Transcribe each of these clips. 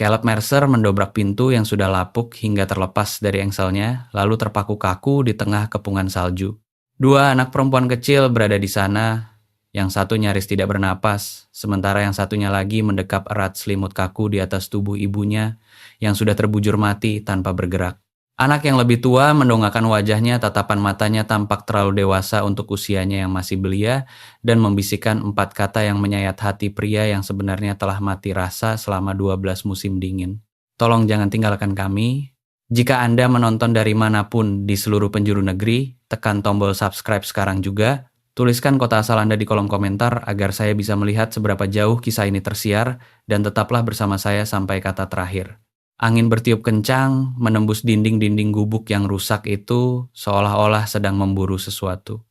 Caleb Mercer mendobrak pintu yang sudah lapuk hingga terlepas dari engselnya, lalu terpaku kaku di tengah kepungan salju. Dua anak perempuan kecil berada di sana, yang satu nyaris tidak bernapas, sementara yang satunya lagi mendekap erat selimut kaku di atas tubuh ibunya yang sudah terbujur mati tanpa bergerak. Anak yang lebih tua mendongakkan wajahnya, tatapan matanya tampak terlalu dewasa untuk usianya yang masih belia, dan membisikkan 4 kata yang menyayat hati pria yang sebenarnya telah mati rasa selama 12 musim dingin. Tolong jangan tinggalkan kami. Jika Anda menonton dari manapun di seluruh penjuru negeri, tekan tombol subscribe sekarang juga. Tuliskan kota asal Anda di kolom komentar agar saya bisa melihat seberapa jauh kisah ini tersiar, dan tetaplah bersama saya sampai kata terakhir. Angin bertiup kencang, menembus dinding-dinding gubuk yang rusak itu seolah-olah sedang memburu sesuatu.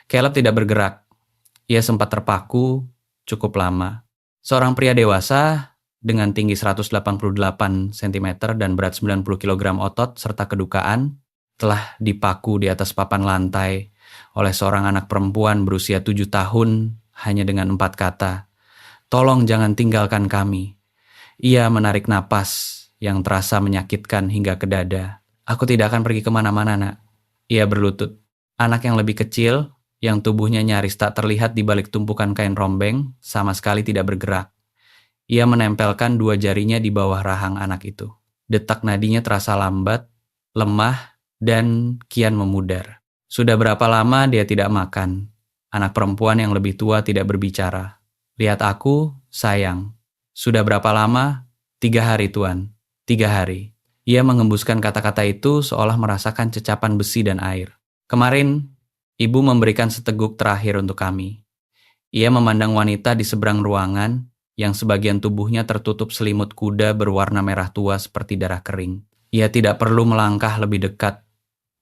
Caleb tidak bergerak. Ia sempat terpaku cukup lama. Seorang pria dewasa dengan tinggi 188 cm dan berat 90 kg otot serta kedukaan telah dipaku di atas papan lantai oleh seorang anak perempuan berusia 7 tahun hanya dengan 4 kata. Tolong jangan tinggalkan kami. Ia menarik napas yang terasa menyakitkan hingga ke dada. Aku tidak akan pergi kemana-mana, nak. Ia berlutut. Anak yang lebih kecil, yang tubuhnya nyaris tak terlihat di balik tumpukan kain rombeng, sama sekali tidak bergerak. Ia menempelkan 2 jarinya di bawah rahang anak itu. Detak nadinya terasa lambat, lemah, dan kian memudar. Sudah berapa lama dia tidak makan? Anak perempuan yang lebih tua tidak berbicara. Lihat aku, sayang. Sudah berapa lama? 3 hari, Tuan. 3 hari. Ia mengembuskan kata-kata itu seolah merasakan cecapan besi dan air. Kemarin, ibu memberikan seteguk terakhir untuk kami. Ia memandang wanita di seberang ruangan yang sebagian tubuhnya tertutup selimut kuda berwarna merah tua seperti darah kering. Ia tidak perlu melangkah lebih dekat.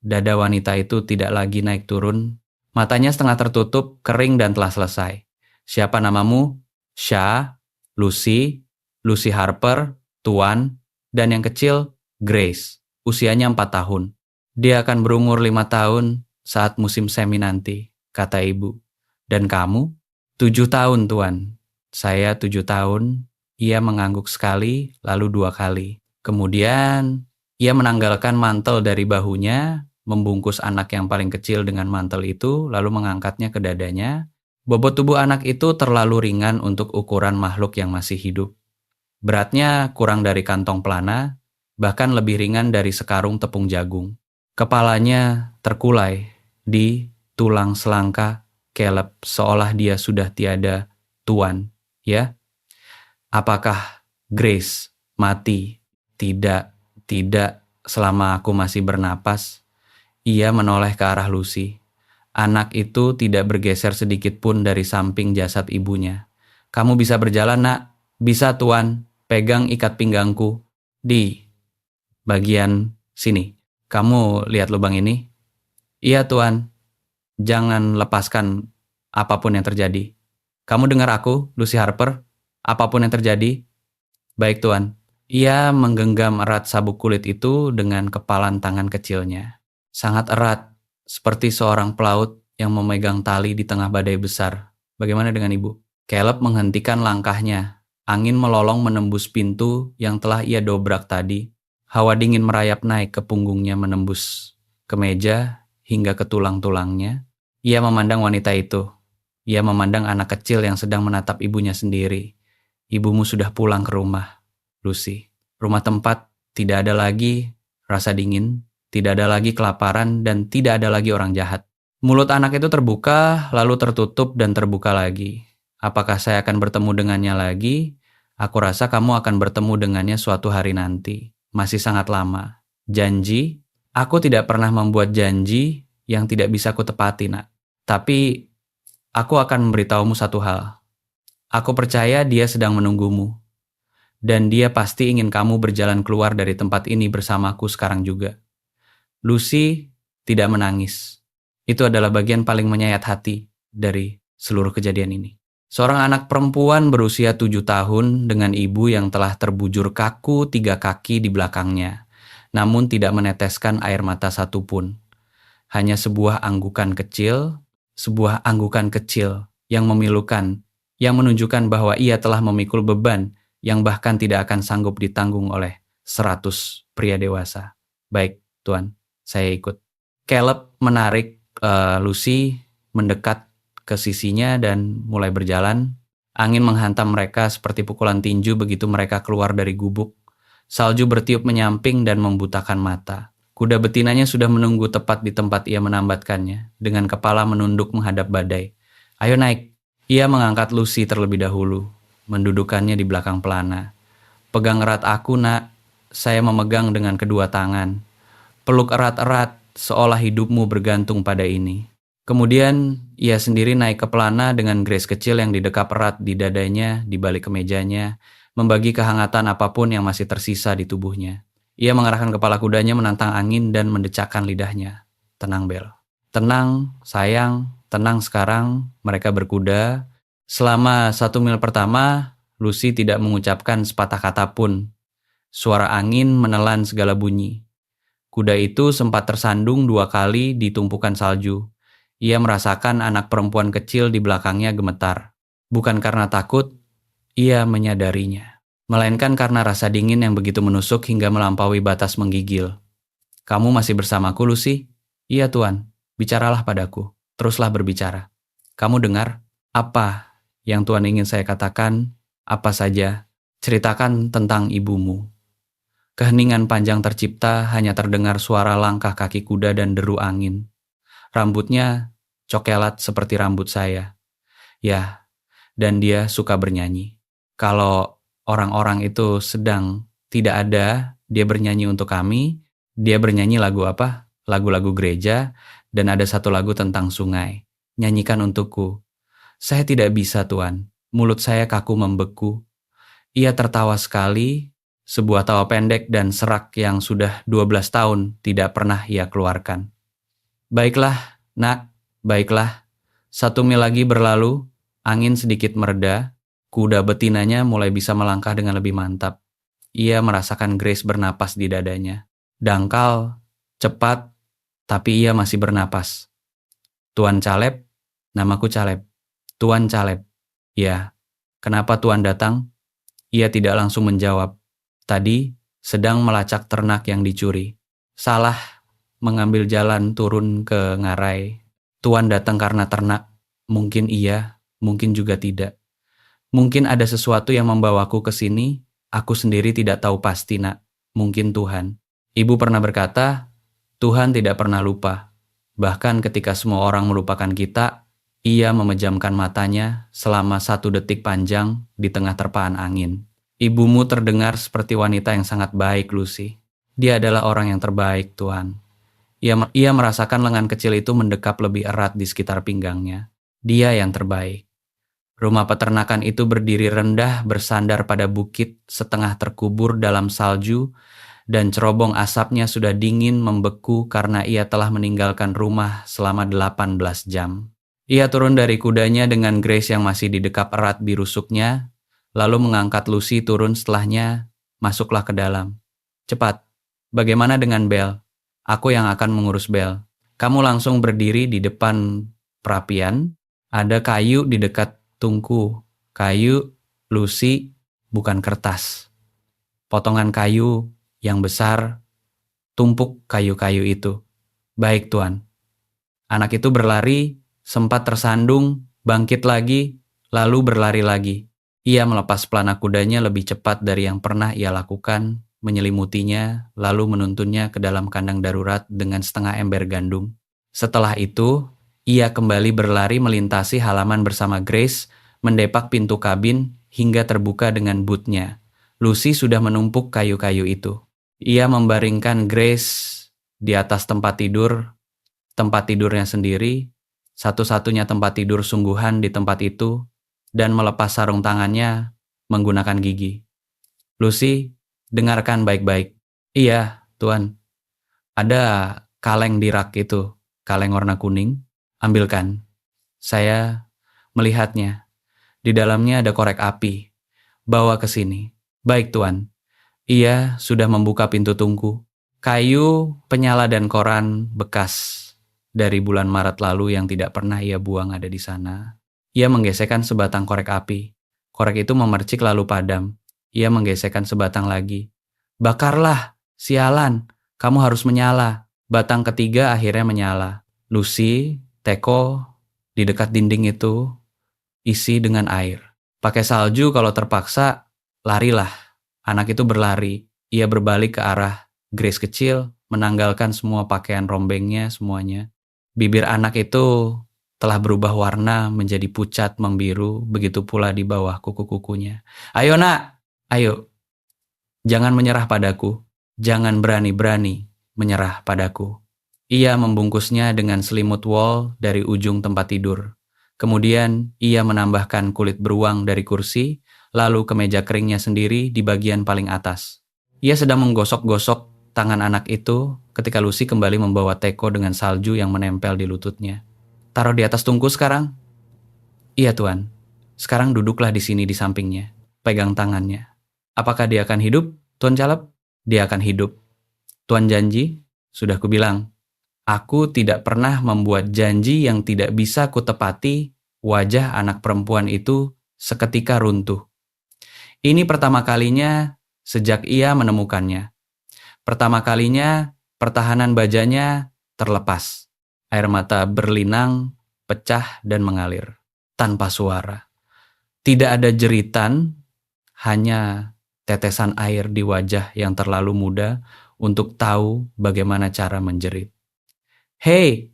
Dada wanita itu tidak lagi naik turun. Matanya setengah tertutup, kering dan telah selesai. Siapa namamu? Shah, Lucy, Lucy Harper, Tuan, dan yang kecil, Grace, usianya 4 tahun. Dia akan berumur 5 tahun saat musim semi nanti, kata ibu. Dan kamu? 7 tahun, Tuan. Saya 7 tahun. Ia mengangguk sekali, lalu 2 kali. Kemudian, ia menanggalkan mantel dari bahunya, membungkus anak yang paling kecil dengan mantel itu, lalu mengangkatnya ke dadanya. Bobot tubuh anak itu terlalu ringan untuk ukuran makhluk yang masih hidup. Beratnya kurang dari kantong pelana, bahkan lebih ringan dari sekarung tepung jagung. Kepalanya terkulai di tulang selangka Caleb seolah dia sudah tiada tuan, ya? Apakah Grace mati? Tidak, selama aku masih bernapas. Ia menoleh ke arah Lucy. Anak itu tidak bergeser sedikit pun dari samping jasad ibunya. Kamu bisa berjalan, nak? Bisa, Tuan. Pegang ikat pinggangku di bagian sini. Kamu lihat lubang ini? Iya, Tuan. Jangan lepaskan apapun yang terjadi. Kamu dengar aku, Lucy Harper? Apapun yang terjadi? Baik, Tuan. Ia menggenggam erat sabuk kulit itu dengan kepalan tangan kecilnya. Sangat erat, seperti seorang pelaut yang memegang tali di tengah badai besar. Bagaimana dengan ibu? Caleb menghentikan langkahnya. Angin melolong menembus pintu yang telah ia dobrak tadi. Hawa dingin merayap naik ke punggungnya, menembus ke meja hingga ke tulang-tulangnya. Ia memandang wanita itu. Ia memandang anak kecil yang sedang menatap ibunya sendiri. Ibumu sudah pulang ke rumah, Lucy. Rumah tempat, tidak ada lagi rasa dingin, tidak ada lagi kelaparan, dan tidak ada lagi orang jahat. Mulut anak itu terbuka, lalu tertutup dan terbuka lagi. Apakah saya akan bertemu dengannya lagi? Aku rasa kamu akan bertemu dengannya suatu hari nanti. Masih sangat lama. Janji? Aku tidak pernah membuat janji yang tidak bisa kutepati, nak. Tapi, aku akan memberitahumu satu hal. Aku percaya dia sedang menunggumu. Dan dia pasti ingin kamu berjalan keluar dari tempat ini bersamaku sekarang juga. Lucy tidak menangis. Itu adalah bagian paling menyayat hati dari seluruh kejadian ini. Seorang anak perempuan berusia 7 tahun dengan ibu yang telah terbujur kaku 3 kaki di belakangnya, namun tidak meneteskan air mata satupun. Hanya sebuah anggukan kecil yang memilukan, yang menunjukkan bahwa ia telah memikul beban yang bahkan tidak akan sanggup ditanggung oleh 100 pria dewasa. Baik, Tuan, saya ikut. Caleb menarik Lucy mendekat ke sisinya dan mulai berjalan. Angin menghantam mereka seperti pukulan tinju begitu mereka keluar dari gubuk. Salju bertiup menyamping dan membutakan mata. Kuda betinanya sudah menunggu tepat di tempat ia menambatkannya, dengan kepala menunduk menghadap badai. Ayo naik. Ia mengangkat Lucy terlebih dahulu, mendudukannya di belakang pelana. Pegang erat aku, nak. Saya memegang dengan kedua tangan. Peluk erat-erat, seolah hidupmu bergantung pada ini. Kemudian, ia sendiri naik ke pelana dengan Grace kecil yang didekap erat di dadanya, di balik kemejanya, membagi kehangatan apapun yang masih tersisa di tubuhnya. Ia mengarahkan kepala kudanya menantang angin dan mendecakkan lidahnya. Tenang, Bel. Tenang, sayang. Tenang sekarang, mereka berkuda. Selama 1 mil pertama, Lucy tidak mengucapkan sepatah kata pun. Suara angin menelan segala bunyi. Kuda itu sempat tersandung 2 kali di tumpukan salju. Ia merasakan anak perempuan kecil di belakangnya gemetar. Bukan karena takut, ia menyadarinya. Melainkan karena rasa dingin yang begitu menusuk hingga melampaui batas menggigil. Kamu masih bersamaku, Lucy? Iya, Tuan. Bicaralah padaku. Teruslah berbicara. Kamu dengar? Apa yang Tuan ingin saya katakan? Apa saja? Ceritakan tentang ibumu. Keheningan panjang tercipta, hanya terdengar suara langkah kaki kuda dan deru angin. Rambutnya cokelat seperti rambut saya. Ya, dan dia suka bernyanyi. Kalau orang-orang itu sedang tidak ada, dia bernyanyi untuk kami. Dia bernyanyi lagu apa? Lagu-lagu gereja, dan ada satu lagu tentang sungai. Nyanyikan untukku. Saya tidak bisa, Tuan. Mulut saya kaku membeku. Ia tertawa sekali, sebuah tawa pendek dan serak yang sudah 12 tahun tidak pernah ia keluarkan. Baiklah, nak, baiklah. 1 mil lagi berlalu, angin sedikit mereda, kuda betinanya mulai bisa melangkah dengan lebih mantap. Ia merasakan Grace bernapas di dadanya. Dangkal, cepat, tapi ia masih bernapas. Tuan Caleb, namaku Caleb. Tuan Caleb. Ya, kenapa Tuan datang? Ia tidak langsung menjawab. Tadi sedang melacak ternak yang dicuri. Salah mengambil jalan turun ke ngarai. Tuan datang karena ternak. Mungkin iya, mungkin juga tidak. Mungkin ada sesuatu yang membawaku ke sini. Aku sendiri tidak tahu pasti, nak. Mungkin Tuhan. Ibu pernah berkata, Tuhan tidak pernah lupa. Bahkan ketika semua orang melupakan kita, ia memejamkan matanya selama 1 detik panjang di tengah terpaan angin. Ibumu terdengar seperti wanita yang sangat baik, Lucy. Dia adalah orang yang terbaik, Tuhan. Ia merasakan lengan kecil itu mendekap lebih erat di sekitar pinggangnya. Dia yang terbaik. Rumah peternakan itu berdiri rendah bersandar pada bukit setengah terkubur dalam salju, dan cerobong asapnya sudah dingin membeku karena ia telah meninggalkan rumah selama 18 jam. Ia turun dari kudanya dengan Grace yang masih didekap erat di rusuknya, lalu mengangkat Lucy turun setelahnya, masuklah ke dalam. Cepat, bagaimana dengan Bel? Aku yang akan mengurus Bel. Kamu langsung berdiri di depan perapian, ada kayu di dekat tungku. Kayu, Lucy, bukan kertas. Potongan kayu yang besar, tumpuk kayu-kayu itu. Baik, Tuan. Anak itu berlari, sempat tersandung, bangkit lagi, lalu berlari lagi. Ia melepas pelana kudanya lebih cepat dari yang pernah ia lakukan, menyelimutinya, lalu menuntunnya ke dalam kandang darurat dengan setengah ember gandum. Setelah itu, ia kembali berlari melintasi halaman bersama Grace, mendepak pintu kabin hingga terbuka dengan bootnya. Lucy sudah menumpuk kayu-kayu itu. Ia membaringkan Grace di atas tempat tidurnya sendiri, satu-satunya tempat tidur sungguhan di tempat itu, dan melepas sarung tangannya menggunakan gigi. Lucy, dengarkan baik-baik. Iya, Tuan. Ada kaleng di rak itu, kaleng warna kuning. Ambilkan. Saya melihatnya. Di dalamnya ada korek api. Bawa ke sini. Baik, Tuan. Ia sudah membuka pintu tungku. Kayu, penyala dan koran bekas dari bulan Maret lalu yang tidak pernah ia buang ada di sana. Ia menggesekkan sebatang korek api. Korek itu memercik lalu padam. Ia menggesekkan sebatang lagi. Bakarlah, sialan, kamu harus menyala. Batang ketiga akhirnya menyala. Lucy, teko, di dekat dinding itu, isi dengan air. Pakai salju kalau terpaksa, larilah. Anak itu berlari. Ia berbalik ke arah Grace kecil, menanggalkan semua pakaian rombengnya semuanya. Bibir anak itu telah berubah warna menjadi pucat membiru, begitu pula di bawah kuku-kukunya. Ayo nak, ayo. Jangan menyerah padaku. Jangan berani-berani menyerah padaku. Ia membungkusnya dengan selimut wol dari ujung tempat tidur. Kemudian ia menambahkan kulit beruang dari kursi, lalu kemeja keringnya sendiri di bagian paling atas. Ia sedang menggosok-gosok tangan anak itu ketika Lucy kembali membawa teko dengan salju yang menempel di lututnya. Taruh di atas tungku sekarang? Iya tuan. Sekarang duduklah di sini di sampingnya. Pegang tangannya. Apakah dia akan hidup, Tuan Caleb? Dia akan hidup. Tuan janji? Sudah kubilang. Aku tidak pernah membuat janji yang tidak bisa kutepati. Wajah anak perempuan itu seketika runtuh. Ini pertama kalinya sejak ia menemukannya. Pertama kalinya pertahanan bajanya terlepas. Air mata berlinang, pecah dan mengalir. Tanpa suara. Tidak ada jeritan, hanya tetesan air di wajah yang terlalu muda untuk tahu bagaimana cara menjerit. Hei,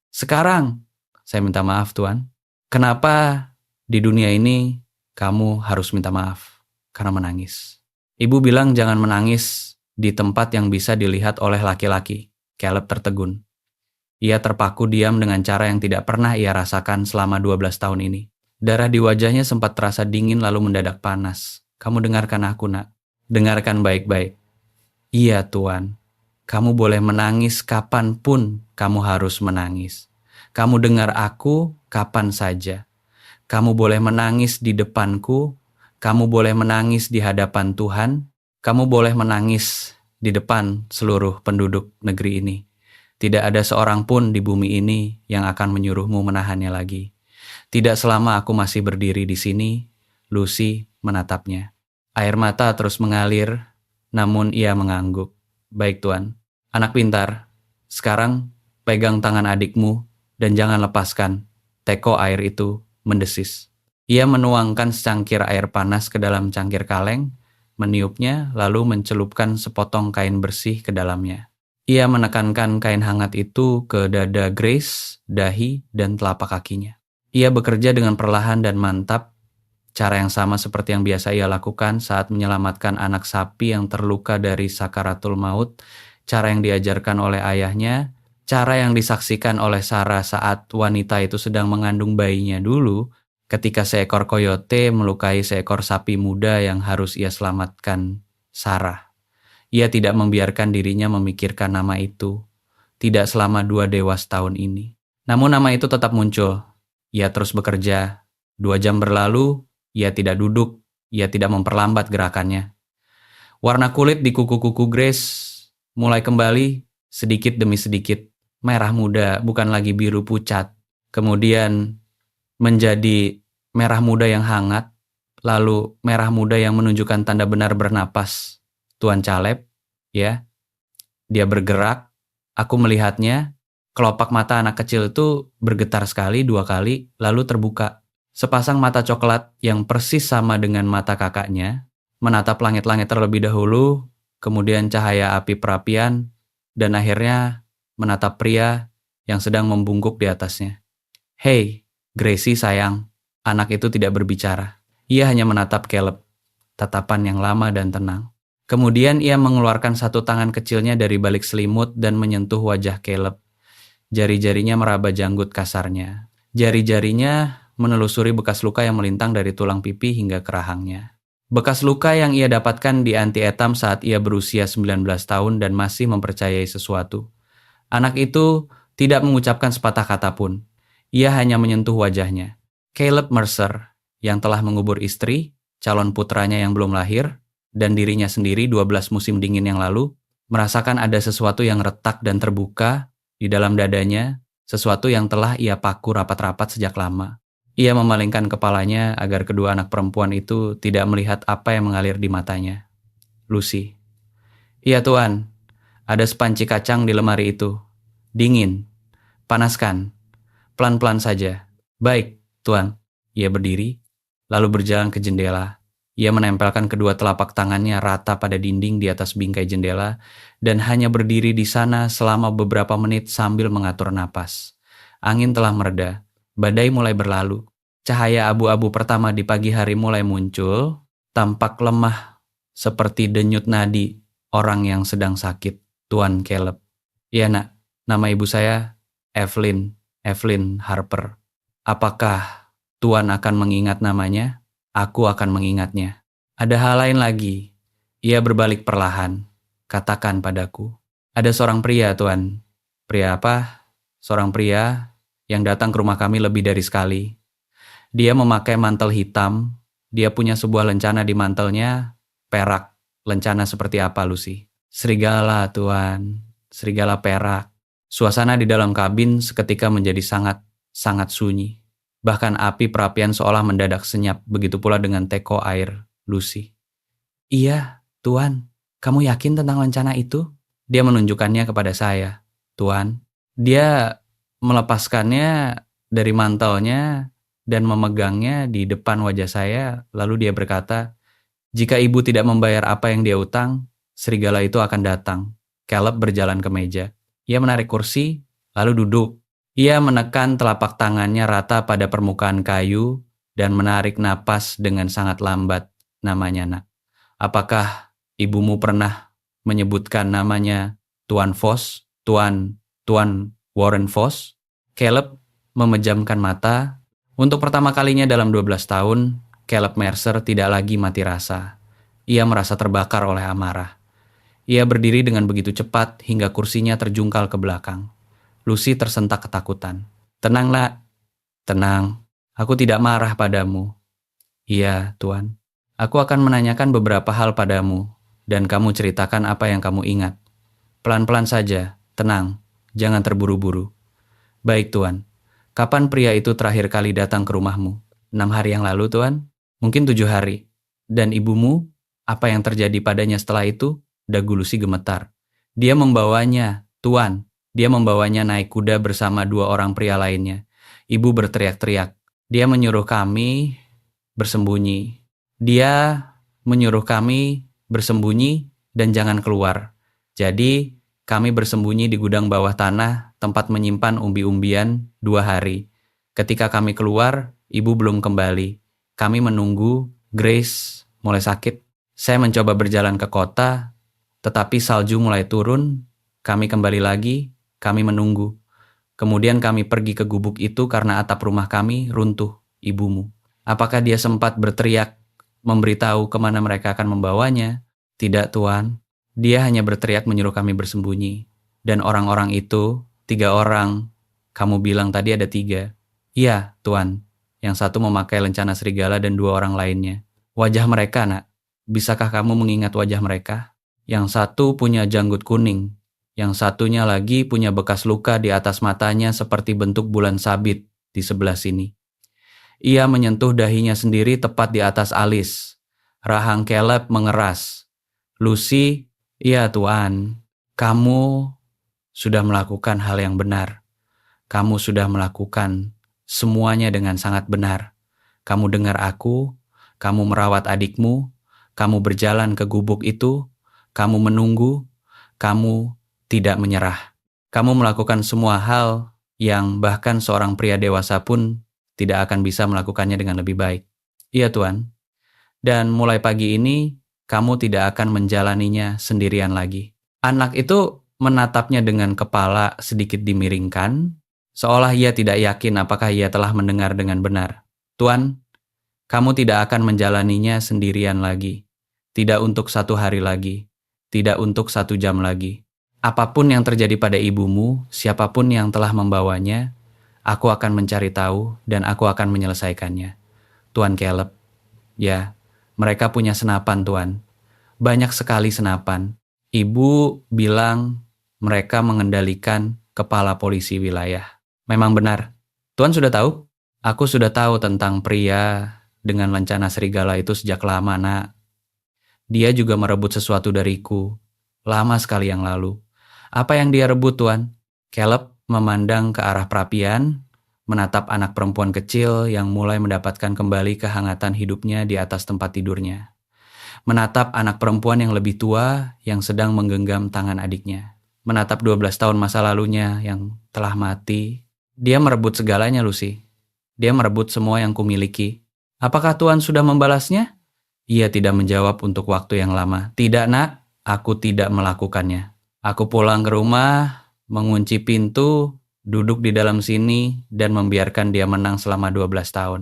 sekarang. Saya minta maaf Tuan. Kenapa di dunia ini kamu harus minta maaf? Karena menangis. Ibu bilang jangan menangis di tempat yang bisa dilihat oleh laki-laki. Caleb tertegun. Ia terpaku diam dengan cara yang tidak pernah ia rasakan selama 12 tahun ini. Darah di wajahnya sempat terasa dingin lalu mendadak panas. Kamu dengarkan aku nak. Dengarkan baik-baik. Iya Tuan. Kamu boleh menangis kapanpun kamu harus menangis. Kamu dengar aku kapan saja. Kamu boleh menangis di depanku. Kamu boleh menangis di hadapan Tuhan. Kamu boleh menangis di depan seluruh penduduk negeri ini. Tidak ada seorang pun di bumi ini yang akan menyuruhmu menahannya lagi. Tidak selama aku masih berdiri di sini. Lucy menatapnya. Air mata terus mengalir, namun ia mengangguk. Baik Tuan, anak pintar. Sekarang pegang tangan adikmu dan jangan lepaskan. Teko air itu mendesis. Ia menuangkan secangkir air panas ke dalam cangkir kaleng, meniupnya lalu mencelupkan sepotong kain bersih ke dalamnya. Ia menekankan kain hangat itu ke dada Grace, dahi, dan telapak kakinya. Ia bekerja dengan perlahan dan mantap, cara yang sama seperti yang biasa ia lakukan saat menyelamatkan anak sapi yang terluka dari sakaratul maut, cara yang diajarkan oleh ayahnya, cara yang disaksikan oleh Sarah saat wanita itu sedang mengandung bayinya dulu, ketika seekor koyote melukai seekor sapi muda yang harus ia selamatkan Sarah. Ia tidak membiarkan dirinya memikirkan nama itu, tidak selama 2 dewas tahun ini. Namun nama itu tetap muncul. Ia terus bekerja. 2 jam berlalu, ia tidak duduk, ia tidak memperlambat gerakannya. Warna kulit di kuku-kuku Grace mulai kembali sedikit demi sedikit. Merah muda, bukan lagi biru pucat. Kemudian menjadi merah muda yang hangat, lalu merah muda yang menunjukkan tanda benar bernapas. Tuan Caleb, ya, dia bergerak, aku melihatnya, kelopak mata anak kecil itu bergetar sekali 2 kali, lalu terbuka. Sepasang mata coklat yang persis sama dengan mata kakaknya, menatap langit-langit terlebih dahulu, kemudian cahaya api perapian, dan akhirnya menatap pria yang sedang membungkuk di atasnya. Hei, Gracie sayang, anak itu tidak berbicara. Ia hanya menatap Caleb, tatapan yang lama dan tenang. Kemudian ia mengeluarkan satu tangan kecilnya dari balik selimut dan menyentuh wajah Caleb. Jari-jarinya meraba janggut kasarnya. Jari-jarinya menelusuri bekas luka yang melintang dari tulang pipi hingga ke rahangnya. Bekas luka yang ia dapatkan di Antietam saat ia berusia 19 tahun dan masih mempercayai sesuatu. Anak itu tidak mengucapkan sepatah kata pun. Ia hanya menyentuh wajahnya. Caleb Mercer, yang telah mengubur istri, calon putranya yang belum lahir, dan dirinya sendiri 12 musim dingin yang lalu, merasakan ada sesuatu yang retak dan terbuka di dalam dadanya, sesuatu yang telah ia paku rapat-rapat sejak lama. Ia memalingkan kepalanya agar kedua anak perempuan itu tidak melihat apa yang mengalir di matanya. Lucy. Iya tuan, ada sepanci kacang di lemari itu. Dingin. Panaskan. Pelan-pelan saja. Baik, tuan. Ia berdiri, lalu berjalan ke jendela. Ia menempelkan kedua telapak tangannya rata pada dinding di atas bingkai jendela dan hanya berdiri di sana selama beberapa menit sambil mengatur napas. Angin telah mereda. Badai mulai berlalu. Cahaya abu-abu pertama di pagi hari mulai muncul, tampak lemah seperti denyut nadi orang yang sedang sakit, Tuan Caleb. Iya nak, nama ibu saya Evelyn Harper. Apakah Tuan akan mengingat namanya? Aku akan mengingatnya. Ada hal lain lagi. Ia berbalik perlahan. Katakan padaku. Ada seorang pria, Tuan. Pria apa? Seorang pria yang datang ke rumah kami lebih dari sekali. Dia memakai mantel hitam. Dia punya sebuah lencana di mantelnya, perak. Lencana seperti apa, Lucy? Serigala, Tuan. Serigala perak. Suasana di dalam kabin seketika menjadi sangat sunyi. Bahkan api perapian seolah mendadak senyap, begitu pula dengan teko air, Lucy. Iya, Tuan. Kamu yakin tentang lencana itu? Dia menunjukkannya kepada saya, Tuan. Dia melepaskannya dari mantelnya dan memegangnya di depan wajah saya, lalu dia berkata, jika ibu tidak membayar apa yang dia utang, serigala itu akan datang. Caleb berjalan ke meja. Ia menarik kursi, lalu duduk. Ia menekan telapak tangannya rata pada permukaan kayu dan menarik napas dengan sangat lambat. Namanya nak. Apakah ibumu pernah menyebutkan namanya Tuan Foss? Tuan Warren Foss? Caleb memejamkan mata. Untuk pertama kalinya dalam 12 tahun, Caleb Mercer tidak lagi mati rasa. Ia merasa terbakar oleh amarah. Ia berdiri dengan begitu cepat hingga kursinya terjungkal ke belakang. Lucy tersentak ketakutan. Tenanglah, tenang. Aku tidak marah padamu. Iya, Tuan. Aku akan menanyakan beberapa hal padamu, dan kamu ceritakan apa yang kamu ingat. Pelan-pelan saja, tenang. Jangan terburu-buru. Baik, Tuan. Kapan pria itu terakhir kali datang ke rumahmu? 6 hari yang lalu, Tuan? Mungkin 7 hari. Dan ibumu? Apa yang terjadi padanya setelah itu? Dagu Lucy gemetar. Dia membawanya, Tuan. Dia membawanya naik kuda bersama 2 orang pria lainnya. Ibu berteriak-teriak. Dia menyuruh kami bersembunyi. Dia menyuruh kami bersembunyi dan jangan keluar. Jadi, kami bersembunyi di gudang bawah tanah, tempat menyimpan umbi-umbian 2 hari. Ketika kami keluar, ibu belum kembali. Kami menunggu, Grace mulai sakit. Saya mencoba berjalan ke kota, tetapi salju mulai turun. Kami kembali lagi. Kami menunggu. Kemudian kami pergi ke gubuk itu karena atap rumah kami runtuh, ibumu. Apakah dia sempat berteriak, memberitahu kemana mereka akan membawanya? Tidak, Tuan. Dia hanya berteriak menyuruh kami bersembunyi. Dan orang-orang itu, 3 orang. Kamu bilang tadi ada 3. Iya, Tuan. Yang satu memakai lencana serigala dan 2 orang lainnya. Wajah mereka, nak. Bisakah kamu mengingat wajah mereka? Yang satu punya janggut kuning. Yang satunya lagi punya bekas luka di atas matanya seperti bentuk bulan sabit di sebelah sini. Ia menyentuh dahinya sendiri tepat di atas alis. Rahang Caleb mengeras. Lucy, iya Tuan, kamu sudah melakukan hal yang benar. Kamu sudah melakukan semuanya dengan sangat benar. Kamu dengar aku, kamu merawat adikmu, kamu berjalan ke gubuk itu, kamu menunggu, kamu tidak menyerah. Kamu melakukan semua hal yang bahkan seorang pria dewasa pun tidak akan bisa melakukannya dengan lebih baik. Iya Tuan. Dan mulai pagi ini, kamu tidak akan menjalaninya sendirian lagi. Anak itu menatapnya dengan kepala sedikit dimiringkan, seolah ia tidak yakin apakah ia telah mendengar dengan benar. Tuan, kamu tidak akan menjalaninya sendirian lagi. Tidak untuk 1 hari lagi. Tidak untuk 1 jam lagi. Apapun yang terjadi pada ibumu, siapapun yang telah membawanya, aku akan mencari tahu dan aku akan menyelesaikannya. Tuan Caleb, ya, mereka punya senapan, Tuan. Banyak sekali senapan. Ibu bilang mereka mengendalikan kepala polisi wilayah. Memang benar. Tuan sudah tahu? Aku sudah tahu tentang pria dengan lencana serigala itu sejak lama, Nak. Dia juga merebut sesuatu dariku. Lama sekali yang lalu. Apa yang dia rebut, Tuan? Caleb memandang ke arah perapian, menatap anak perempuan kecil yang mulai mendapatkan kembali kehangatan hidupnya di atas tempat tidurnya. Menatap anak perempuan yang lebih tua yang sedang menggenggam tangan adiknya. Menatap 12 tahun masa lalunya yang telah mati. Dia merebut segalanya, Lucy. Dia merebut semua yang kumiliki. Apakah Tuhan sudah membalasnya? Ia tidak menjawab untuk waktu yang lama. Tidak, Nak. Aku tidak melakukannya. Aku pulang ke rumah, mengunci pintu, duduk di dalam sini, dan membiarkan dia menang selama 12 tahun.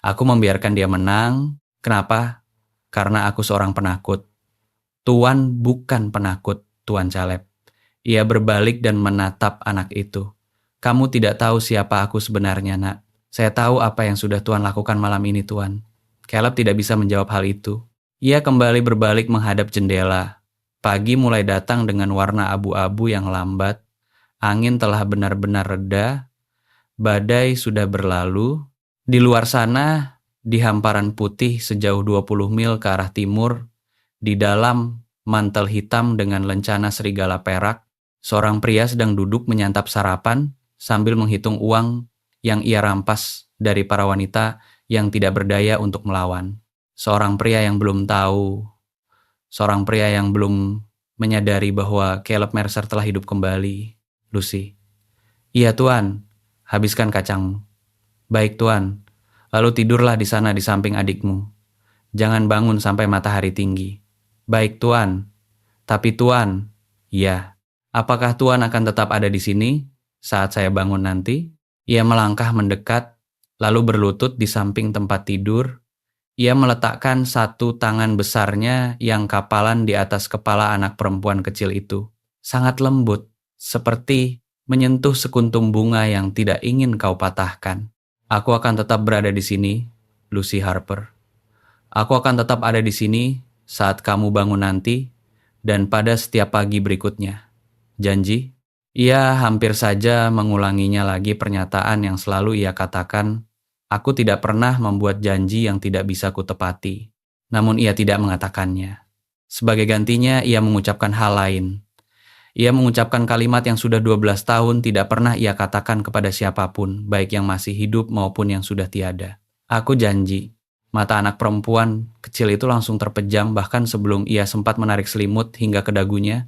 Aku membiarkan dia menang. Kenapa? Karena aku seorang penakut. Tuan bukan penakut, Tuan Caleb. Ia berbalik dan menatap anak itu. Kamu tidak tahu siapa aku sebenarnya, Nak. Saya tahu apa yang sudah Tuan lakukan malam ini, Tuan. Caleb tidak bisa menjawab hal itu. Ia kembali berbalik menghadap jendela. Pagi mulai datang dengan warna abu-abu yang lambat. Angin telah benar-benar reda. Badai sudah berlalu. Di luar sana, di hamparan putih sejauh 20 mil ke arah timur, di dalam mantel hitam dengan lencana serigala perak, seorang pria sedang duduk menyantap sarapan sambil menghitung uang yang ia rampas dari para wanita yang tidak berdaya untuk melawan. Seorang pria yang belum tahu, seorang pria yang belum menyadari bahwa Caleb Mercer telah hidup kembali. Lucy. Iya, Tuan. Habiskan kacang. Baik, Tuan. Lalu tidurlah di sana di samping adikmu. Jangan bangun sampai matahari tinggi. Baik, Tuan. Tapi Tuan, ya, apakah Tuan akan tetap ada di sini saat saya bangun nanti? Ia melangkah mendekat, lalu berlutut di samping tempat tidur. Ia meletakkan satu tangan besarnya yang kapalan di atas kepala anak perempuan kecil itu. Sangat lembut, seperti menyentuh sekuntum bunga yang tidak ingin kau patahkan. Aku akan tetap berada di sini, Lucy Harper. Aku akan tetap ada di sini saat kamu bangun nanti dan pada setiap pagi berikutnya. Janji? Ia hampir saja mengulanginya lagi pernyataan yang selalu ia katakan, aku tidak pernah membuat janji yang tidak bisa kutepati. Namun ia tidak mengatakannya. Sebagai gantinya ia mengucapkan hal lain. Ia mengucapkan kalimat yang sudah 12 tahun tidak pernah ia katakan kepada siapapun, baik yang masih hidup maupun yang sudah tiada. Aku janji. Mata anak perempuan kecil itu langsung terpejam bahkan sebelum ia sempat menarik selimut hingga ke dagunya.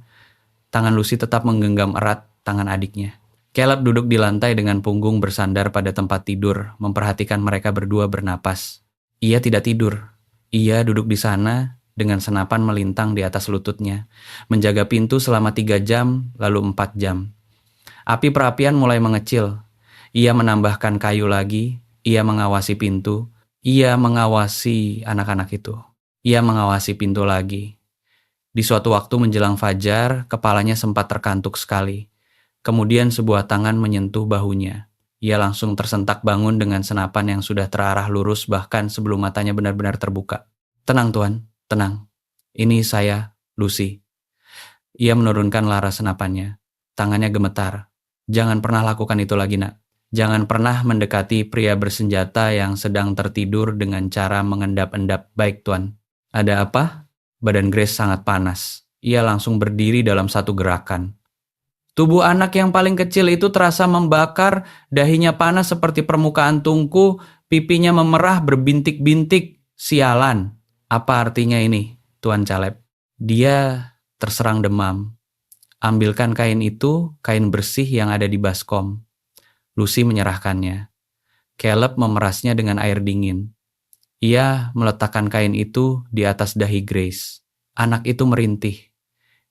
Tangan Lucy tetap menggenggam erat tangan adiknya. Caleb duduk di lantai dengan punggung bersandar pada tempat tidur, memperhatikan mereka berdua bernapas. Ia tidak tidur. Ia duduk di sana dengan senapan melintang di atas lututnya, menjaga pintu selama 3 jam, lalu 4 jam. Api perapian mulai mengecil. Ia menambahkan kayu lagi, ia mengawasi pintu, ia mengawasi anak-anak itu. Ia mengawasi pintu lagi. Di suatu waktu menjelang fajar, kepalanya sempat terkantuk sekali. Kemudian sebuah tangan menyentuh bahunya. Ia langsung tersentak bangun dengan senapan yang sudah terarah lurus bahkan sebelum matanya benar-benar terbuka. Tenang, Tuan. Tenang, ini saya, Lucy. Ia menurunkan laras senapannya. Tangannya gemetar. Jangan pernah lakukan itu lagi, Nak. Jangan pernah mendekati pria bersenjata yang sedang tertidur dengan cara mengendap-endap. Baik, Tuan. Ada apa? Badan Grace sangat panas. Ia langsung berdiri dalam satu gerakan. Tubuh anak yang paling kecil itu terasa membakar, dahinya panas seperti permukaan tungku, pipinya memerah berbintik-bintik. Sialan. Apa artinya ini, Tuan Caleb? Dia terserang demam. Ambilkan kain itu, kain bersih yang ada di baskom. Lucy menyerahkannya. Caleb memerasnya dengan air dingin. Ia meletakkan kain itu di atas dahi Grace. Anak itu merintih.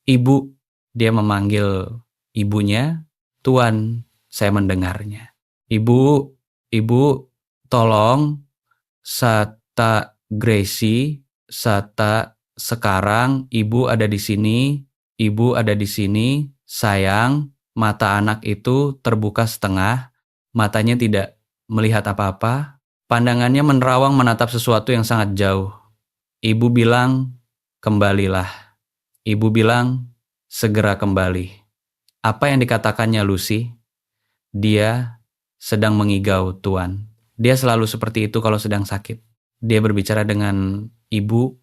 Ibu, dia memanggil ibunya. Tuan, saya mendengarnya. Ibu, tolong, Sata Gracie, Sata, sekarang ibu ada di sini, sayang. Mata anak itu terbuka setengah, matanya tidak melihat apa-apa, pandangannya menerawang menatap sesuatu yang sangat jauh. Ibu bilang, kembalilah. Ibu bilang, segera kembali. Apa yang dikatakannya Lucy? Dia sedang mengigau, Tuan. Dia selalu seperti itu kalau sedang sakit. Dia berbicara dengan ibu.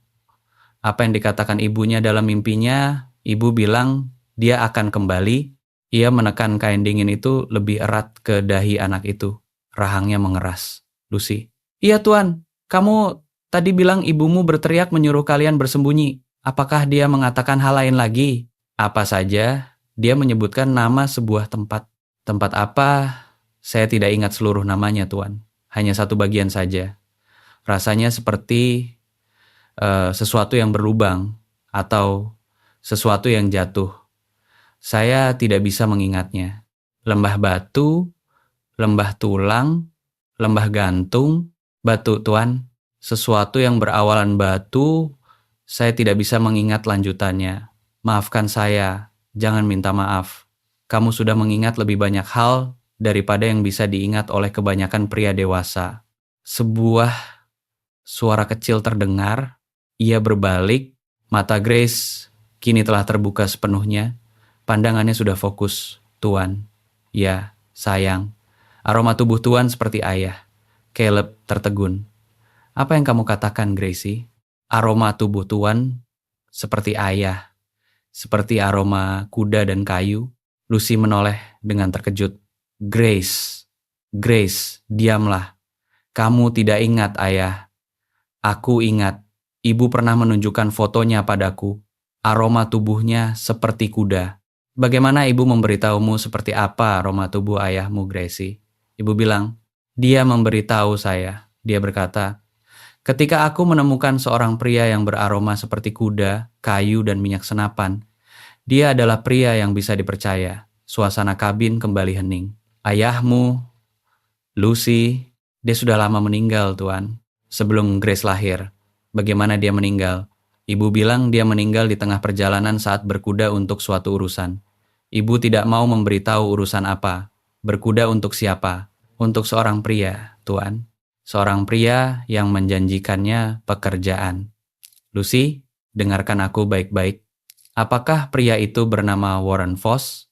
Apa yang dikatakan ibunya dalam mimpinya, ibu bilang dia akan kembali. Ia menekan kain dingin itu lebih erat ke dahi anak itu. Rahangnya mengeras. Lucy, "Iya Tuan, kamu tadi bilang ibumu berteriak menyuruh kalian bersembunyi. Apakah dia mengatakan hal lain lagi?" "Apa saja, dia menyebutkan nama sebuah tempat." "Tempat apa?" "Saya tidak ingat seluruh namanya Tuan. Hanya satu bagian saja. Rasanya seperti sesuatu yang berlubang atau sesuatu yang jatuh. Saya tidak bisa mengingatnya. Lembah batu, lembah tulang, lembah gantung, batu Tuan. Sesuatu yang berawalan batu, saya tidak bisa mengingat lanjutannya. Maafkan saya, jangan minta maaf. Kamu sudah mengingat lebih banyak hal daripada yang bisa diingat oleh kebanyakan pria dewasa." Sebuah suara kecil terdengar. Ia berbalik. Mata Grace kini telah terbuka sepenuhnya. Pandangannya sudah fokus. "Tuan." "Ya, sayang." Aroma tubuh Tuan seperti ayah. Caleb tertegun. "Apa yang kamu katakan, Gracie?" "Aroma tubuh Tuan seperti ayah. Seperti aroma kuda dan kayu." Lucy menoleh dengan terkejut. Grace, diamlah. Kamu tidak ingat, ayah." "Aku ingat. Ibu pernah menunjukkan fotonya padaku. Aroma tubuhnya seperti kuda." "Bagaimana ibu memberitahumu seperti apa aroma tubuh ayahmu, Gracie?" Ibu bilang, "Dia memberitahu saya." Dia berkata, "Ketika aku menemukan seorang pria yang beraroma seperti kuda, kayu, dan minyak senapan, dia adalah pria yang bisa dipercaya." Suasana kabin kembali hening. "Ayahmu, Lucy, dia sudah lama meninggal, Tuan. Sebelum Grace lahir." "Bagaimana dia meninggal?" "Ibu bilang dia meninggal di tengah perjalanan saat berkuda untuk suatu urusan." "Ibu tidak mau memberitahu urusan apa. Berkuda untuk siapa?" "Untuk seorang pria, Tuan. Seorang pria yang menjanjikannya pekerjaan." "Lucy, dengarkan aku baik-baik. Apakah pria itu bernama Warren Foss?"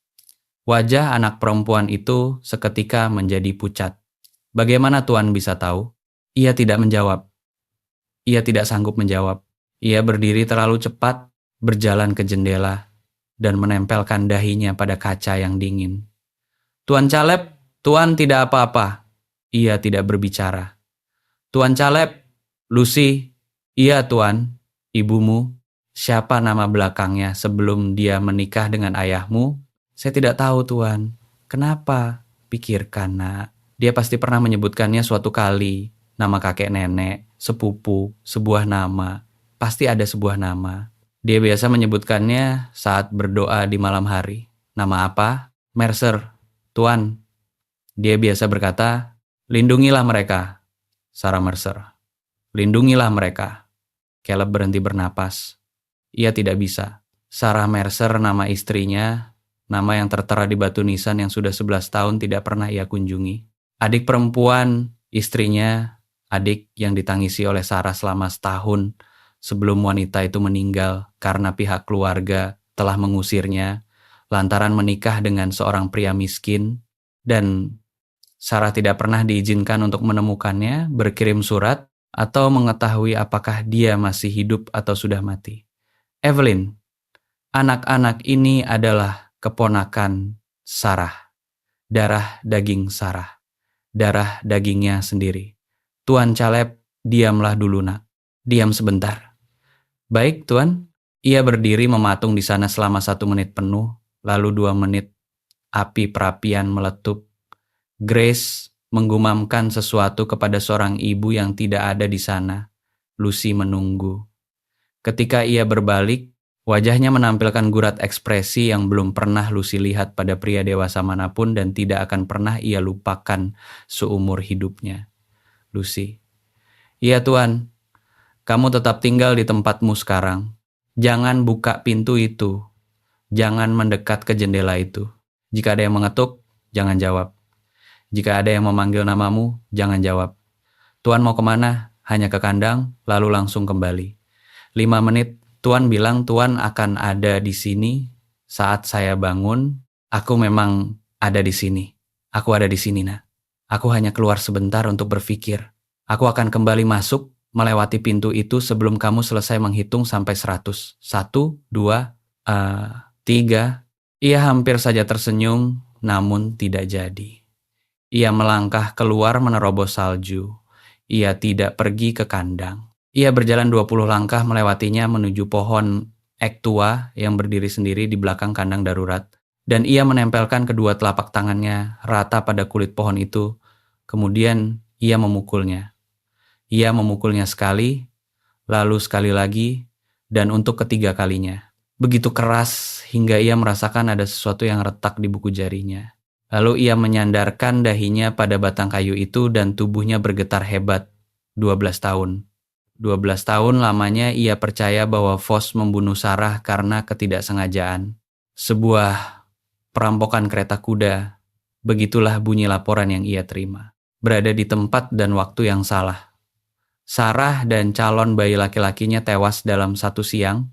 Wajah anak perempuan itu seketika menjadi pucat. "Bagaimana Tuan bisa tahu?" Ia tidak menjawab. Ia tidak sanggup menjawab. Ia berdiri terlalu cepat, berjalan ke jendela, dan menempelkan dahinya pada kaca yang dingin. "Tuan Caleb, Tuan tidak apa-apa." Ia tidak berbicara. "Tuan Caleb, Lucy." "Iya Tuan." "Ibumu, siapa nama belakangnya sebelum dia menikah dengan ayahmu?" "Saya tidak tahu Tuan." "Kenapa?" "Pikirkan nak. Dia pasti pernah menyebutkannya suatu kali. Nama kakek nenek, sepupu, sebuah nama. Pasti ada sebuah nama. Dia biasa menyebutkannya saat berdoa di malam hari." "Nama apa?" "Mercer." "Tuan." Dia biasa berkata, "Lindungilah mereka." Sarah Mercer. "Lindungilah mereka." Caleb berhenti bernapas. Ia tidak bisa. Sarah Mercer nama istrinya, nama yang tertera di batu nisan yang sudah 11 tahun tidak pernah ia kunjungi. Adik perempuan istrinya, adik yang ditangisi oleh Sarah selama setahun sebelum wanita itu meninggal karena pihak keluarga telah mengusirnya lantaran menikah dengan seorang pria miskin, dan Sarah tidak pernah diizinkan untuk menemukannya, berkirim surat, atau mengetahui apakah dia masih hidup atau sudah mati. Evelyn, anak-anak ini adalah keponakan Sarah. Darah daging Sarah. Darah dagingnya sendiri. "Tuan Caleb, diamlah dulu nak." "Diam sebentar." "Baik, Tuan." Ia berdiri mematung di sana selama 1 menit penuh, lalu 2 menit. Api perapian meletup. Grace menggumamkan sesuatu kepada seorang ibu yang tidak ada di sana. Lucy menunggu. Ketika ia berbalik, wajahnya menampilkan gurat ekspresi yang belum pernah Lucy lihat pada pria dewasa manapun dan tidak akan pernah ia lupakan seumur hidupnya. "Lucy." "Iya Tuan, kamu tetap tinggal di tempatmu sekarang. Jangan buka pintu itu. Jangan mendekat ke jendela itu. Jika ada yang mengetuk, jangan jawab. Jika ada yang memanggil namamu, jangan jawab. Tuan mau kemana? Hanya ke kandang, lalu langsung kembali. 5 menit, Tuan bilang Tuan akan ada di sini saat saya bangun. Aku memang ada di sini. Aku ada di sini, nak. Aku hanya keluar sebentar untuk berpikir. Aku akan kembali masuk, melewati pintu itu sebelum kamu selesai menghitung sampai 100. 1, 2, 3. Ia hampir saja tersenyum, namun tidak jadi. Ia melangkah keluar menerobos salju. Ia tidak pergi ke kandang. Ia berjalan 20 langkah melewatinya menuju pohon ek tua yang berdiri sendiri di belakang kandang darurat. Dan ia menempelkan kedua telapak tangannya rata pada kulit pohon itu. Kemudian ia memukulnya. Ia memukulnya sekali, lalu sekali lagi, dan untuk ketiga kalinya. Begitu keras hingga ia merasakan ada sesuatu yang retak di buku jarinya. Lalu ia menyandarkan dahinya pada batang kayu itu dan tubuhnya bergetar hebat. 12 tahun. 12 tahun lamanya ia percaya bahwa Vos membunuh Sarah karena ketidaksengajaan. Sebuah perampokan kereta kuda. Begitulah bunyi laporan yang ia terima. Berada di tempat dan waktu yang salah. Sarah dan calon bayi laki-lakinya tewas dalam satu siang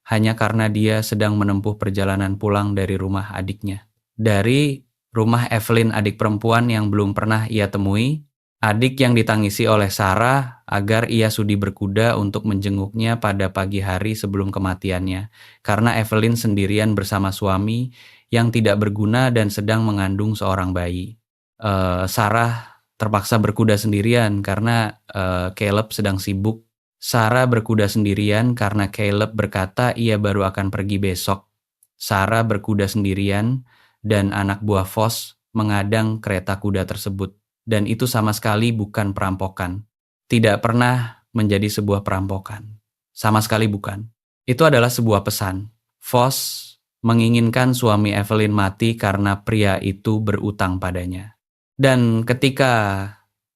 hanya karena dia sedang menempuh perjalanan pulang dari rumah adiknya. Dari rumah Evelyn, adik perempuan yang belum pernah ia temui, adik yang ditangisi oleh Sarah agar ia sudi berkuda untuk menjenguknya pada pagi hari sebelum kematiannya, karena Evelyn sendirian bersama suami yang tidak berguna dan sedang mengandung seorang bayi. Sarah terpaksa berkuda sendirian karena Caleb sedang sibuk. Sarah berkuda sendirian karena Caleb berkata ia baru akan pergi besok. Sarah berkuda sendirian dan anak buah Vos mengadang kereta kuda tersebut. Dan itu sama sekali bukan perampokan. Tidak pernah menjadi sebuah perampokan. Sama sekali bukan. Itu adalah sebuah pesan. Vos menginginkan suami Evelyn mati karena pria itu berutang padanya. Dan ketika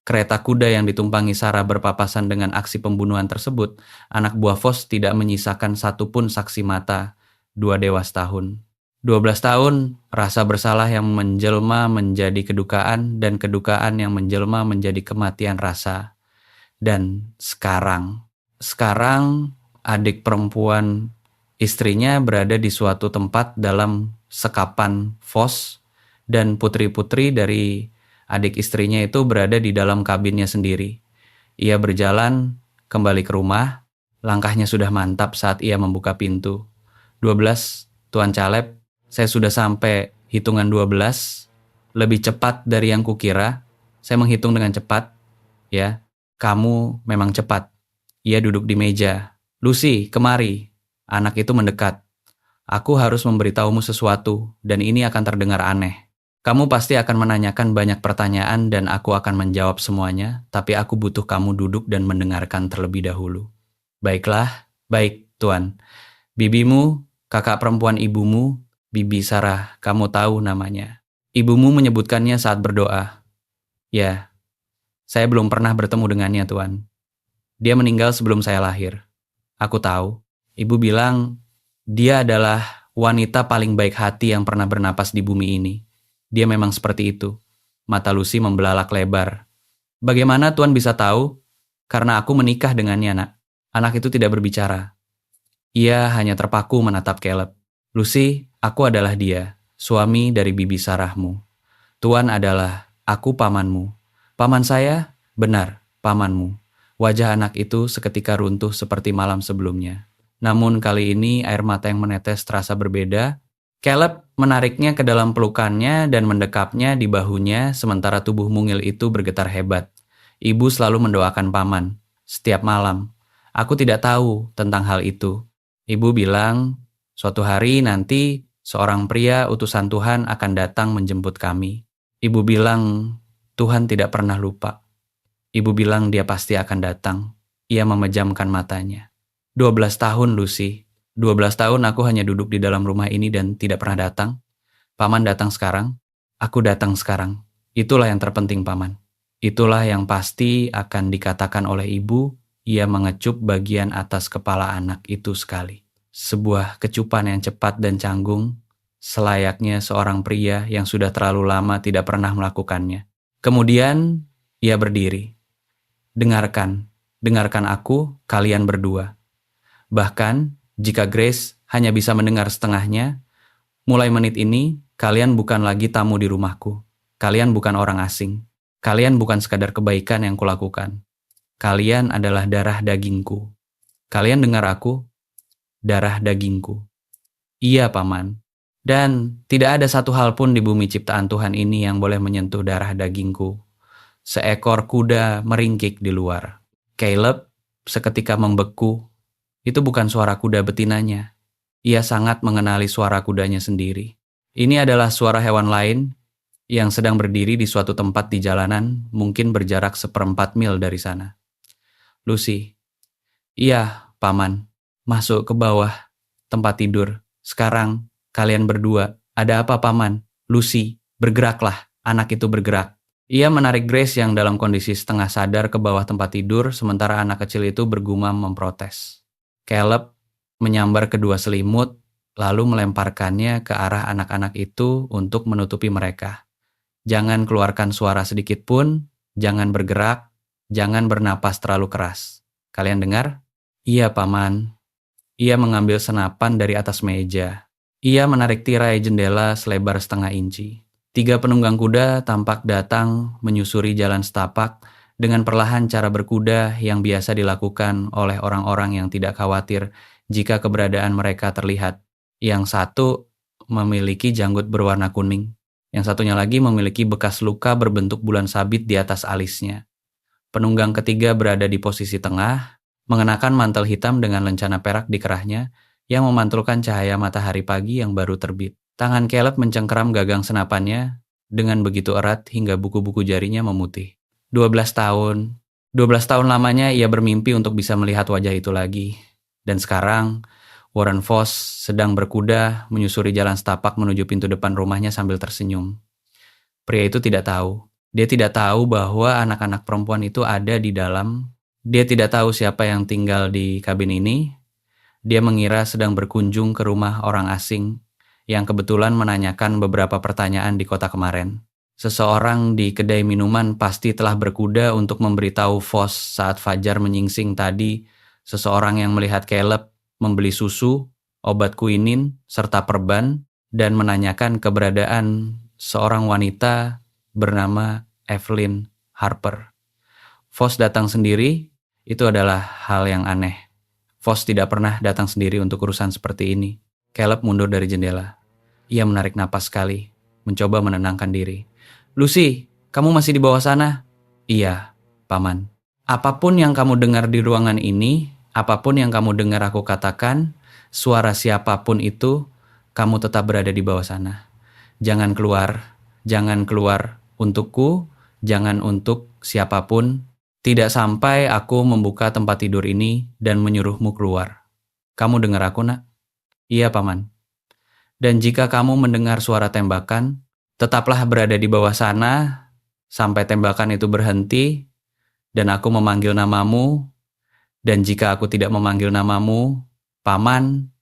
kereta kuda yang ditumpangi Sarah berpapasan dengan aksi pembunuhan tersebut, anak buah Vos tidak menyisakan satupun saksi mata 2 dewas tahun. 12 tahun, rasa bersalah yang menjelma menjadi kedukaan dan kedukaan yang menjelma menjadi kematian rasa. Dan sekarang adik perempuan istrinya berada di suatu tempat dalam sekapan Vos dan putri-putri dari adik istrinya itu berada di dalam kabinnya sendiri. Ia berjalan kembali ke rumah, langkahnya sudah mantap saat ia membuka pintu. 12, Tuan Caleb, saya sudah sampai hitungan 12, lebih cepat dari yang kukira. Saya menghitung dengan cepat, ya. Kamu memang cepat. Ia duduk di meja. Lucy, kemari. Anak itu mendekat. Aku harus memberitahumu sesuatu, dan ini akan terdengar aneh. Kamu pasti akan menanyakan banyak pertanyaan dan aku akan menjawab semuanya, tapi aku butuh kamu duduk dan mendengarkan terlebih dahulu. Baiklah, baik, Tuan. Bibimu, kakak perempuan ibumu, Bibi Sarah, kamu tahu namanya. Ibumu menyebutkannya saat berdoa. Ya, saya belum pernah bertemu dengannya, Tuan. Dia meninggal sebelum saya lahir. Aku tahu. Ibu bilang, dia adalah wanita paling baik hati yang pernah bernapas di bumi ini. Dia memang seperti itu. Mata Lucy membelalak lebar. Bagaimana Tuan bisa tahu? Karena aku menikah dengannya, nak. Anak itu tidak berbicara. Ia hanya terpaku menatap Caleb. Lucy, aku adalah dia, suami dari Bibi Sarahmu. Tuan adalah aku pamanmu. Paman saya? Benar, pamanmu. Wajah anak itu seketika runtuh seperti malam sebelumnya. Namun kali ini air mata yang menetes terasa berbeda. Caleb menariknya ke dalam pelukannya dan mendekapnya di bahunya sementara tubuh mungil itu bergetar hebat. Ibu selalu mendoakan paman, setiap malam. Aku tidak tahu tentang hal itu. Ibu bilang, suatu hari nanti seorang pria utusan Tuhan akan datang menjemput kami. Ibu bilang, Tuhan tidak pernah lupa. Ibu bilang dia pasti akan datang. Ia memejamkan matanya. 12 tahun, Lucy. 12 tahun aku hanya duduk di dalam rumah ini dan tidak pernah datang. Paman datang sekarang. Aku datang sekarang. Itulah yang terpenting, Paman. Itulah yang pasti akan dikatakan oleh ibu. Ia mengecup bagian atas kepala anak itu sekali. Sebuah kecupan yang cepat dan canggung, selayaknya seorang pria yang sudah terlalu lama tidak pernah melakukannya. Kemudian, ia berdiri. Dengarkan aku, kalian berdua. Bahkan, jika Grace hanya bisa mendengar setengahnya, mulai menit ini, kalian bukan lagi tamu di rumahku. Kalian bukan orang asing. Kalian bukan sekadar kebaikan yang kulakukan. Kalian adalah darah dagingku. Kalian dengar aku? Darah dagingku. Iya, Paman. Dan tidak ada satu hal pun di bumi ciptaan Tuhan ini yang boleh menyentuh darah dagingku. Seekor kuda meringkik di luar. Caleb seketika membeku. Itu bukan suara kuda betinanya. Ia sangat mengenali suara kudanya sendiri. Ini adalah suara hewan lain yang sedang berdiri di suatu tempat di jalanan, mungkin berjarak 1/4 mil dari sana. Lucy. Iya, Paman. Masuk ke bawah tempat tidur. Sekarang, kalian berdua. Ada apa, Paman? Lucy, bergeraklah. Anak itu bergerak. Ia menarik Grace yang dalam kondisi setengah sadar ke bawah tempat tidur, sementara anak kecil itu bergumam memprotes. Caleb menyambar kedua selimut, lalu melemparkannya ke arah anak-anak itu untuk menutupi mereka. Jangan keluarkan suara sedikit pun, jangan bergerak, jangan bernapas terlalu keras. Kalian dengar? Iya, Paman. Ia mengambil senapan dari atas meja. Ia menarik tirai jendela selebar 1/2 inci. 3 penunggang kuda tampak datang menyusuri jalan setapak dengan perlahan cara berkuda yang biasa dilakukan oleh orang-orang yang tidak khawatir jika keberadaan mereka terlihat. Yang satu memiliki janggut berwarna kuning. Yang satunya lagi memiliki bekas luka berbentuk bulan sabit di atas alisnya. Penunggang ketiga berada di posisi tengah, mengenakan mantel hitam dengan lencana perak di kerahnya yang memantulkan cahaya matahari pagi yang baru terbit. Tangan Caleb mencengkeram gagang senapannya dengan begitu erat hingga buku-buku jarinya memutih. 12 tahun. 12 tahun lamanya ia bermimpi untuk bisa melihat wajah itu lagi. Dan sekarang, Warren Foss sedang berkuda menyusuri jalan setapak menuju pintu depan rumahnya sambil tersenyum. Pria itu tidak tahu. Dia tidak tahu bahwa anak-anak perempuan itu ada di dalam. Dia tidak tahu siapa yang tinggal di kabin ini. Dia mengira sedang berkunjung ke rumah orang asing yang kebetulan menanyakan beberapa pertanyaan di kota kemarin. Seseorang di kedai minuman pasti telah berkuda untuk memberitahu Foss saat fajar menyingsing tadi, seseorang yang melihat Caleb membeli susu, obat kuinin, serta perban, dan menanyakan keberadaan seorang wanita bernama Evelyn Harper. Foss datang sendiri, itu adalah hal yang aneh. Foss tidak pernah datang sendiri untuk urusan seperti ini. Caleb mundur dari jendela. Ia menarik napas sekali, mencoba menenangkan diri. Lucy, kamu masih di bawah sana? Iya, Paman. Apapun yang kamu dengar di ruangan ini, apapun yang kamu dengar aku katakan, suara siapapun itu, kamu tetap berada di bawah sana. Jangan keluar untukku, jangan untuk siapapun. Tidak sampai aku membuka tempat tidur ini dan menyuruhmu keluar. Kamu dengar aku, Nak? Iya, Paman. Dan jika kamu mendengar suara tembakan, tetaplah berada di bawah sana sampai tembakan itu berhenti dan aku memanggil namamu. Dan jika aku tidak memanggil namamu, Paman,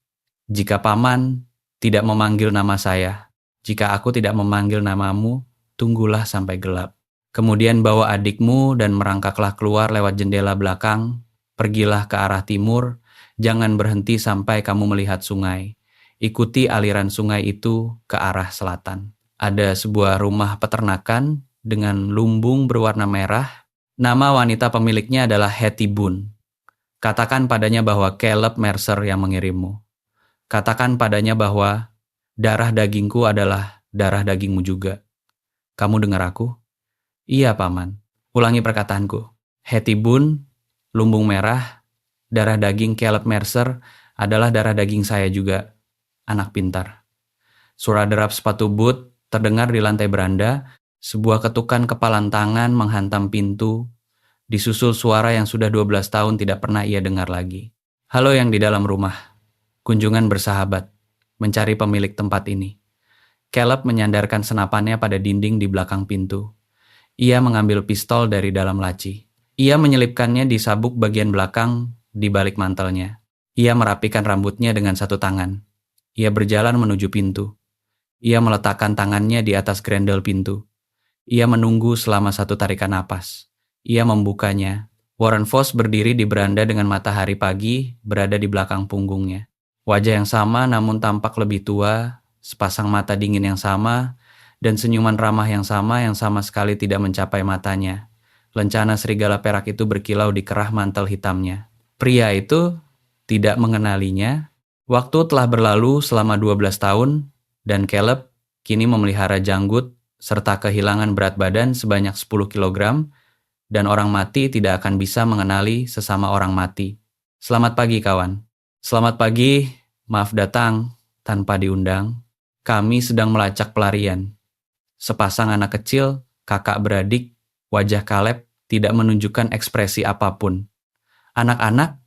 jika Paman tidak memanggil nama saya, jika aku tidak memanggil namamu, tunggulah sampai gelap. Kemudian bawa adikmu dan merangkaklah keluar lewat jendela belakang, pergilah ke arah timur, jangan berhenti sampai kamu melihat sungai. Ikuti aliran sungai itu ke arah selatan. Ada sebuah rumah peternakan dengan lumbung berwarna merah. Nama wanita pemiliknya adalah Hattie Boone. Katakan padanya bahwa Caleb Mercer yang mengirimmu. Katakan padanya bahwa darah dagingku adalah darah dagingmu juga. Kamu dengar aku? Iya, Paman. Ulangi perkataanku. Hattie Boone, lumbung merah, darah daging Caleb Mercer adalah darah daging saya juga. Anak pintar. Suara derap sepatu boot terdengar di lantai beranda, sebuah ketukan kepalan tangan menghantam pintu, disusul suara yang sudah 12 tahun tidak pernah ia dengar lagi. Halo yang di dalam rumah. Kunjungan bersahabat, mencari pemilik tempat ini. Caleb menyandarkan senapannya pada dinding di belakang pintu. Ia mengambil pistol dari dalam laci. Ia menyelipkannya di sabuk bagian belakang di balik mantelnya. Ia merapikan rambutnya dengan satu tangan. Ia berjalan menuju pintu. Ia meletakkan tangannya di atas grendel pintu. Ia menunggu selama satu tarikan napas. Ia membukanya. Warren Foss berdiri di beranda dengan matahari pagi berada di belakang punggungnya. Wajah yang sama namun tampak lebih tua, sepasang mata dingin yang sama, dan senyuman ramah yang sama sekali tidak mencapai matanya. Lencana serigala perak itu berkilau di kerah mantel hitamnya. Pria itu tidak mengenalinya. Waktu telah berlalu selama 12 tahun, dan Caleb kini memelihara janggut serta kehilangan berat badan sebanyak 10 kilogram, dan orang mati tidak akan bisa mengenali sesama orang mati. Selamat pagi, kawan. Selamat pagi, maaf datang tanpa diundang. Kami sedang melacak pelarian. Sepasang anak kecil, kakak beradik, wajah Caleb tidak menunjukkan ekspresi apapun. Anak-anak?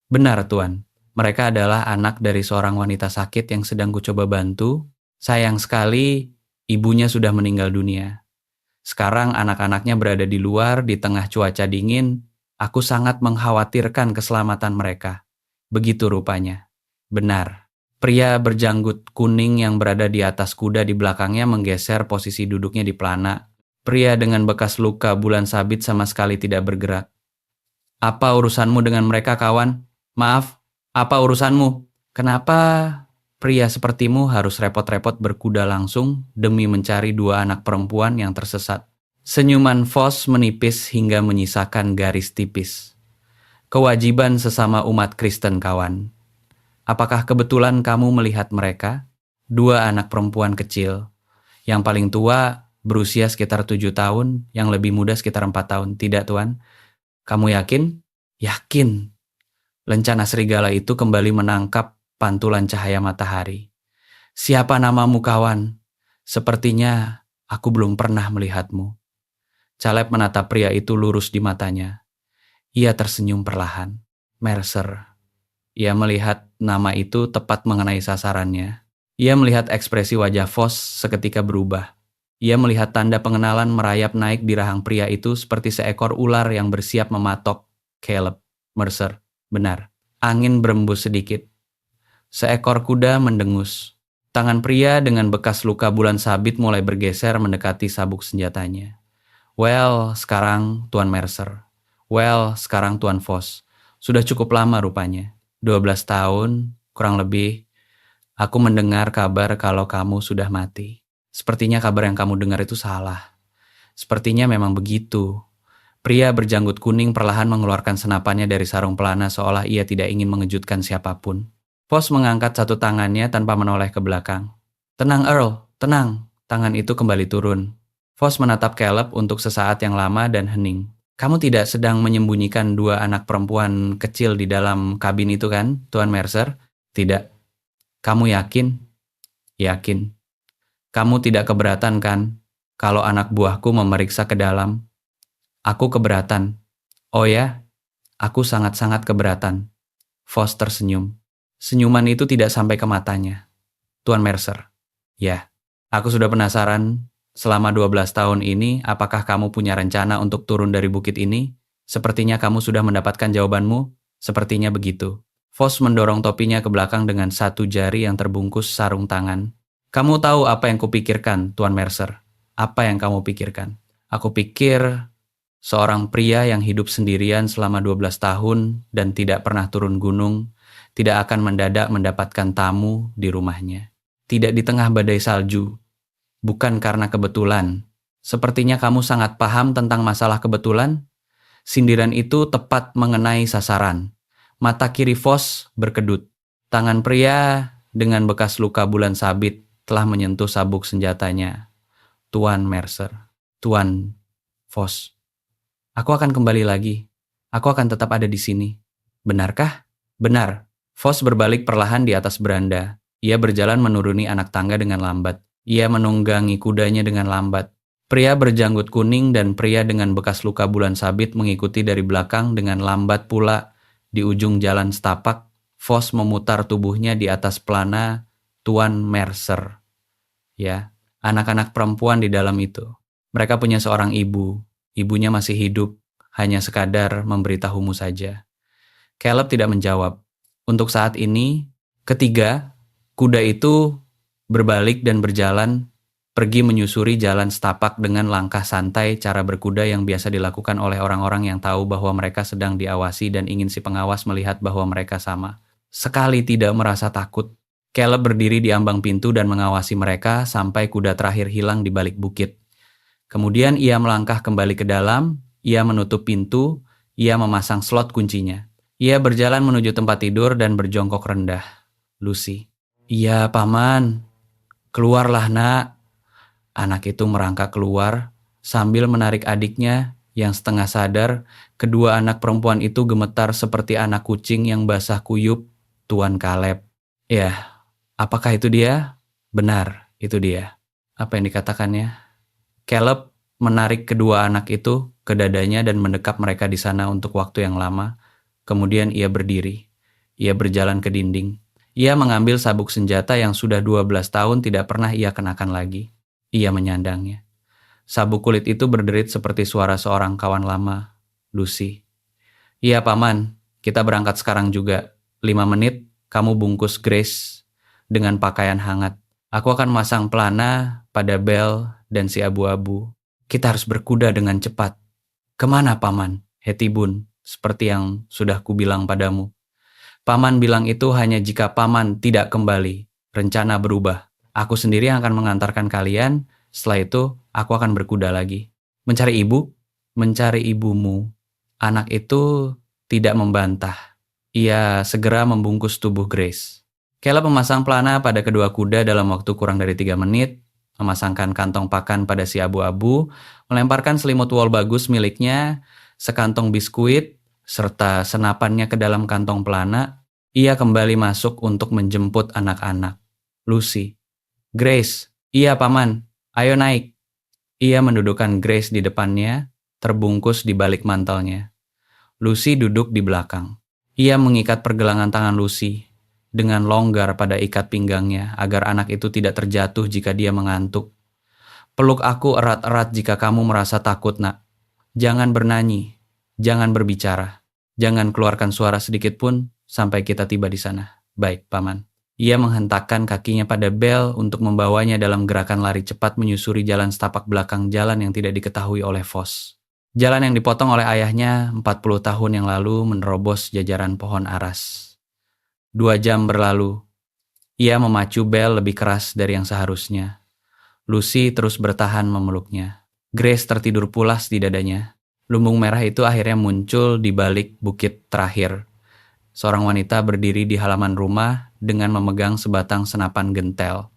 Benar, Tuan. Mereka adalah anak dari seorang wanita sakit yang sedang kucoba bantu. Sayang sekali, ibunya sudah meninggal dunia. Sekarang anak-anaknya berada di luar di tengah cuaca dingin. Aku sangat mengkhawatirkan keselamatan mereka. Begitu rupanya. Benar. Pria berjanggut kuning yang berada di atas kuda di belakangnya menggeser posisi duduknya di pelana. Pria dengan bekas luka bulan sabit sama sekali tidak bergerak. Apa urusanmu dengan mereka, kawan? Maaf, apa urusanmu? Kenapa pria sepertimu harus repot-repot berkuda langsung demi mencari dua anak perempuan yang tersesat? Senyuman Vos menipis hingga menyisakan garis tipis. Kewajiban sesama umat Kristen, kawan. Apakah kebetulan kamu melihat mereka? Dua anak perempuan kecil. Yang paling tua berusia sekitar 7 tahun, yang lebih muda sekitar 4 tahun. Tidak, Tuan. Kamu yakin? Yakin. Lencana serigala itu kembali menangkap pantulan cahaya matahari. Siapa namamu, kawan? Sepertinya aku belum pernah melihatmu. Caleb menatap pria itu lurus di matanya. Ia tersenyum perlahan. Mercer. Ia melihat nama itu tepat mengenai sasarannya. Ia melihat ekspresi wajah Vos seketika berubah. Ia melihat tanda pengenalan merayap naik di rahang pria itu seperti seekor ular yang bersiap mematok. Caleb. Mercer. Benar. Angin berembus sedikit. Seekor kuda mendengus. Tangan pria dengan bekas luka bulan sabit mulai bergeser mendekati sabuk senjatanya. Well, sekarang Tuan Mercer. Well, sekarang Tuan Vos. Sudah cukup lama rupanya. 12 tahun, kurang lebih. Aku mendengar kabar kalau kamu sudah mati. Sepertinya kabar yang kamu dengar itu salah. Sepertinya memang begitu. Pria berjanggut kuning perlahan mengeluarkan senapannya dari sarung pelana seolah ia tidak ingin mengejutkan siapapun. Vos mengangkat satu tangannya tanpa menoleh ke belakang. Tenang, Earl, tenang. Tangan itu kembali turun. Vos menatap Caleb untuk sesaat yang lama dan hening. Kamu tidak sedang menyembunyikan dua anak perempuan kecil di dalam kabin itu kan, Tuan Mercer? Tidak. Kamu yakin? Yakin. Kamu tidak keberatan kan, kalau anak buahku memeriksa ke dalam? Aku keberatan. Oh ya? Aku sangat-sangat keberatan. Vos tersenyum. Senyuman itu tidak sampai ke matanya. Tuan Mercer. Ya, aku sudah penasaran. Selama 12 tahun ini, apakah kamu punya rencana untuk turun dari bukit ini? Sepertinya kamu sudah mendapatkan jawabanmu. Sepertinya begitu. Vos mendorong topinya ke belakang dengan satu jari yang terbungkus sarung tangan. Kamu tahu apa yang kupikirkan, Tuan Mercer? Apa yang kamu pikirkan? Aku pikir seorang pria yang hidup sendirian selama 12 tahun dan tidak pernah turun gunung, tidak akan mendadak mendapatkan tamu di rumahnya. Tidak di tengah badai salju. Bukan karena kebetulan. Sepertinya kamu sangat paham tentang masalah kebetulan. Sindiran itu tepat mengenai sasaran. Mata kiri Vos berkedut. Tangan pria dengan bekas luka bulan sabit telah menyentuh sabuk senjatanya. Tuan Mercer. Tuan Vos. Aku akan kembali lagi. Aku akan tetap ada di sini. Benarkah? Benar. Vos berbalik perlahan di atas beranda. Ia berjalan menuruni anak tangga dengan lambat. Ia menunggangi kudanya dengan lambat. Pria berjanggut kuning dan pria dengan bekas luka bulan sabit mengikuti dari belakang dengan lambat pula. Di ujung jalan setapak, Vos memutar tubuhnya di atas pelana Tuan Mercer. Ya, anak-anak perempuan di dalam itu. Mereka punya seorang ibu. Ibunya masih hidup, hanya sekadar memberitahumu saja. Caleb tidak menjawab. Untuk saat ini, ketiga, kuda itu berbalik dan berjalan, pergi menyusuri jalan setapak dengan langkah santai, cara berkuda yang biasa dilakukan oleh orang-orang yang tahu bahwa mereka sedang diawasi dan ingin si pengawas melihat bahwa mereka sama. Sekali tidak merasa takut, Caleb berdiri di ambang pintu dan mengawasi mereka sampai kuda terakhir hilang di balik bukit. Kemudian ia melangkah kembali ke dalam, ia menutup pintu, ia memasang slot kuncinya. Ia berjalan menuju tempat tidur dan berjongkok rendah. Lucy. "Iya, Paman. Keluarlah, Nak." Anak itu merangkak keluar sambil menarik adiknya yang setengah sadar. Kedua anak perempuan itu gemetar seperti anak kucing yang basah kuyup, Tuan Caleb. Ya, apakah itu dia? Benar, itu dia. Apa yang dikatakannya? Caleb menarik kedua anak itu ke dadanya dan mendekap mereka di sana untuk waktu yang lama. Kemudian ia berdiri. Ia berjalan ke dinding. Ia mengambil sabuk senjata yang sudah 12 tahun tidak pernah ia kenakan lagi. Ia menyandangnya. Sabuk kulit itu berderit seperti suara seorang kawan lama, Lucy. "Iya, Paman, kita berangkat sekarang juga. 5 menit, kamu bungkus Grace dengan pakaian hangat. Aku akan masang pelana pada Belle dan si abu-abu. Kita harus berkuda dengan cepat." "Kemana, Paman?" "Hetty Bun, seperti yang sudah kubilang padamu. Paman bilang itu hanya jika Paman tidak kembali. Rencana berubah. Aku sendiri yang akan mengantarkan kalian. Setelah itu, aku akan berkuda lagi." "Mencari ibu?" "Mencari ibumu." Anak itu tidak membantah. Ia segera membungkus tubuh Grace. Caleb memasang pelana pada kedua kuda dalam waktu kurang dari 3 menit, memasangkan kantong pakan pada si abu-abu, melemparkan selimut wol bagus miliknya, sekantong biskuit, serta senapannya ke dalam kantong pelana. Ia kembali masuk untuk menjemput anak-anak. Lucy. "Grace." "Iya, Paman. Ayo naik." Ia mendudukkan Grace di depannya, terbungkus di balik mantelnya. Lucy duduk di belakang. Ia mengikat pergelangan tangan Lucy dengan longgar pada ikat pinggangnya agar anak itu tidak terjatuh jika dia mengantuk. "Peluk aku erat-erat jika kamu merasa takut, Nak. Jangan bernyanyi. Jangan berbicara. Jangan keluarkan suara sedikit pun sampai kita tiba di sana." "Baik, Paman." Ia menghentakkan kakinya pada Belle untuk membawanya dalam gerakan lari cepat menyusuri jalan setapak belakang jalan yang tidak diketahui oleh Vos. Jalan yang dipotong oleh ayahnya 40 tahun yang lalu menerobos jajaran pohon aras. 2 jam berlalu. Ia memacu Belle lebih keras dari yang seharusnya. Lucy terus bertahan memeluknya. Grace tertidur pulas di dadanya. Lumbung merah itu akhirnya muncul di balik bukit terakhir. Seorang wanita berdiri di halaman rumah dengan memegang sebatang senapan gentel.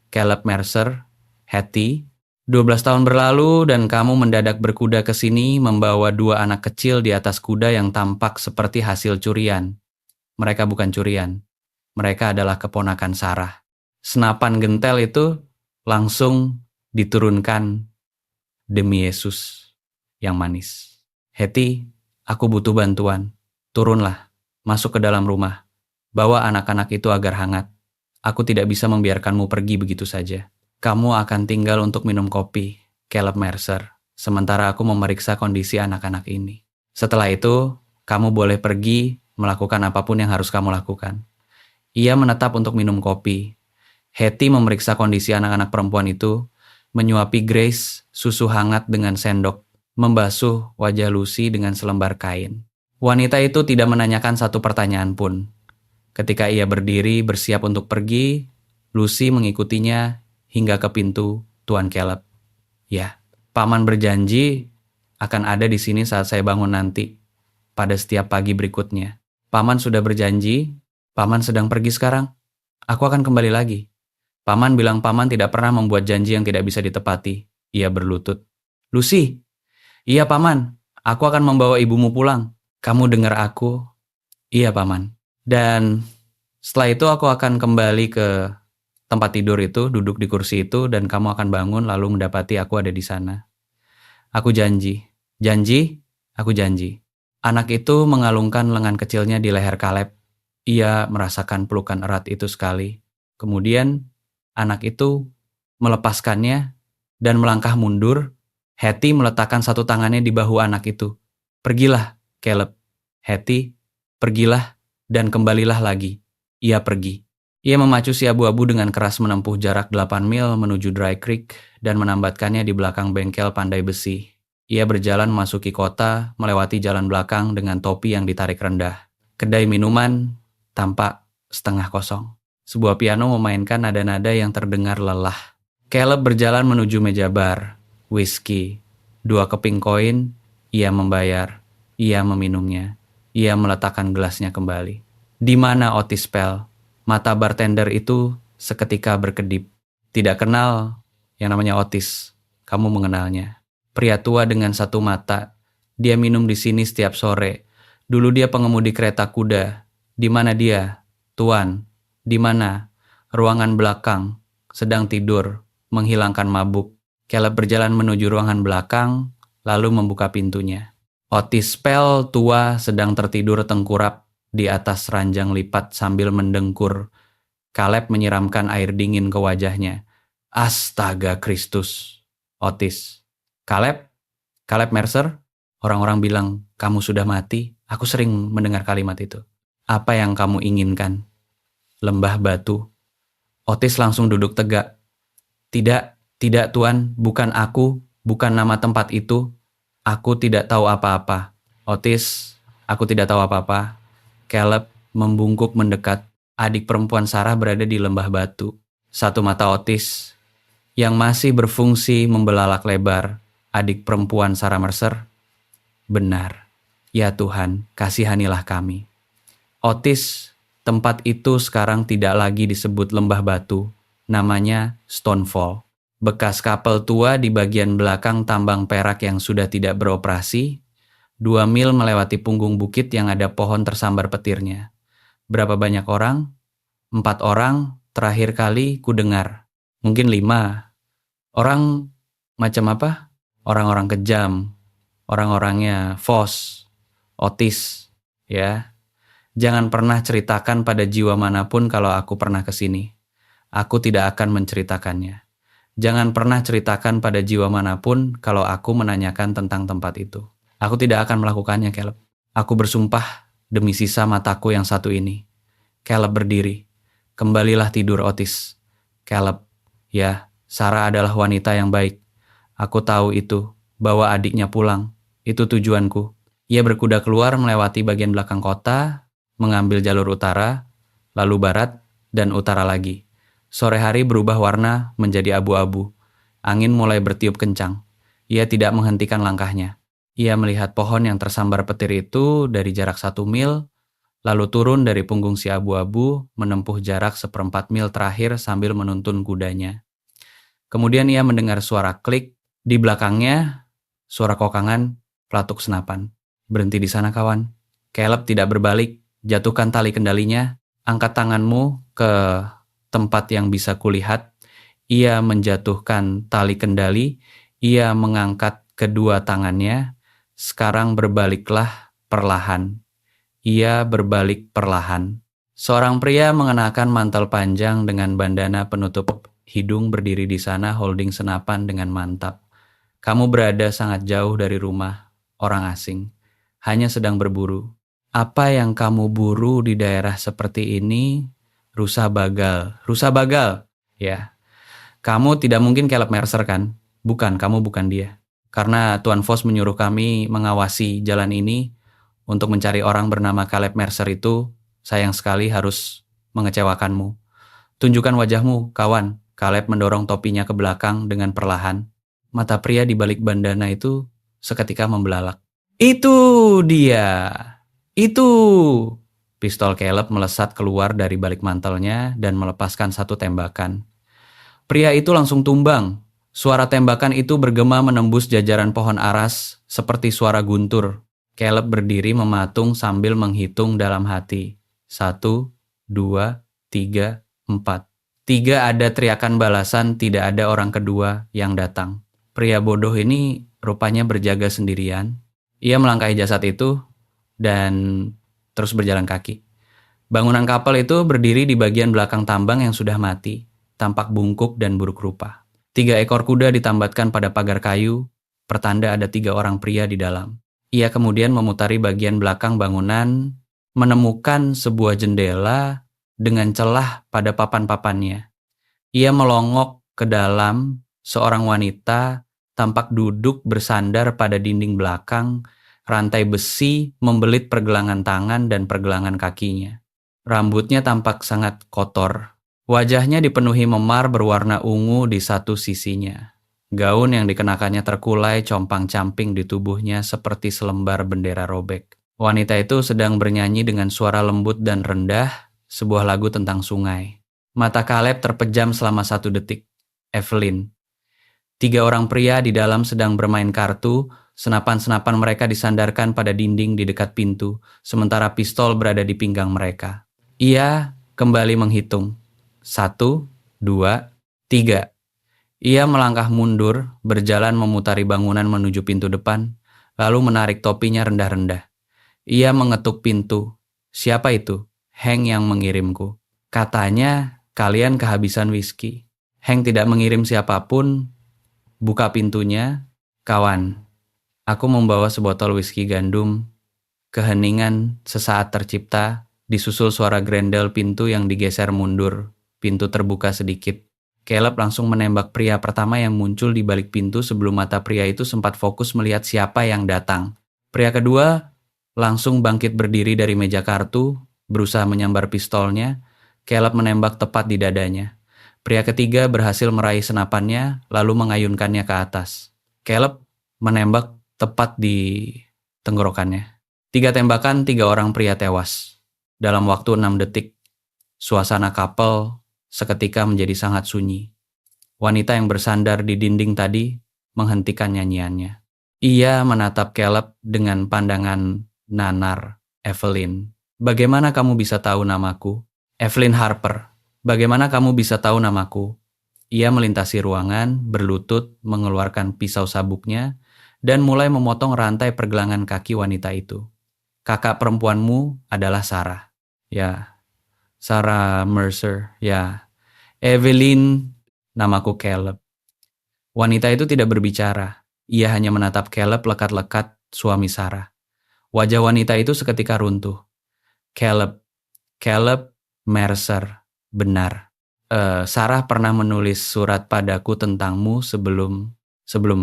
"Caleb Mercer, Hetty, 12 tahun berlalu dan kamu mendadak berkuda ke sini membawa 2 anak kecil di atas kuda yang tampak seperti hasil curian. Mereka bukan curian. Mereka adalah keponakan Sarah." Senapan gentel itu langsung diturunkan demi Yesus yang manis. "Hetty, aku butuh bantuan. Turunlah, masuk ke dalam rumah. Bawa anak-anak itu agar hangat. Aku tidak bisa membiarkanmu pergi begitu saja. Kamu akan tinggal untuk minum kopi, Caleb Mercer, sementara aku memeriksa kondisi anak-anak ini. Setelah itu, kamu boleh pergi melakukan apapun yang harus kamu lakukan." Ia menetap untuk minum kopi. Hetty memeriksa kondisi anak-anak perempuan itu, menyuapi Grace susu hangat dengan sendok, membasuh wajah Lucy dengan selembar kain. Wanita itu tidak menanyakan satu pertanyaan pun. Ketika ia berdiri bersiap untuk pergi, Lucy mengikutinya hingga ke pintu Tuan Caleb. "Ya, Paman berjanji akan ada di sini saat saya bangun nanti, pada setiap pagi berikutnya. Paman sudah berjanji. Paman sedang pergi sekarang. Aku akan kembali lagi. Paman bilang Paman tidak pernah membuat janji yang tidak bisa ditepati." Ia berlutut. "Lucy." "Iya, Paman. Aku akan membawa ibumu pulang. Kamu dengar aku?" "Iya, Paman." "Dan setelah itu aku akan kembali ke tempat tidur itu, duduk di kursi itu, dan kamu akan bangun lalu mendapati aku ada di sana." "Aku janji." "Janji?" "Aku janji." Anak itu mengalungkan lengan kecilnya di leher Caleb. Ia merasakan pelukan erat itu sekali. Kemudian anak itu melepaskannya dan melangkah mundur. Hetty meletakkan satu tangannya di bahu anak itu. "Pergilah, Caleb." "Hetty, pergilah dan kembalilah lagi." Ia pergi. Ia memacu si abu-abu dengan keras menempuh jarak 8 mil menuju Dry Creek dan menambatkannya di belakang bengkel pandai besi. Ia berjalan memasuki kota, melewati jalan belakang dengan topi yang ditarik rendah. Kedai minuman tampak setengah kosong. Sebuah piano memainkan nada-nada yang terdengar lelah. Caleb berjalan menuju meja bar. Whisky. 2 keping koin. Ia membayar. Ia meminumnya. Ia meletakkan gelasnya kembali. Di mana Otis Pell? Mata bartender itu seketika berkedip. Tidak kenal yang namanya Otis. Kamu mengenalnya. Pria tua dengan satu mata. Dia minum di sini setiap sore. Dulu dia pengemudi kereta kuda. Di mana dia? Tuan. Di mana? Ruangan belakang. Sedang tidur. Menghilangkan mabuk. Caleb berjalan menuju ruangan belakang, lalu membuka pintunya. Otis Pell tua sedang tertidur tengkurap di atas ranjang lipat sambil mendengkur. Caleb menyiramkan air dingin ke wajahnya. Astaga Kristus. Otis. Caleb? Caleb Mercer? Orang-orang bilang, kamu sudah mati. Aku sering mendengar kalimat itu. Apa yang kamu inginkan? Lembah batu. Otis langsung duduk tegak. Tidak tuan, bukan aku, bukan nama tempat itu. Aku tidak tahu apa-apa. Otis, aku tidak tahu apa-apa. Caleb membungkuk mendekat. Adik perempuan Sarah berada di lembah batu. Satu mata Otis yang masih berfungsi membelalak lebar. Adik perempuan Sarah Mercer. Benar. Ya Tuhan, kasihanilah kami. Otis, tempat itu sekarang tidak lagi disebut lembah batu. Namanya Stonefall. Bekas kapel tua di bagian belakang tambang perak yang sudah tidak beroperasi. 2 mil melewati punggung bukit yang ada pohon tersambar petirnya. Berapa banyak orang? 4 orang, terakhir kali ku dengar. Mungkin 5. Orang macam apa? Orang-orang kejam. Orang-orangnya Foss, Otis, ya. Jangan pernah ceritakan pada jiwa manapun kalau aku pernah ke sini. Aku tidak akan menceritakannya. Jangan pernah ceritakan pada jiwa manapun kalau aku menanyakan tentang tempat itu. Aku tidak akan melakukannya, Caleb. Aku bersumpah demi sisa mataku yang satu ini. Caleb berdiri. Kembalilah tidur, Otis. Caleb, ya, Sarah adalah wanita yang baik. Aku tahu itu, bawa adiknya pulang. Itu tujuanku. Ia berkuda keluar melewati bagian belakang kota, mengambil jalur utara, lalu barat, dan utara lagi. Sore hari berubah warna menjadi abu-abu. Angin mulai bertiup kencang. Ia tidak menghentikan langkahnya. Ia melihat pohon yang tersambar petir itu dari jarak 1 mil, lalu turun dari punggung si abu-abu, menempuh jarak 1/4 mil terakhir sambil menuntun kudanya. Kemudian ia mendengar suara klik. Di belakangnya, suara kokangan, pelatuk senapan. Berhenti di sana, kawan. Caleb tidak berbalik. Jatuhkan tali kendalinya. Angkat tanganmu ke tempat yang bisa kulihat. Ia menjatuhkan tali kendali. Ia mengangkat kedua tangannya. Sekarang berbaliklah perlahan. Ia berbalik perlahan. Seorang pria mengenakan mantel panjang dengan bandana penutup hidung berdiri di sana holding senapan dengan mantap. Kamu berada sangat jauh dari rumah, orang asing. Hanya sedang berburu. Apa yang kamu buru di daerah seperti ini? Rusa bagal. Rusa bagal? Ya. Kamu tidak mungkin Caleb Mercer kan? Bukan, kamu bukan dia. Karena Tuan Foss menyuruh kami mengawasi jalan ini untuk mencari orang bernama Caleb Mercer itu, sayang sekali harus mengecewakanmu. Tunjukkan wajahmu, kawan. Caleb mendorong topinya ke belakang dengan perlahan. Mata pria di balik bandana itu seketika membelalak. Itu dia! Itu! Pistol Caleb melesat keluar dari balik mantelnya dan melepaskan satu tembakan. Pria itu langsung tumbang. Suara tembakan itu bergema menembus jajaran pohon aras seperti suara guntur. Caleb berdiri mematung sambil menghitung dalam hati. 1, 2, 3, 4. 3 ada teriakan balasan, tidak ada orang kedua yang datang. Pria bodoh ini rupanya berjaga sendirian. Ia melangkahi jasad itu dan terus berjalan kaki. Bangunan kapal itu berdiri di bagian belakang tambang yang sudah mati, tampak bungkuk dan buruk rupa. 3 ekor kuda ditambatkan pada pagar kayu, pertanda ada 3 orang pria di dalam. Ia kemudian memutari bagian belakang bangunan, menemukan sebuah jendela dengan celah pada papan-papannya. Ia melongok ke dalam. Seorang wanita tampak duduk bersandar pada dinding belakang, rantai besi membelit pergelangan tangan dan pergelangan kakinya. Rambutnya tampak sangat kotor, Wajahnya dipenuhi memar berwarna ungu di satu sisinya. Gaun yang dikenakannya terkulai compang-camping di tubuhnya seperti selembar bendera robek. Wanita itu sedang bernyanyi dengan suara lembut dan rendah, sebuah lagu tentang sungai. Mata Caleb terpejam selama 1 detik. Evelyn. 3 orang pria di dalam sedang bermain kartu, senapan-senapan mereka disandarkan pada dinding di dekat pintu, sementara pistol berada di pinggang mereka. Ia kembali menghitung. 1, 2, 3. Ia melangkah mundur, berjalan memutari bangunan menuju pintu depan, lalu menarik topinya rendah-rendah. Ia mengetuk pintu. Siapa itu? Hank yang mengirimku. Katanya, kalian kehabisan whisky. Hank tidak mengirim siapapun. Buka pintunya. Kawan, aku membawa sebotol whisky gandum. Keheningan sesaat tercipta, disusul suara grendel pintu yang digeser mundur. Pintu terbuka sedikit. Caleb langsung menembak pria pertama yang muncul di balik pintu sebelum mata pria itu sempat fokus melihat siapa yang datang. Pria kedua langsung bangkit berdiri dari meja kartu, berusaha menyambar pistolnya. Caleb menembak tepat di dadanya. Pria ketiga berhasil meraih senapannya, lalu mengayunkannya ke atas. Caleb menembak tepat di tenggorokannya. 3 tembakan, 3 orang pria tewas. Dalam waktu 6 detik, suasana couple seketika menjadi sangat sunyi. Wanita yang bersandar di dinding tadi menghentikan nyanyiannya. Ia menatap Caleb dengan pandangan nanar. Evelyn, bagaimana kamu bisa tahu namaku? Evelyn Harper, bagaimana kamu bisa tahu namaku? Ia melintasi ruangan, berlutut, mengeluarkan pisau sabuknya, dan mulai memotong rantai pergelangan kaki wanita itu. Kakak perempuanmu adalah Sarah. Ya, Sarah Mercer, ya. Evelyn, namaku Caleb. Wanita itu tidak berbicara. Ia hanya menatap Caleb lekat-lekat, suami Sarah. Wajah wanita itu seketika runtuh. Caleb Mercer, benar. Sarah pernah menulis surat padaku tentangmu sebelum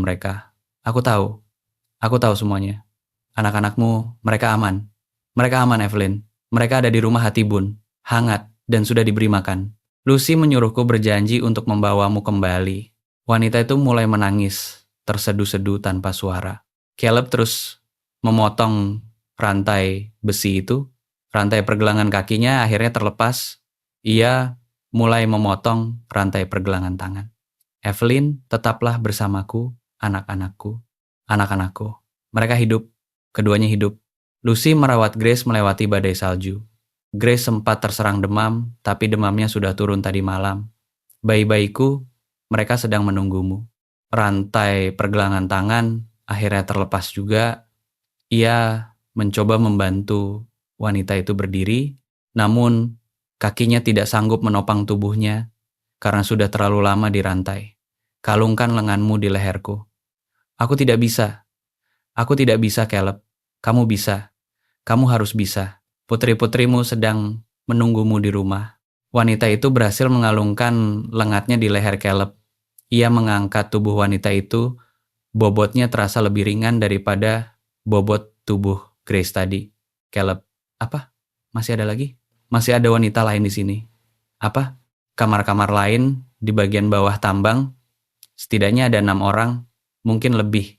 mereka. Aku tahu semuanya. Anak-anakmu, mereka aman. Mereka aman, Evelyn. Mereka ada di rumah Hatibun, hangat, dan sudah diberi makan. Lucy menyuruhku berjanji untuk membawamu kembali. Wanita itu mulai menangis, terseduh-seduh tanpa suara. Caleb terus memotong rantai besi itu. Rantai pergelangan kakinya akhirnya terlepas. Ia mulai memotong rantai pergelangan tangan. Evelyn, tetaplah bersamaku, anak-anakku. Anak-anakku. Mereka hidup. Keduanya hidup. Lucy merawat Grace melewati badai salju. Grace sempat terserang demam, tapi demamnya sudah turun tadi malam. Bayi-bayiku, mereka sedang menunggumu. Rantai pergelangan tangan akhirnya terlepas juga. Ia mencoba membantu wanita itu berdiri, namun kakinya tidak sanggup menopang tubuhnya karena sudah terlalu lama dirantai. Kalungkan lenganmu di leherku. Aku tidak bisa, Caleb. Kamu bisa. Kamu harus bisa. Putri-putrimu sedang menunggumu di rumah. Wanita itu berhasil mengalungkan lengatnya di leher Caleb. Ia mengangkat tubuh wanita itu, bobotnya terasa lebih ringan daripada bobot tubuh Grace tadi. Caleb, apa? Masih ada lagi? Masih ada wanita lain di sini. Apa? Kamar-kamar lain di bagian bawah tambang? Setidaknya ada 6 orang, mungkin lebih.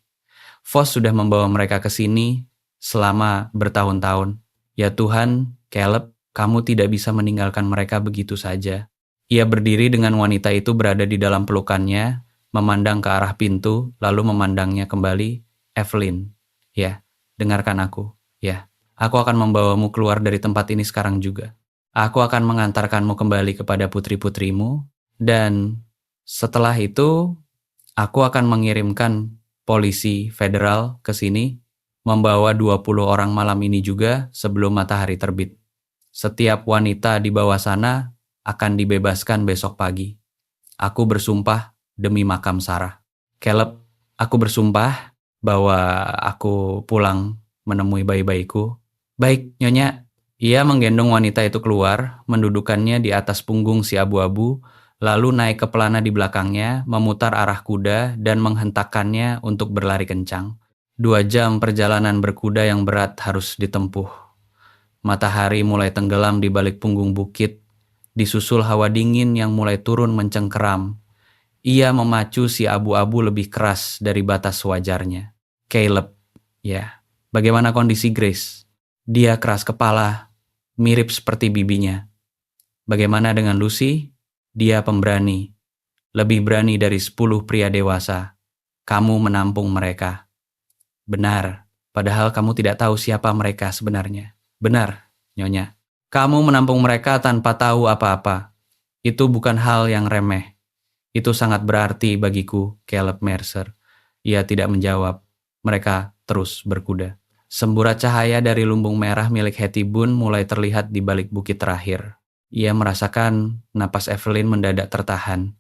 Voss sudah membawa mereka ke sini selama bertahun-tahun. Ya Tuhan, Caleb, kamu tidak bisa meninggalkan mereka begitu saja. Ia berdiri dengan wanita itu berada di dalam pelukannya, memandang ke arah pintu, lalu memandangnya kembali. Evelyn, ya, dengarkan aku. Ya, aku akan membawamu keluar dari tempat ini sekarang juga. Aku akan mengantarkanmu kembali kepada putri-putrimu, dan setelah itu, aku akan mengirimkan polisi federal ke sini, membawa 20 orang malam ini juga sebelum matahari terbit. Setiap wanita di bawah sana akan dibebaskan besok pagi. Aku bersumpah demi makam Sarah. Caleb, aku bersumpah bahwa aku pulang menemui bayi-bayiku. Baik, Nyonya. Ia menggendong wanita itu keluar, mendudukannya di atas punggung si abu-abu, lalu naik ke pelana di belakangnya, memutar arah kuda dan menghentakkannya untuk berlari kencang. 2 jam perjalanan berkuda yang berat harus ditempuh. Matahari mulai tenggelam di balik punggung bukit. Disusul hawa dingin yang mulai turun mencengkeram. Ia memacu si abu-abu lebih keras dari batas wajarnya. Caleb, ya, bagaimana kondisi Grace? Dia keras kepala, mirip seperti bibinya. Bagaimana dengan Lucy? Dia pemberani, lebih berani dari 10 pria dewasa. Kamu menampung mereka. Benar, padahal kamu tidak tahu siapa mereka sebenarnya. Benar, Nyonya. Kamu menampung mereka tanpa tahu apa-apa. Itu bukan hal yang remeh. Itu sangat berarti bagiku, Caleb Mercer. Ia tidak menjawab. Mereka terus berkuda. Semburat cahaya dari lumbung merah milik Hetty Boone mulai terlihat di balik bukit terakhir. Ia merasakan napas Evelyn mendadak tertahan.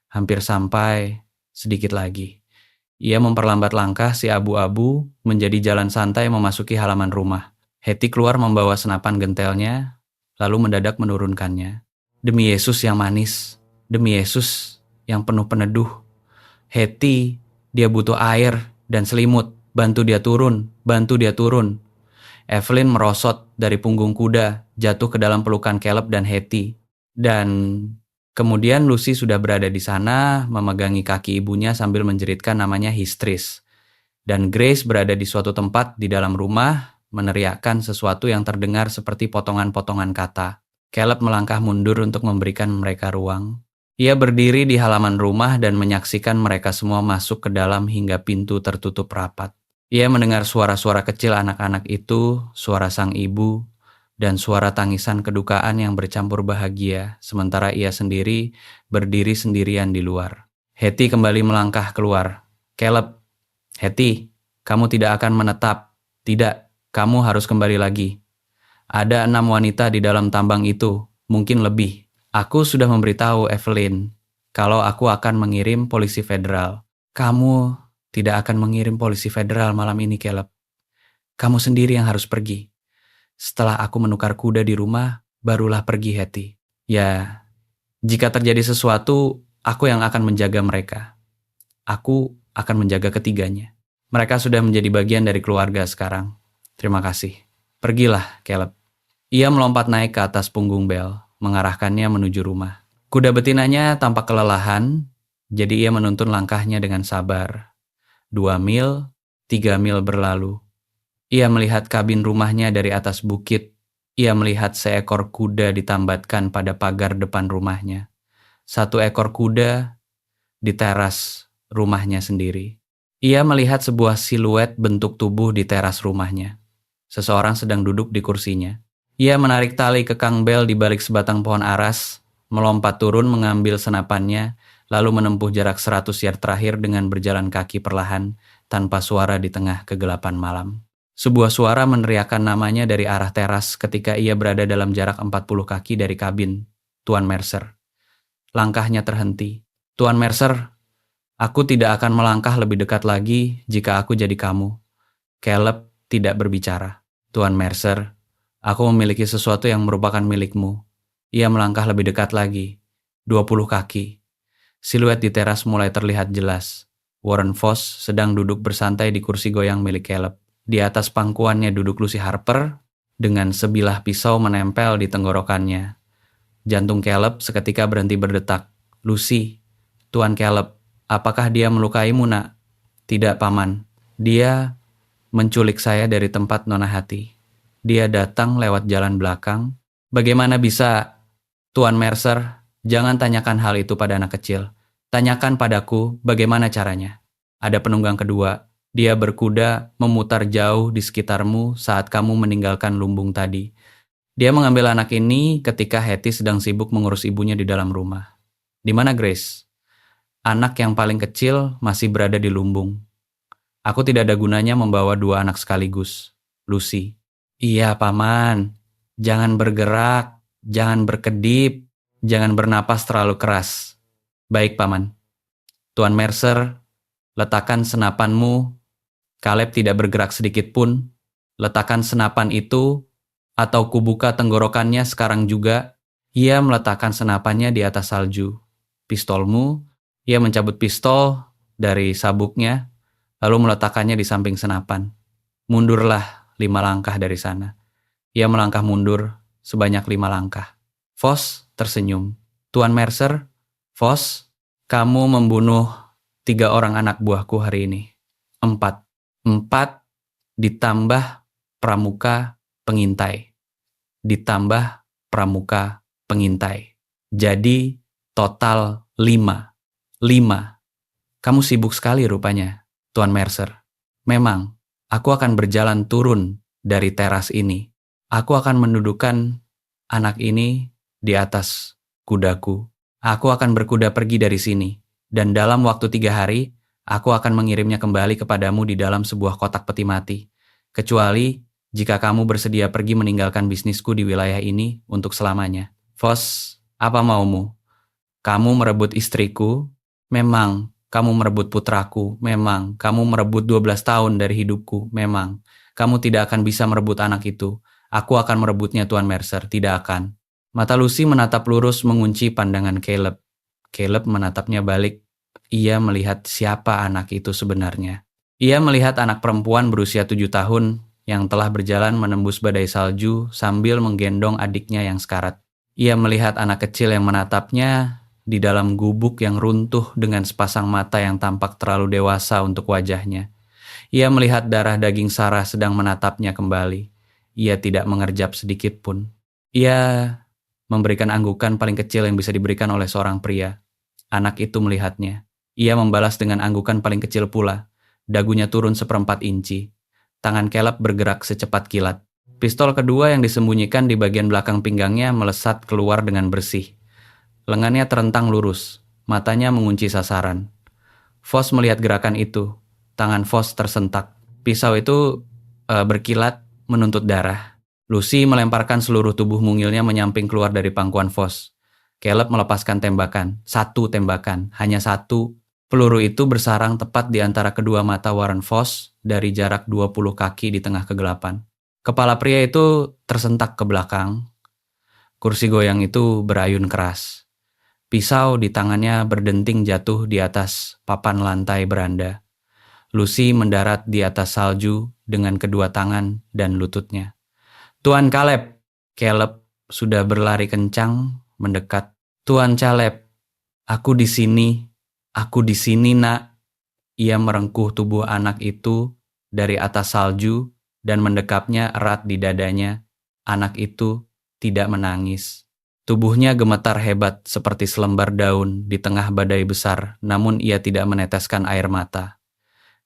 Hampir sampai, sedikit lagi. Ia memperlambat langkah si abu-abu menjadi jalan santai memasuki halaman rumah. Hetty keluar membawa senapan gentelnya, lalu mendadak menurunkannya. Demi Yesus yang manis, demi Yesus yang penuh peneduh. Hetty, dia butuh air dan selimut. Bantu dia turun, bantu dia turun. Evelyn merosot dari punggung kuda, jatuh ke dalam pelukan Caleb dan Hetty. Dan kemudian Lucy sudah berada di sana, memegangi kaki ibunya sambil menjeritkan namanya histeris. Dan Grace berada di suatu tempat di dalam rumah, meneriakkan sesuatu yang terdengar seperti potongan-potongan kata. Caleb melangkah mundur untuk memberikan mereka ruang. Ia berdiri di halaman rumah dan menyaksikan mereka semua masuk ke dalam hingga pintu tertutup rapat. Ia mendengar suara-suara kecil anak-anak itu, suara sang ibu, dan suara tangisan kedukaan yang bercampur bahagia, sementara ia sendiri berdiri sendirian di luar. Hetty kembali melangkah keluar. Caleb, Hetty, kamu tidak akan menetap. Tidak, kamu harus kembali lagi. Ada 6 wanita di dalam tambang itu, mungkin lebih. Aku sudah memberitahu Evelyn kalau aku akan mengirim polisi federal. Kamu tidak akan mengirim polisi federal malam ini, Caleb. Kamu sendiri yang harus pergi. Setelah aku menukar kuda di rumah, barulah pergi, Hetty. Ya, jika terjadi sesuatu, aku yang akan menjaga mereka. Aku akan menjaga ketiganya. Mereka sudah menjadi bagian dari keluarga sekarang. Terima kasih. Pergilah, Caleb. Ia melompat naik ke atas punggung Belle, mengarahkannya menuju rumah. Kuda betinanya tampak kelelahan, jadi ia menuntun langkahnya dengan sabar. 2 mil, 3 mil berlalu. Ia melihat kabin rumahnya dari atas bukit. Ia melihat seekor kuda ditambatkan pada pagar depan rumahnya. 1 ekor kuda di teras rumahnya sendiri. Ia melihat sebuah siluet bentuk tubuh di teras rumahnya. Seseorang sedang duduk di kursinya. Ia menarik tali kekang Belle di balik sebatang pohon aras, melompat turun mengambil senapannya, lalu menempuh jarak 100 yard terakhir dengan berjalan kaki perlahan, tanpa suara di tengah kegelapan malam. Sebuah suara meneriakkan namanya dari arah teras ketika ia berada dalam jarak 40 kaki dari kabin, Tuan Mercer. Langkahnya terhenti. Tuan Mercer, aku tidak akan melangkah lebih dekat lagi jika aku jadi kamu. Caleb tidak berbicara. Tuan Mercer, aku memiliki sesuatu yang merupakan milikmu. Ia melangkah lebih dekat lagi. 20 kaki. Siluet di teras mulai terlihat jelas. Warren Foss sedang duduk bersantai di kursi goyang milik Caleb. Di atas pangkuannya duduk Lucy Harper dengan sebilah pisau menempel di tenggorokannya. Jantung Caleb seketika berhenti berdetak. Lucy, Tuan Caleb, apakah dia melukaimu, nak? Tidak, Paman. Dia menculik saya dari tempat Nona Hati. Dia datang lewat jalan belakang. Bagaimana bisa? Tuan Mercer, jangan tanyakan hal itu pada anak kecil. Tanyakan padaku bagaimana caranya. Ada penunggang kedua. Dia berkuda memutar jauh di sekitarmu saat kamu meninggalkan lumbung tadi. Dia mengambil anak ini ketika Hetty sedang sibuk mengurus ibunya di dalam rumah. Di mana Grace? Anak yang paling kecil masih berada di lumbung. Aku tidak ada gunanya membawa 2 anak sekaligus. Lucy. Iya, Paman. Jangan bergerak, jangan berkedip, jangan bernapas terlalu keras. Baik, Paman. Tuan Mercer, letakkan senapanmu. Caleb tidak bergerak sedikit pun. Letakkan senapan itu, atau kubuka tenggorokannya sekarang juga. Ia meletakkan senapannya di atas salju. Pistolmu, ia mencabut pistol dari sabuknya, lalu meletakkannya di samping senapan. Mundurlah 5 langkah dari sana. Ia melangkah mundur sebanyak 5 langkah. Vos tersenyum. Tuan Mercer, Vos, kamu membunuh 3 orang anak buahku hari ini. 4. 4 ditambah pramuka pengintai. Ditambah pramuka pengintai. Jadi total 5. 5. Kamu sibuk sekali rupanya, Tuan Mercer. Memang, aku akan berjalan turun dari teras ini. Aku akan mendudukan anak ini di atas kudaku. Aku akan berkuda pergi dari sini. Dan dalam waktu 3 hari, aku akan mengirimnya kembali kepadamu di dalam sebuah kotak peti mati. Kecuali jika kamu bersedia pergi meninggalkan bisnisku di wilayah ini untuk selamanya. Vos, apa maumu? Kamu merebut istriku? Memang. Kamu merebut putraku? Memang. Kamu merebut 12 tahun dari hidupku? Memang. Kamu tidak akan bisa merebut anak itu. Aku akan merebutnya, Tuan Mercer. Tidak akan. Mata Lucy menatap lurus mengunci pandangan Caleb. Caleb menatapnya balik. Ia melihat siapa anak itu sebenarnya. Ia melihat anak perempuan berusia 7 tahun yang telah berjalan menembus badai salju sambil menggendong adiknya yang sekarat. Ia melihat anak kecil yang menatapnya di dalam gubuk yang runtuh dengan sepasang mata yang tampak terlalu dewasa untuk wajahnya. Ia melihat darah daging Sarah sedang menatapnya kembali. Ia tidak mengerjap sedikit pun. Ia memberikan anggukan paling kecil yang bisa diberikan oleh seorang pria. Anak itu melihatnya. Ia membalas dengan anggukan paling kecil pula. Dagunya turun 1/4 inci. Tangan Caleb bergerak secepat kilat. Pistol kedua yang disembunyikan di bagian belakang pinggangnya melesat keluar dengan bersih. Lengannya terentang lurus. Matanya mengunci sasaran. Vos melihat gerakan itu. Tangan Vos tersentak. Pisau itu berkilat menuntut darah. Lucy melemparkan seluruh tubuh mungilnya menyamping keluar dari pangkuan Vos. Caleb melepaskan tembakan. 1 tembakan. Hanya 1. Peluru itu bersarang tepat di antara kedua mata Warren Vos dari jarak 20 kaki di tengah kegelapan. Kepala pria itu tersentak ke belakang. Kursi goyang itu berayun keras. Pisau di tangannya berdenting jatuh di atas papan lantai beranda. Lucy mendarat di atas salju dengan kedua tangan dan lututnya. Tuan Caleb! Caleb sudah berlari kencang mendekat. Tuan Caleb, aku di sini. Aku di sini, nak. Ia merengkuh tubuh anak itu dari atas salju dan mendekapnya erat di dadanya. Anak itu tidak menangis. Tubuhnya gemetar hebat seperti selembar daun di tengah badai besar, namun ia tidak meneteskan air mata.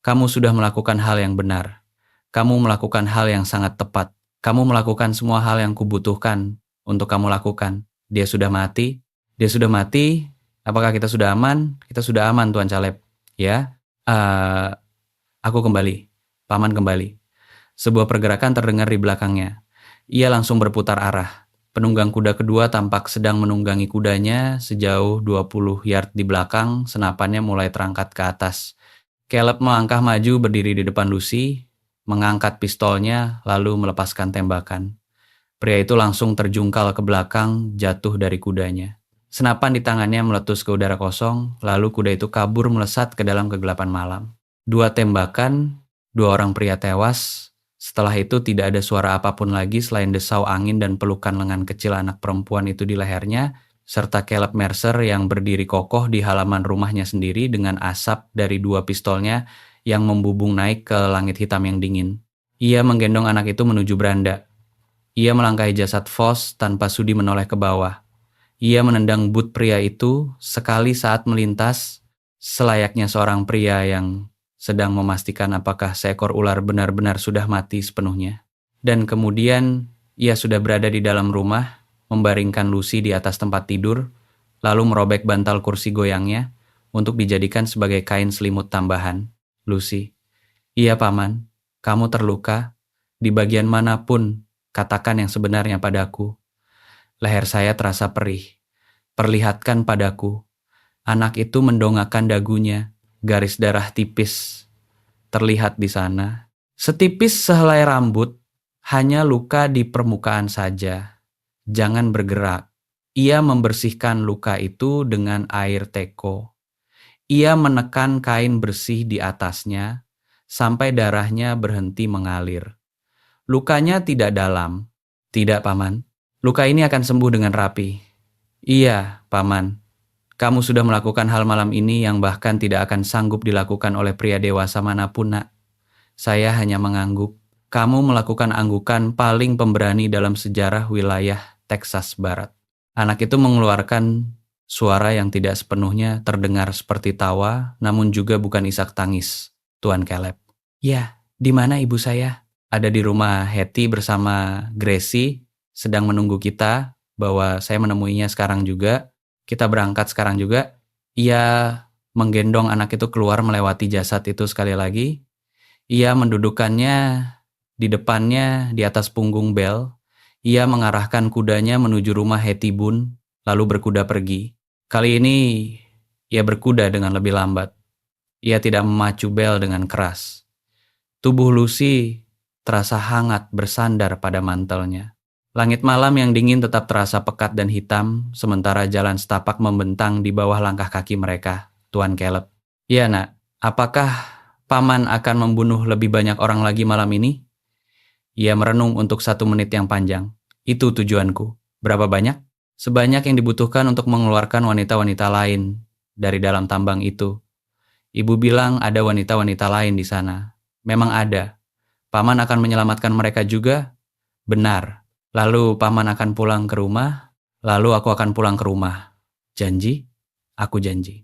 Kamu sudah melakukan hal yang benar. Kamu melakukan hal yang sangat tepat. Kamu melakukan semua hal yang kubutuhkan untuk kamu lakukan. Dia sudah mati. Dia sudah mati. Apakah kita sudah aman? Kita sudah aman, Tuan Caleb. Ya, aku kembali. Paman kembali. Sebuah pergerakan terdengar di belakangnya. Ia langsung berputar arah. Penunggang kuda kedua tampak sedang menunggangi kudanya sejauh 20 yard di belakang, senapannya mulai terangkat ke atas. Caleb melangkah maju berdiri di depan Lucy, mengangkat pistolnya lalu melepaskan tembakan. Pria itu langsung terjungkal ke belakang, jatuh dari kudanya. Senapan di tangannya meletus ke udara kosong, lalu kuda itu kabur melesat ke dalam kegelapan malam. 2 tembakan, 2 orang pria tewas. Setelah itu tidak ada suara apapun lagi selain desau angin dan pelukan lengan kecil anak perempuan itu di lehernya, serta Caleb Mercer yang berdiri kokoh di halaman rumahnya sendiri dengan asap dari 2 pistolnya yang membubung naik ke langit hitam yang dingin. Ia menggendong anak itu menuju beranda. Ia melangkahi jasad Vos tanpa sudi menoleh ke bawah. Ia menendang but pria itu sekali saat melintas, selayaknya seorang pria yang sedang memastikan apakah seekor ular benar-benar sudah mati sepenuhnya. Dan kemudian ia sudah berada di dalam rumah, membaringkan Lucy di atas tempat tidur, lalu merobek bantal kursi goyangnya untuk dijadikan sebagai kain selimut tambahan. Lucy, iya paman, kamu terluka? Di bagian manapun, katakan yang sebenarnya padaku. Leher saya terasa perih. Perlihatkan padaku. Anak itu mendongakkan dagunya. Garis darah tipis terlihat di sana. Setipis sehelai rambut, hanya luka di permukaan saja. Jangan bergerak. Ia membersihkan luka itu dengan air teko. Ia menekan kain bersih di atasnya sampai darahnya berhenti mengalir. Lukanya tidak dalam. Tidak, paman. Luka ini akan sembuh dengan rapi. Iya, Paman. Kamu sudah melakukan hal malam ini yang bahkan tidak akan sanggup dilakukan oleh pria dewasa manapun, Nak. Saya hanya mengangguk. Kamu melakukan anggukan paling pemberani dalam sejarah wilayah Texas Barat. Anak itu mengeluarkan suara yang tidak sepenuhnya terdengar seperti tawa, namun juga bukan isak tangis, Tuan Caleb. Ya, di mana ibu saya? Ada di rumah Hetty bersama Gracie, sedang menunggu kita, bahwa saya menemuinya sekarang juga. Kita berangkat sekarang juga. Ia menggendong anak itu keluar melewati jasad itu sekali lagi. Ia mendudukkannya di depannya di atas punggung Bell. Ia mengarahkan kudanya menuju rumah Hetty Boone, lalu berkuda pergi. Kali ini ia berkuda dengan lebih lambat. Ia tidak memacu Bell dengan keras. Tubuh Lucy terasa hangat bersandar pada mantelnya. Langit malam yang dingin tetap terasa pekat dan hitam, sementara jalan setapak membentang di bawah langkah kaki mereka, Tuan Caleb. Ya, Nak, apakah Paman akan membunuh lebih banyak orang lagi malam ini? Ia merenung untuk 1 menit yang panjang. Itu tujuanku. Berapa banyak? Sebanyak yang dibutuhkan untuk mengeluarkan wanita-wanita lain dari dalam tambang itu. Ibu bilang ada wanita-wanita lain di sana. Memang ada. Paman akan menyelamatkan mereka juga? Benar. Lalu Paman akan pulang ke rumah? Lalu aku akan pulang ke rumah. Janji? Aku janji.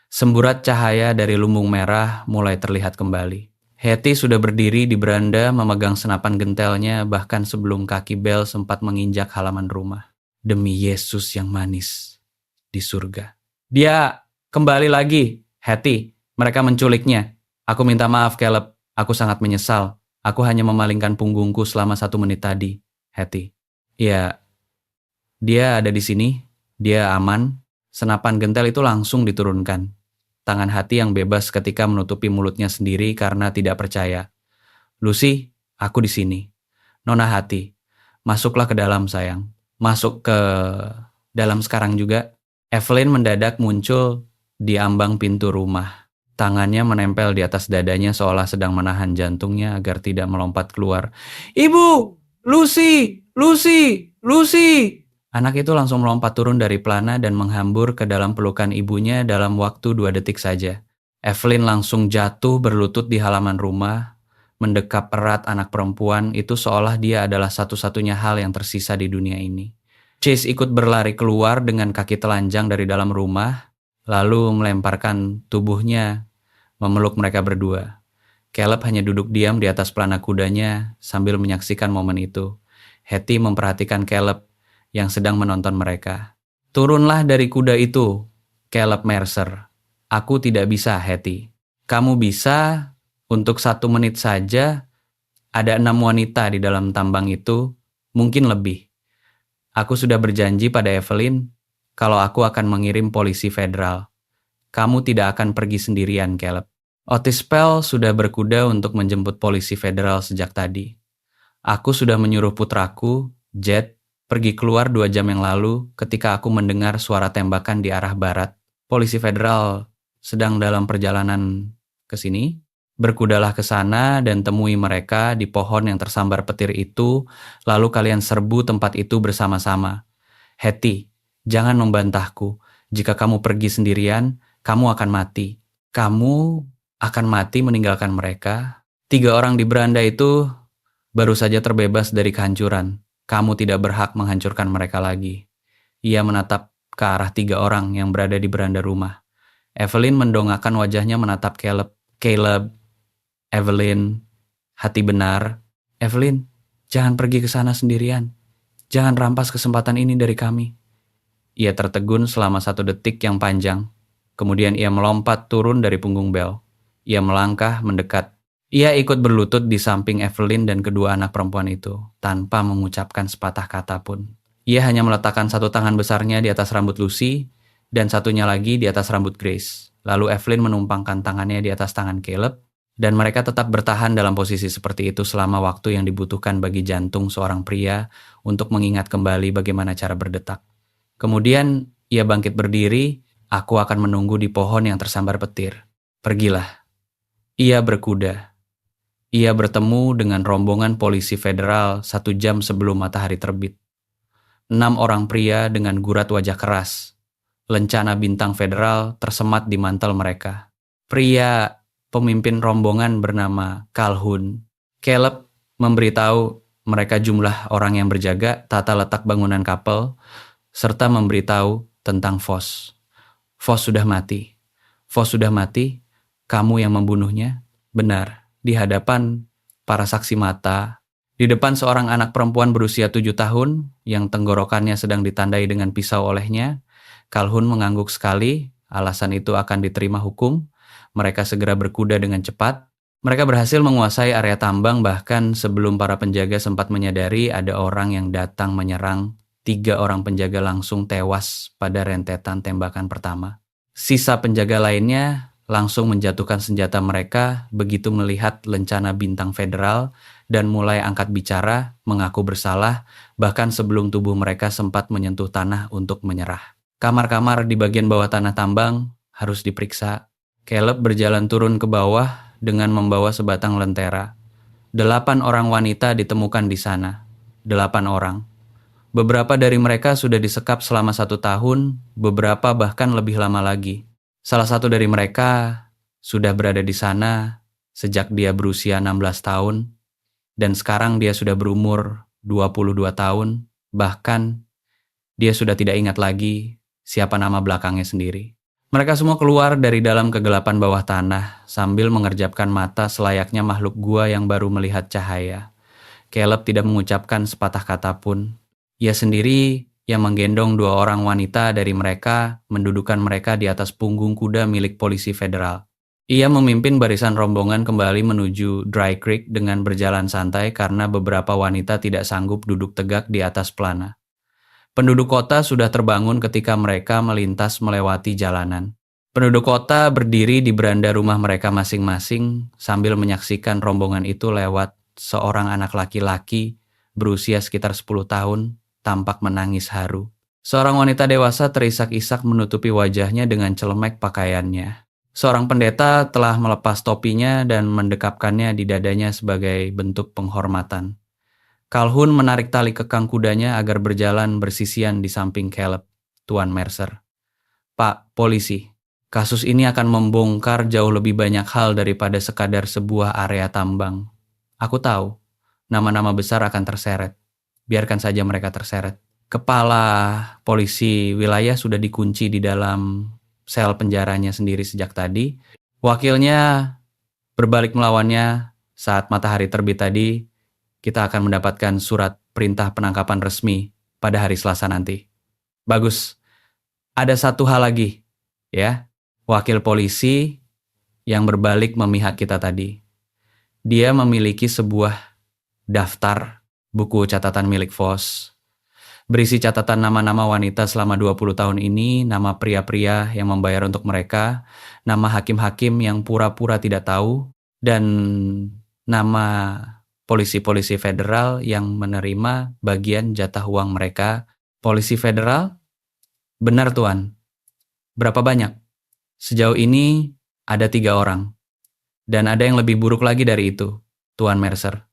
Semburat cahaya dari lumbung merah mulai terlihat kembali. Hetty sudah berdiri di beranda memegang senapan gentelnya bahkan sebelum kaki Bell sempat menginjak halaman rumah. Demi Yesus yang manis di surga. Dia kembali lagi, Hetty. Mereka menculiknya. Aku minta maaf, Caleb. Aku sangat menyesal. Aku hanya memalingkan punggungku selama 1 menit tadi, Hetty. Ya, dia ada di sini. Dia aman. Senapan gentel itu langsung diturunkan. Tangan Hati yang bebas ketika menutupi mulutnya sendiri karena tidak percaya. Lucy, aku di sini. Nona Hati, masuklah ke dalam sayang. Masuk ke dalam sekarang juga. Evelyn mendadak muncul di ambang pintu rumah. Tangannya menempel di atas dadanya seolah sedang menahan jantungnya agar tidak melompat keluar. Ibu! Lucy! Lucy! Lucy! Anak itu langsung melompat turun dari pelana dan menghambur ke dalam pelukan ibunya dalam waktu 2 detik saja. Evelyn langsung jatuh berlutut di halaman rumah, mendekap erat anak perempuan itu seolah dia adalah satu-satunya hal yang tersisa di dunia ini. Chase ikut berlari keluar dengan kaki telanjang dari dalam rumah, lalu melemparkan tubuhnya memeluk mereka berdua. Caleb hanya duduk diam di atas pelana kudanya sambil menyaksikan momen itu. Hetty memperhatikan Caleb yang sedang menonton mereka. Turunlah dari kuda itu, Caleb Mercer. Aku tidak bisa, Hetty. Kamu bisa untuk 1 menit saja. Ada 6 wanita di dalam tambang itu, mungkin lebih. Aku sudah berjanji pada Evelyn kalau aku akan mengirim polisi federal. Kamu tidak akan pergi sendirian, Caleb. Otis Pell sudah berkuda untuk menjemput polisi federal sejak tadi. Aku sudah menyuruh putraku, Jet, pergi keluar 2 jam yang lalu ketika aku mendengar suara tembakan di arah barat. Polisi federal sedang dalam perjalanan ke sini. Berkudalah ke sana dan temui mereka di pohon yang tersambar petir itu, lalu kalian serbu tempat itu bersama-sama. Hetty, jangan membantahku. Jika kamu pergi sendirian, kamu akan mati. Kamu akan mati meninggalkan mereka. 3 orang di beranda itu baru saja terbebas dari kehancuran. Kamu tidak berhak menghancurkan mereka lagi. Ia menatap ke arah 3 orang yang berada di beranda rumah. Evelyn mendongakkan wajahnya menatap Caleb. Caleb, Evelyn, Hati benar. Evelyn, jangan pergi ke sana sendirian. Jangan rampas kesempatan ini dari kami. Ia tertegun selama 1 detik yang panjang. Kemudian ia melompat turun dari punggung Bell. Ia melangkah mendekat. Ia ikut berlutut di samping Evelyn dan kedua anak perempuan itu, tanpa mengucapkan sepatah kata pun. Ia hanya meletakkan 1 tangan besarnya di atas rambut Lucy, dan satunya lagi di atas rambut Grace. Lalu Evelyn menumpangkan tangannya di atas tangan Caleb, dan mereka tetap bertahan dalam posisi seperti itu selama waktu yang dibutuhkan bagi jantung seorang pria untuk mengingat kembali bagaimana cara berdetak. Kemudian ia bangkit berdiri. Aku akan menunggu di pohon yang tersambar petir. Pergilah. Ia berkuda. Ia bertemu dengan rombongan polisi federal 1 jam sebelum matahari terbit. 6 orang pria dengan gurat wajah keras. Lencana bintang federal tersemat di mantel mereka. Pria pemimpin rombongan bernama Calhoun. Caleb memberitahu mereka jumlah orang yang berjaga, tata letak bangunan kapel, serta memberitahu tentang Foss. Foss sudah mati. Foss sudah mati, kamu yang membunuhnya. Benar, di hadapan para saksi mata, di depan seorang anak perempuan berusia 7 tahun yang tenggorokannya sedang ditandai dengan pisau olehnya. Calhoun mengangguk sekali, alasan itu akan diterima hukum. Mereka segera berkuda dengan cepat. Mereka berhasil menguasai area tambang bahkan sebelum para penjaga sempat menyadari ada orang yang datang menyerang. 3 orang penjaga langsung tewas pada rentetan tembakan pertama. Sisa penjaga lainnya langsung menjatuhkan senjata mereka begitu melihat lencana bintang federal dan mulai angkat bicara, mengaku bersalah, bahkan sebelum tubuh mereka sempat menyentuh tanah untuk menyerah. Kamar-kamar di bagian bawah tanah tambang harus diperiksa. Caleb berjalan turun ke bawah dengan membawa sebatang lentera. 8 orang wanita ditemukan di sana. 8 orang. Beberapa dari mereka sudah disekap selama 1 tahun, beberapa bahkan lebih lama lagi. Salah satu dari mereka sudah berada di sana sejak dia berusia 16 tahun, dan sekarang dia sudah berumur 22 tahun, bahkan dia sudah tidak ingat lagi siapa nama belakangnya sendiri. Mereka semua keluar dari dalam kegelapan bawah tanah sambil mengerjapkan mata selayaknya makhluk gua yang baru melihat cahaya. Caleb tidak mengucapkan sepatah kata pun. Ia sendiri yang menggendong 2 orang wanita dari mereka, mendudukan mereka di atas punggung kuda milik polisi federal. Ia memimpin barisan rombongan kembali menuju Dry Creek dengan berjalan santai karena beberapa wanita tidak sanggup duduk tegak di atas pelana. Penduduk kota sudah terbangun ketika mereka melintas melewati jalanan. Penduduk kota berdiri di beranda rumah mereka masing-masing sambil menyaksikan rombongan itu lewat. Seorang anak laki-laki berusia sekitar 10 tahun tampak menangis haru. Seorang wanita dewasa terisak-isak menutupi wajahnya dengan celemek pakaiannya. Seorang pendeta telah melepas topinya dan mendekapkannya di dadanya sebagai bentuk penghormatan. Calhoun menarik tali kekang kudanya agar berjalan bersisian di samping Caleb, Tuan Mercer. Pak, polisi, kasus ini akan membongkar jauh lebih banyak hal daripada sekadar sebuah area tambang. Aku tahu, nama-nama besar akan terseret. Biarkan saja mereka terseret. Kepala polisi wilayah sudah dikunci di dalam sel penjaranya sendiri sejak tadi. Wakilnya berbalik melawannya saat matahari terbit tadi. Kita akan mendapatkan surat perintah penangkapan resmi pada hari Selasa nanti. Bagus. Ada satu hal lagi, ya. Wakil polisi yang berbalik memihak kita tadi. Dia memiliki sebuah daftar buku catatan milik Foss. Berisi catatan nama-nama wanita selama 20 tahun ini, nama pria-pria yang membayar untuk mereka, nama hakim-hakim yang pura-pura tidak tahu, dan nama polisi-polisi federal yang menerima bagian jatah uang mereka. Polisi federal? Benar, Tuan. Berapa banyak? Sejauh ini ada 3 orang. Dan ada yang lebih buruk lagi dari itu, Tuan Mercer.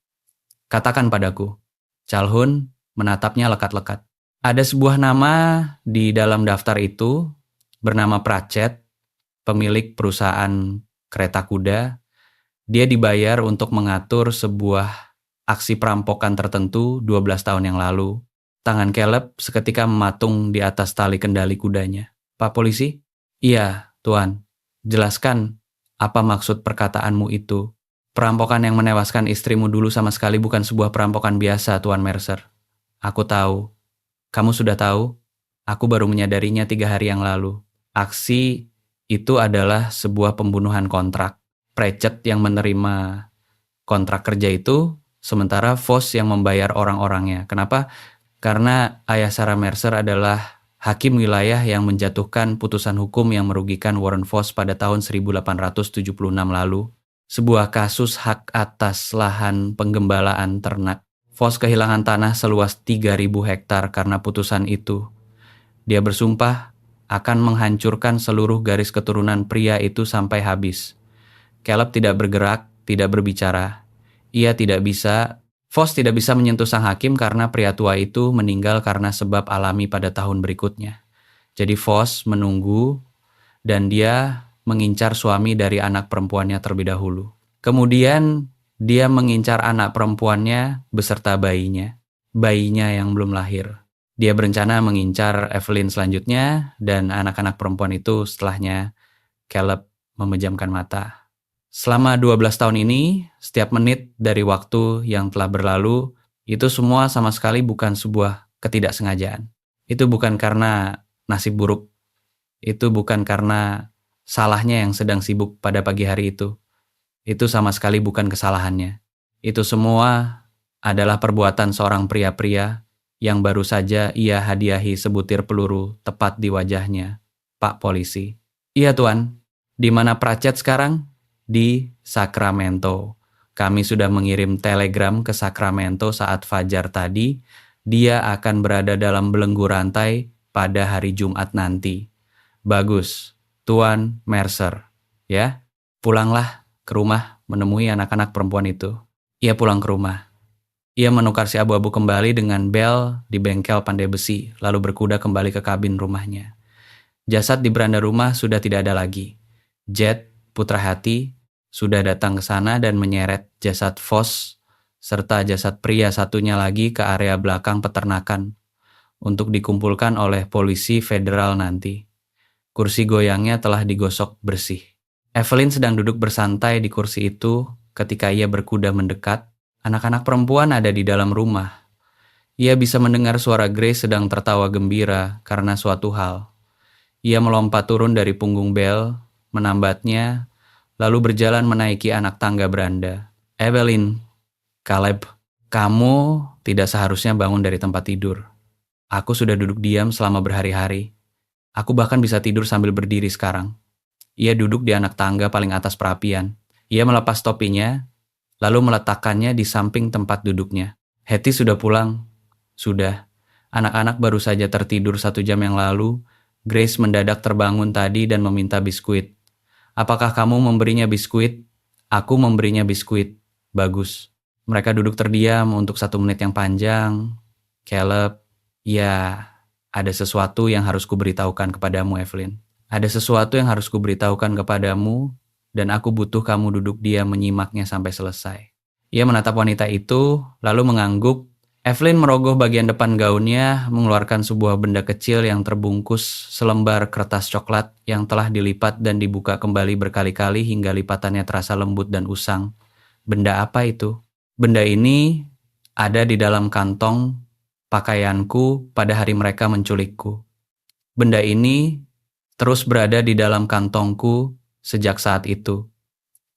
Katakan padaku. Calhoun menatapnya lekat-lekat. Ada sebuah nama di dalam daftar itu bernama Pratchett, pemilik perusahaan kereta kuda. Dia dibayar untuk mengatur sebuah aksi perampokan tertentu 12 tahun yang lalu. Tangan Caleb seketika mematung di atas tali kendali kudanya. Pak polisi? Iya, Tuan. Jelaskan apa maksud perkataanmu itu. Perampokan yang menewaskan istrimu dulu sama sekali bukan sebuah perampokan biasa, Tuan Mercer. Aku tahu. Kamu sudah tahu? Aku baru menyadarinya 3 hari yang lalu. Aksi itu adalah sebuah pembunuhan kontrak. Pratchett yang menerima kontrak kerja itu, sementara Foss yang membayar orang-orangnya. Kenapa? Karena ayah Sarah Mercer adalah hakim wilayah yang menjatuhkan putusan hukum yang merugikan Warren Foss pada tahun 1876 lalu. Sebuah kasus hak atas lahan penggembalaan ternak. Foss kehilangan tanah seluas 3.000 hektar karena putusan itu. Dia bersumpah akan menghancurkan seluruh garis keturunan pria itu sampai habis. Caleb tidak bergerak, tidak berbicara. Ia tidak bisa, Foss tidak bisa menyentuh sang hakim karena pria tua itu meninggal karena sebab alami pada tahun berikutnya. Jadi Foss menunggu dan dia mengincar suami dari anak perempuannya terlebih dahulu. Kemudian dia mengincar anak perempuannya beserta bayinya yang belum lahir. Dia berencana mengincar Evelyn selanjutnya dan anak-anak perempuan itu setelahnya. Caleb memejamkan mata. Selama 12 tahun ini, setiap menit dari waktu yang telah berlalu, itu semua sama sekali bukan sebuah ketidaksengajaan. Itu bukan karena nasib buruk. Itu bukan karena salahnya yang sedang sibuk pada pagi hari itu. Itu sama sekali bukan kesalahannya. Itu semua adalah perbuatan seorang pria-pria yang baru saja ia hadiahi sebutir peluru tepat di wajahnya, Pak Polisi. Iya Tuan, di mana Pratchett sekarang? Di Sacramento. Kami sudah mengirim telegram ke Sacramento saat fajar tadi. Dia akan berada dalam belenggu rantai pada hari Jumat nanti. Bagus, Tuan Mercer. Ya, pulanglah ke rumah menemui anak-anak perempuan itu. Ia pulang ke rumah. Ia menukar si abu-abu kembali dengan bel di bengkel pandai besi, lalu berkuda kembali ke kabin rumahnya. Jasad di beranda rumah sudah tidak ada lagi. Jet, putra hati, sudah datang ke sana dan menyeret jasad Foss serta jasad pria satunya lagi ke area belakang peternakan untuk dikumpulkan oleh polisi federal nanti. Kursi goyangnya telah digosok bersih. Evelyn sedang duduk bersantai di kursi itu ketika ia berkuda mendekat. Anak-anak perempuan ada di dalam rumah. Ia bisa mendengar suara Grace sedang tertawa gembira karena suatu hal. Ia melompat turun dari punggung bel, menambatnya, lalu berjalan menaiki anak tangga beranda. Evelyn, Caleb, kamu tidak seharusnya bangun dari tempat tidur. Aku sudah duduk diam selama berhari-hari. Aku bahkan bisa tidur sambil berdiri sekarang. Ia duduk di anak tangga paling atas perapian. Ia melepas topinya, lalu meletakkannya di samping tempat duduknya. Hetty sudah pulang. Sudah. Anak-anak baru saja tertidur 1 jam yang lalu. Grace mendadak terbangun tadi dan meminta biskuit. Apakah kamu memberinya biskuit? Aku memberinya biskuit. Bagus. Mereka duduk terdiam untuk 1 menit yang panjang. Caleb, ya, ada sesuatu yang harus kuberitahukan kepadamu, Evelyn. Ada sesuatu yang harus kuberitahukan kepadamu, dan aku butuh kamu duduk diam menyimaknya sampai selesai. Ia menatap wanita itu, lalu mengangguk. Evelyn merogoh bagian depan gaunnya, mengeluarkan sebuah benda kecil yang terbungkus selembar kertas coklat yang telah dilipat dan dibuka kembali berkali-kali hingga lipatannya terasa lembut dan usang. Benda apa itu? Benda ini ada di dalam kantong pakaianku pada hari mereka menculikku. Benda ini terus berada di dalam kantongku sejak saat itu.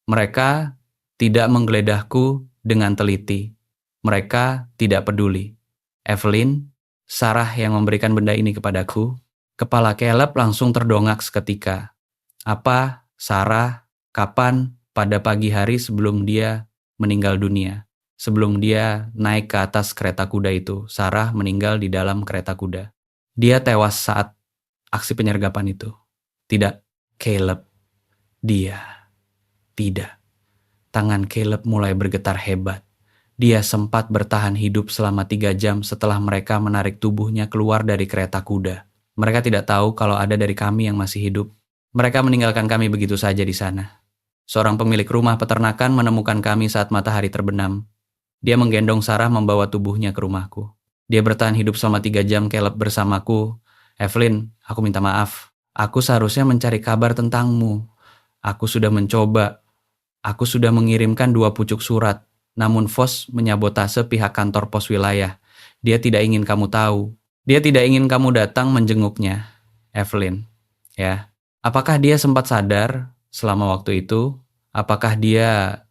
Mereka tidak menggeledahku dengan teliti. Mereka tidak peduli. Evelyn, Sarah yang memberikan benda ini kepadaku. Kepala Caleb langsung terdongak seketika. Apa, Sarah, kapan, pada pagi hari sebelum dia meninggal dunia? Sebelum dia naik ke atas kereta kuda itu, Sarah meninggal di dalam kereta kuda. Dia tewas saat aksi penyergapan itu. Tidak, Caleb. Dia. Tidak. Tangan Caleb mulai bergetar hebat. Dia sempat bertahan hidup selama 3 jam setelah mereka menarik tubuhnya keluar dari kereta kuda. Mereka tidak tahu kalau ada dari kami yang masih hidup. Mereka meninggalkan kami begitu saja di sana. Seorang pemilik rumah peternakan menemukan kami saat matahari terbenam. Dia menggendong Sarah membawa tubuhnya ke rumahku. Dia bertahan hidup selama 3 jam Caleb bersamaku. Evelyn, aku minta maaf. Aku seharusnya mencari kabar tentangmu. Aku sudah mencoba. Aku sudah mengirimkan 2 pucuk surat. Namun Foss menyabotase pihak kantor pos wilayah. Dia tidak ingin kamu tahu. Dia tidak ingin kamu datang menjenguknya. Evelyn, ya. Apakah dia sempat sadar selama waktu itu? Apakah dia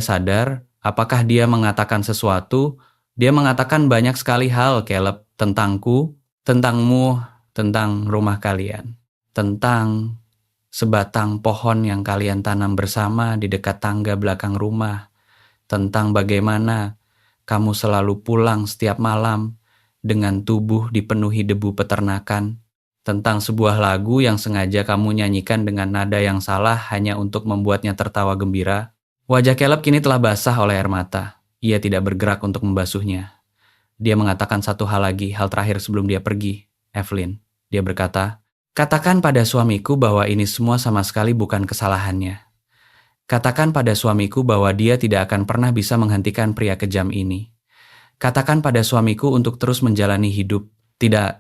sadar? Apakah dia mengatakan sesuatu? Dia mengatakan banyak sekali hal, Caleb, tentangku, tentangmu, tentang rumah kalian. Tentang sebatang pohon yang kalian tanam bersama di dekat tangga belakang rumah. Tentang bagaimana kamu selalu pulang setiap malam dengan tubuh dipenuhi debu peternakan. Tentang sebuah lagu yang sengaja kamu nyanyikan dengan nada yang salah hanya untuk membuatnya tertawa gembira. Wajah Caleb kini telah basah oleh air mata. Ia tidak bergerak untuk membasuhnya. Dia mengatakan satu hal lagi, hal terakhir sebelum dia pergi. Evelyn, dia berkata, katakan pada suamiku bahwa ini semua sama sekali bukan kesalahannya. Katakan pada suamiku bahwa dia tidak akan pernah bisa menghentikan pria kejam ini. Katakan pada suamiku untuk terus menjalani hidup. Tidak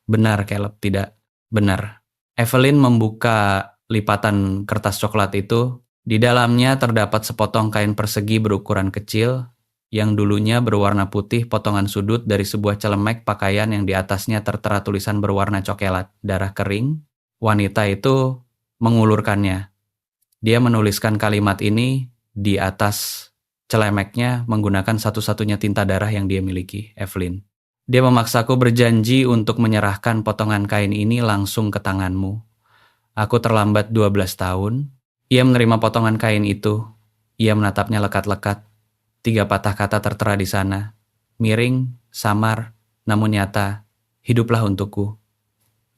benar, Caleb, tidak benar. Evelyn membuka lipatan kertas coklat itu. Di dalamnya terdapat sepotong kain persegi berukuran kecil yang dulunya berwarna putih potongan sudut dari sebuah celemek pakaian yang di atasnya tertera tulisan berwarna coklat, darah kering. Wanita itu mengulurkannya. Dia menuliskan kalimat ini di atas celemeknya menggunakan satu-satunya tinta darah yang dia miliki, Evelyn. Dia memaksaku berjanji untuk menyerahkan potongan kain ini langsung ke tanganmu. Aku terlambat 12 tahun. Ia menerima potongan kain itu. Ia menatapnya lekat-lekat. 3 patah kata tertera di sana. Miring, samar, namun nyata. Hiduplah untukku.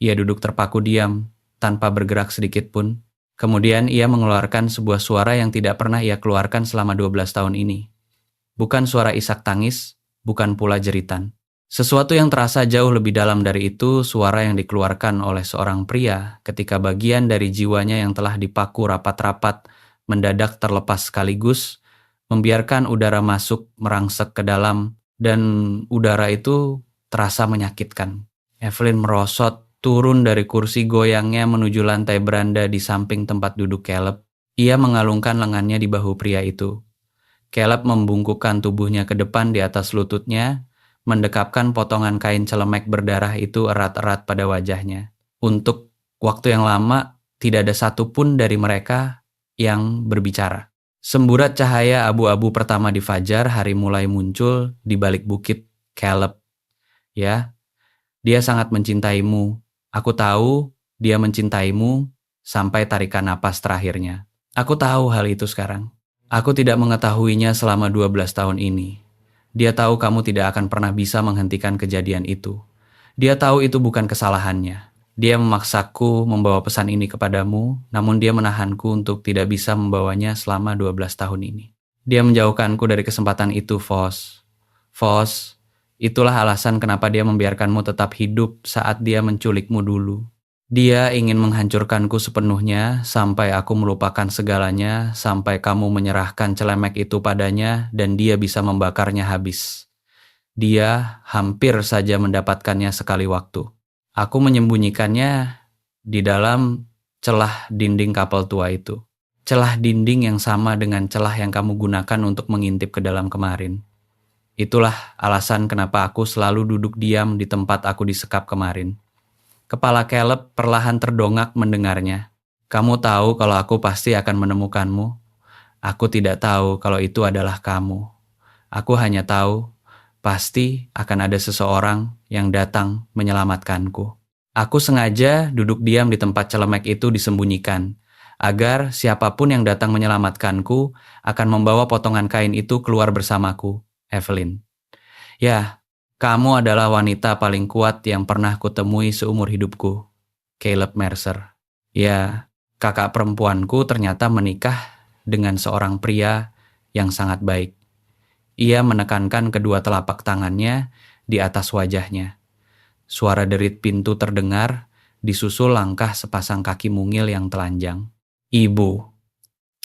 Ia duduk terpaku diam, tanpa bergerak sedikit pun. Kemudian ia mengeluarkan sebuah suara yang tidak pernah ia keluarkan selama 12 tahun ini. Bukan suara isak tangis, bukan pula jeritan. Sesuatu yang terasa jauh lebih dalam dari itu, suara yang dikeluarkan oleh seorang pria ketika bagian dari jiwanya yang telah dipaku rapat-rapat mendadak terlepas sekaligus, membiarkan udara masuk merangsek ke dalam, dan udara itu terasa menyakitkan. Evelyn merosot, turun dari kursi goyangnya menuju lantai beranda di samping tempat duduk Caleb. Ia mengalungkan lengannya di bahu pria itu. Caleb membungkukkan tubuhnya ke depan di atas lututnya, mendekapkan potongan kain celemek berdarah itu erat-erat pada wajahnya. Untuk waktu yang lama, tidak ada satupun dari mereka yang berbicara. Semburat cahaya abu-abu pertama di fajar, hari mulai muncul di balik bukit. Caleb, ya, dia sangat mencintaimu. Aku tahu dia mencintaimu sampai tarikan napas terakhirnya. Aku tahu hal itu sekarang. Aku tidak mengetahuinya selama 12 tahun ini. Dia tahu kamu tidak akan pernah bisa menghentikan kejadian itu. Dia tahu itu bukan kesalahannya. Dia memaksaku membawa pesan ini kepadamu, namun dia menahanku untuk tidak bisa membawanya selama 12 tahun ini. Dia menjauhkanku dari kesempatan itu, Vos. Vos, itulah alasan kenapa dia membiarkanmu tetap hidup saat dia menculikmu dulu. Dia ingin menghancurkanku sepenuhnya sampai aku melupakan segalanya, sampai kamu menyerahkan celemek itu padanya dan dia bisa membakarnya habis. Dia hampir saja mendapatkannya sekali waktu. Aku menyembunyikannya di dalam celah dinding kapal tua itu. Celah dinding yang sama dengan celah yang kamu gunakan untuk mengintip ke dalam kemarin. Itulah alasan kenapa aku selalu duduk diam di tempat aku disekap kemarin. Kepala Caleb perlahan terdongak mendengarnya. Kamu tahu kalau aku pasti akan menemukanmu. Aku tidak tahu kalau itu adalah kamu. Aku hanya tahu pasti akan ada seseorang yang datang menyelamatkanku. Aku sengaja duduk diam di tempat celemek itu disembunyikan, agar siapapun yang datang menyelamatkanku akan membawa potongan kain itu keluar bersamaku, Evelyn. Ya, kamu adalah wanita paling kuat yang pernah kutemui seumur hidupku, Caleb Mercer. Ya, kakak perempuanku ternyata menikah dengan seorang pria yang sangat baik. Ia menekankan kedua telapak tangannya di atas wajahnya. Suara derit pintu terdengar, disusul langkah sepasang kaki mungil yang telanjang. Ibu.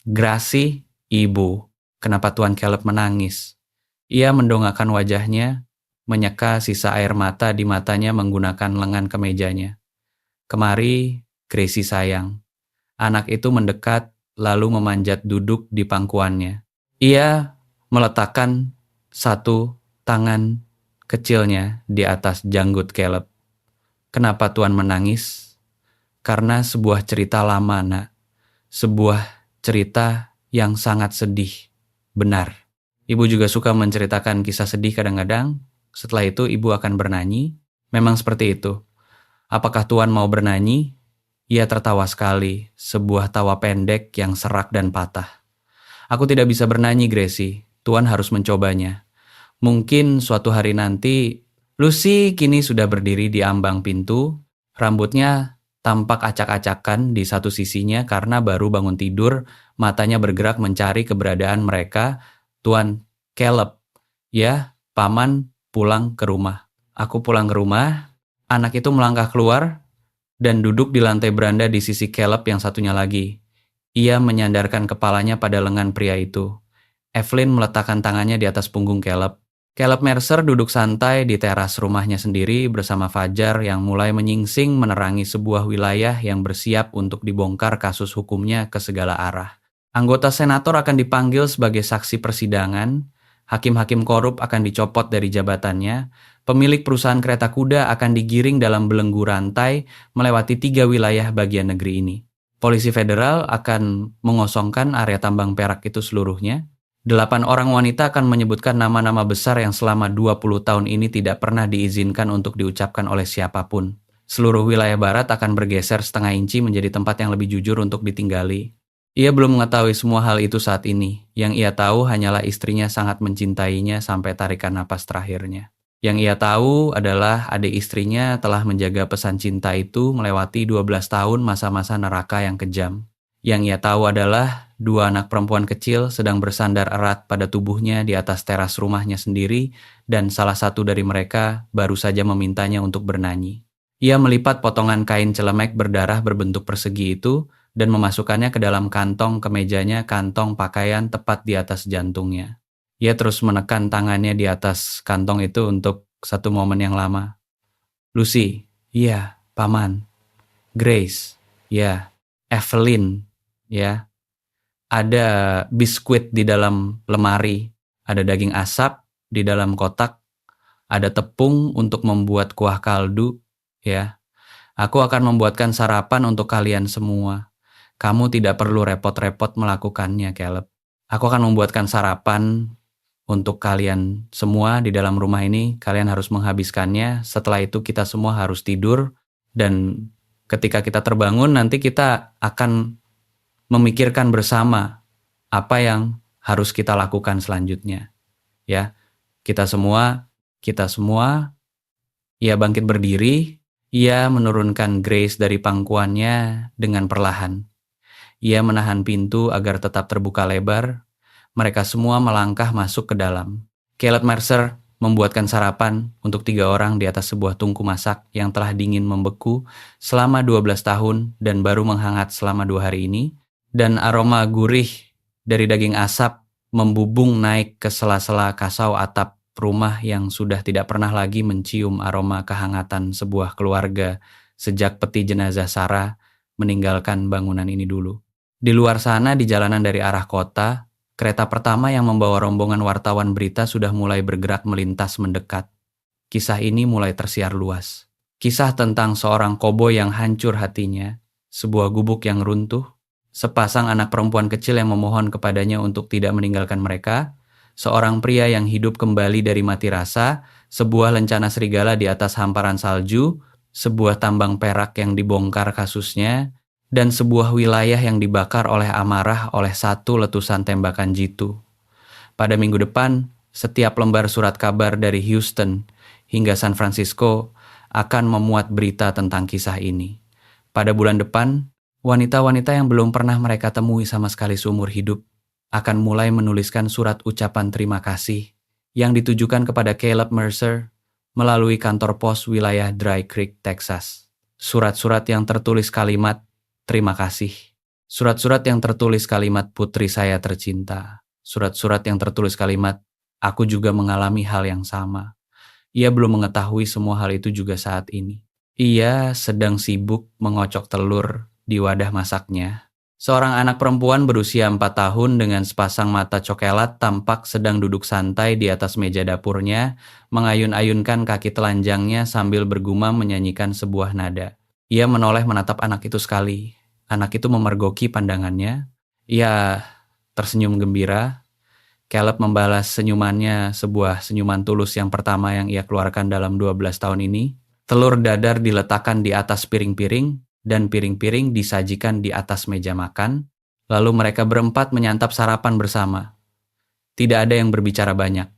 Gracie, ibu. Kenapa Tuan Caleb menangis? Ia mendongakkan wajahnya, menyeka sisa air mata di matanya menggunakan lengan kemejanya. Kemari, Gracie sayang. Anak itu mendekat, lalu memanjat duduk di pangkuannya. Ia meletakkan satu tangan kecilnya di atas janggut Caleb. Kenapa Tuan menangis? Karena sebuah cerita lama, nak. Sebuah cerita yang sangat sedih. Benar. Ibu juga suka menceritakan kisah sedih kadang-kadang. Setelah itu ibu akan bernyanyi. Memang seperti itu. Apakah Tuan mau bernyanyi? Ia tertawa sekali, sebuah tawa pendek yang serak dan patah. Aku tidak bisa bernyanyi, Gracie. Tuan harus mencobanya. Mungkin suatu hari nanti, Lucy kini sudah berdiri di ambang pintu. Rambutnya tampak acak-acakan di satu sisinya karena baru bangun tidur, matanya bergerak mencari keberadaan mereka. Tuan, Caleb, ya, paman pulang ke rumah. Aku pulang ke rumah, anak itu melangkah keluar dan duduk di lantai beranda di sisi Caleb yang satunya lagi. Ia menyandarkan kepalanya pada lengan pria itu. Evelyn meletakkan tangannya di atas punggung Caleb. Caleb Mercer duduk santai di teras rumahnya sendiri bersama Fajar yang mulai menyingsing menerangi sebuah wilayah yang bersiap untuk dibongkar kasus hukumnya ke segala arah. Anggota senator akan dipanggil sebagai saksi persidangan, hakim-hakim korup akan dicopot dari jabatannya, pemilik perusahaan kereta kuda akan digiring dalam belenggu rantai melewati 3 wilayah bagian negeri ini. Polisi federal akan mengosongkan area tambang perak itu seluruhnya. 8 orang wanita akan menyebutkan nama-nama besar yang selama 20 tahun ini tidak pernah diizinkan untuk diucapkan oleh siapapun. Seluruh wilayah barat akan bergeser setengah inci menjadi tempat yang lebih jujur untuk ditinggali. Ia belum mengetahui semua hal itu saat ini. Yang ia tahu hanyalah istrinya sangat mencintainya sampai tarikan napas terakhirnya. Yang ia tahu adalah adik istrinya telah menjaga pesan cinta itu melewati 12 tahun masa-masa neraka yang kejam. Yang ia tahu adalah 2 anak perempuan kecil sedang bersandar erat pada tubuhnya di atas teras rumahnya sendiri dan salah satu dari mereka baru saja memintanya untuk bernyanyi. Ia melipat potongan kain celemek berdarah berbentuk persegi itu dan memasukkannya ke dalam kantong kemejanya, kantong pakaian tepat di atas jantungnya. Ia terus menekan tangannya di atas kantong itu untuk satu momen yang lama. Lucy, iya, paman. Grace, ya. Evelyn, ya. Ada biskuit di dalam lemari, ada daging asap di dalam kotak, ada tepung untuk membuat kuah kaldu, ya. Aku akan membuatkan sarapan untuk kalian semua. Kamu tidak perlu repot-repot melakukannya, Caleb. Aku akan membuatkan sarapan untuk kalian semua di dalam rumah ini. Kalian harus menghabiskannya. Setelah itu kita semua harus tidur. Dan ketika kita terbangun nanti kita akan memikirkan bersama apa yang harus kita lakukan selanjutnya. Ya, kita semua. Ia bangkit berdiri. Ia menurunkan Grace dari pangkuannya dengan perlahan. Ia menahan pintu agar tetap terbuka lebar. Mereka semua melangkah masuk ke dalam. Caleb Mercer membuatkan sarapan untuk 3 orang di atas sebuah tungku masak yang telah dingin membeku selama 12 tahun dan baru menghangat selama 2 hari ini. Dan aroma gurih dari daging asap membubung naik ke sela-sela kasau atap rumah yang sudah tidak pernah lagi mencium aroma kehangatan sebuah keluarga sejak peti jenazah Sarah meninggalkan bangunan ini dulu. Di luar sana di jalanan dari arah kota, kereta pertama yang membawa rombongan wartawan berita sudah mulai bergerak melintas mendekat. Kisah ini mulai tersiar luas. Kisah tentang seorang koboi yang hancur hatinya, sebuah gubuk yang runtuh, sepasang anak perempuan kecil yang memohon kepadanya untuk tidak meninggalkan mereka, seorang pria yang hidup kembali dari mati rasa, sebuah lencana serigala di atas hamparan salju, sebuah tambang perak yang dibongkar kasusnya, dan sebuah wilayah yang dibakar oleh amarah oleh satu letusan tembakan jitu. Pada minggu depan, setiap lembar surat kabar dari Houston hingga San Francisco akan memuat berita tentang kisah ini. Pada bulan depan, wanita-wanita yang belum pernah mereka temui sama sekali seumur hidup akan mulai menuliskan surat ucapan terima kasih yang ditujukan kepada Caleb Mercer melalui kantor pos wilayah Dry Creek, Texas. Surat-surat yang tertulis kalimat terima kasih. Surat-surat yang tertulis kalimat putri saya tercinta. Surat-surat yang tertulis kalimat aku juga mengalami hal yang sama. Ia belum mengetahui semua hal itu juga saat ini. Ia sedang sibuk mengocok telur di wadah masaknya. Seorang anak perempuan berusia 4 tahun dengan sepasang mata cokelat tampak sedang duduk santai di atas meja dapurnya, mengayun-ayunkan kaki telanjangnya sambil bergumam menyanyikan sebuah nada. Ia menoleh menatap anak itu sekali. Anak itu memergoki pandangannya. Ia tersenyum gembira. Caleb membalas senyumannya, sebuah senyuman tulus yang pertama yang ia keluarkan dalam 12 tahun ini. Telur dadar diletakkan di atas piring-piring, dan piring-piring disajikan di atas meja makan. Lalu mereka berempat menyantap sarapan bersama. Tidak ada yang berbicara banyak.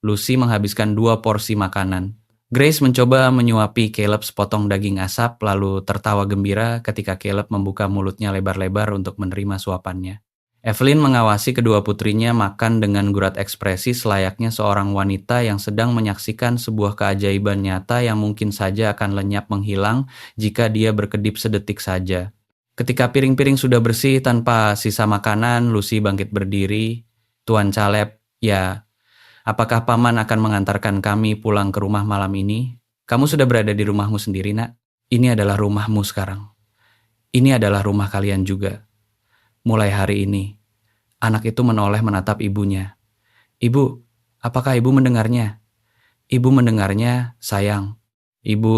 Lucy menghabiskan 2 porsi makanan. Grace mencoba menyuapi Caleb sepotong daging asap lalu tertawa gembira ketika Caleb membuka mulutnya lebar-lebar untuk menerima suapannya. Evelyn mengawasi kedua putrinya makan dengan gurat ekspresi selayaknya seorang wanita yang sedang menyaksikan sebuah keajaiban nyata yang mungkin saja akan lenyap menghilang jika dia berkedip sedetik saja. Ketika piring-piring sudah bersih tanpa sisa makanan, Lucy bangkit berdiri. "Tuan Caleb, ya, apakah Paman akan mengantarkan kami pulang ke rumah malam ini? Kamu sudah berada di rumahmu sendiri, Nak. Ini adalah rumahmu sekarang. Ini adalah rumah kalian juga. Mulai hari ini." Anak itu menoleh menatap ibunya. "Ibu, apakah ibu mendengarnya?" "Ibu mendengarnya, sayang. Ibu,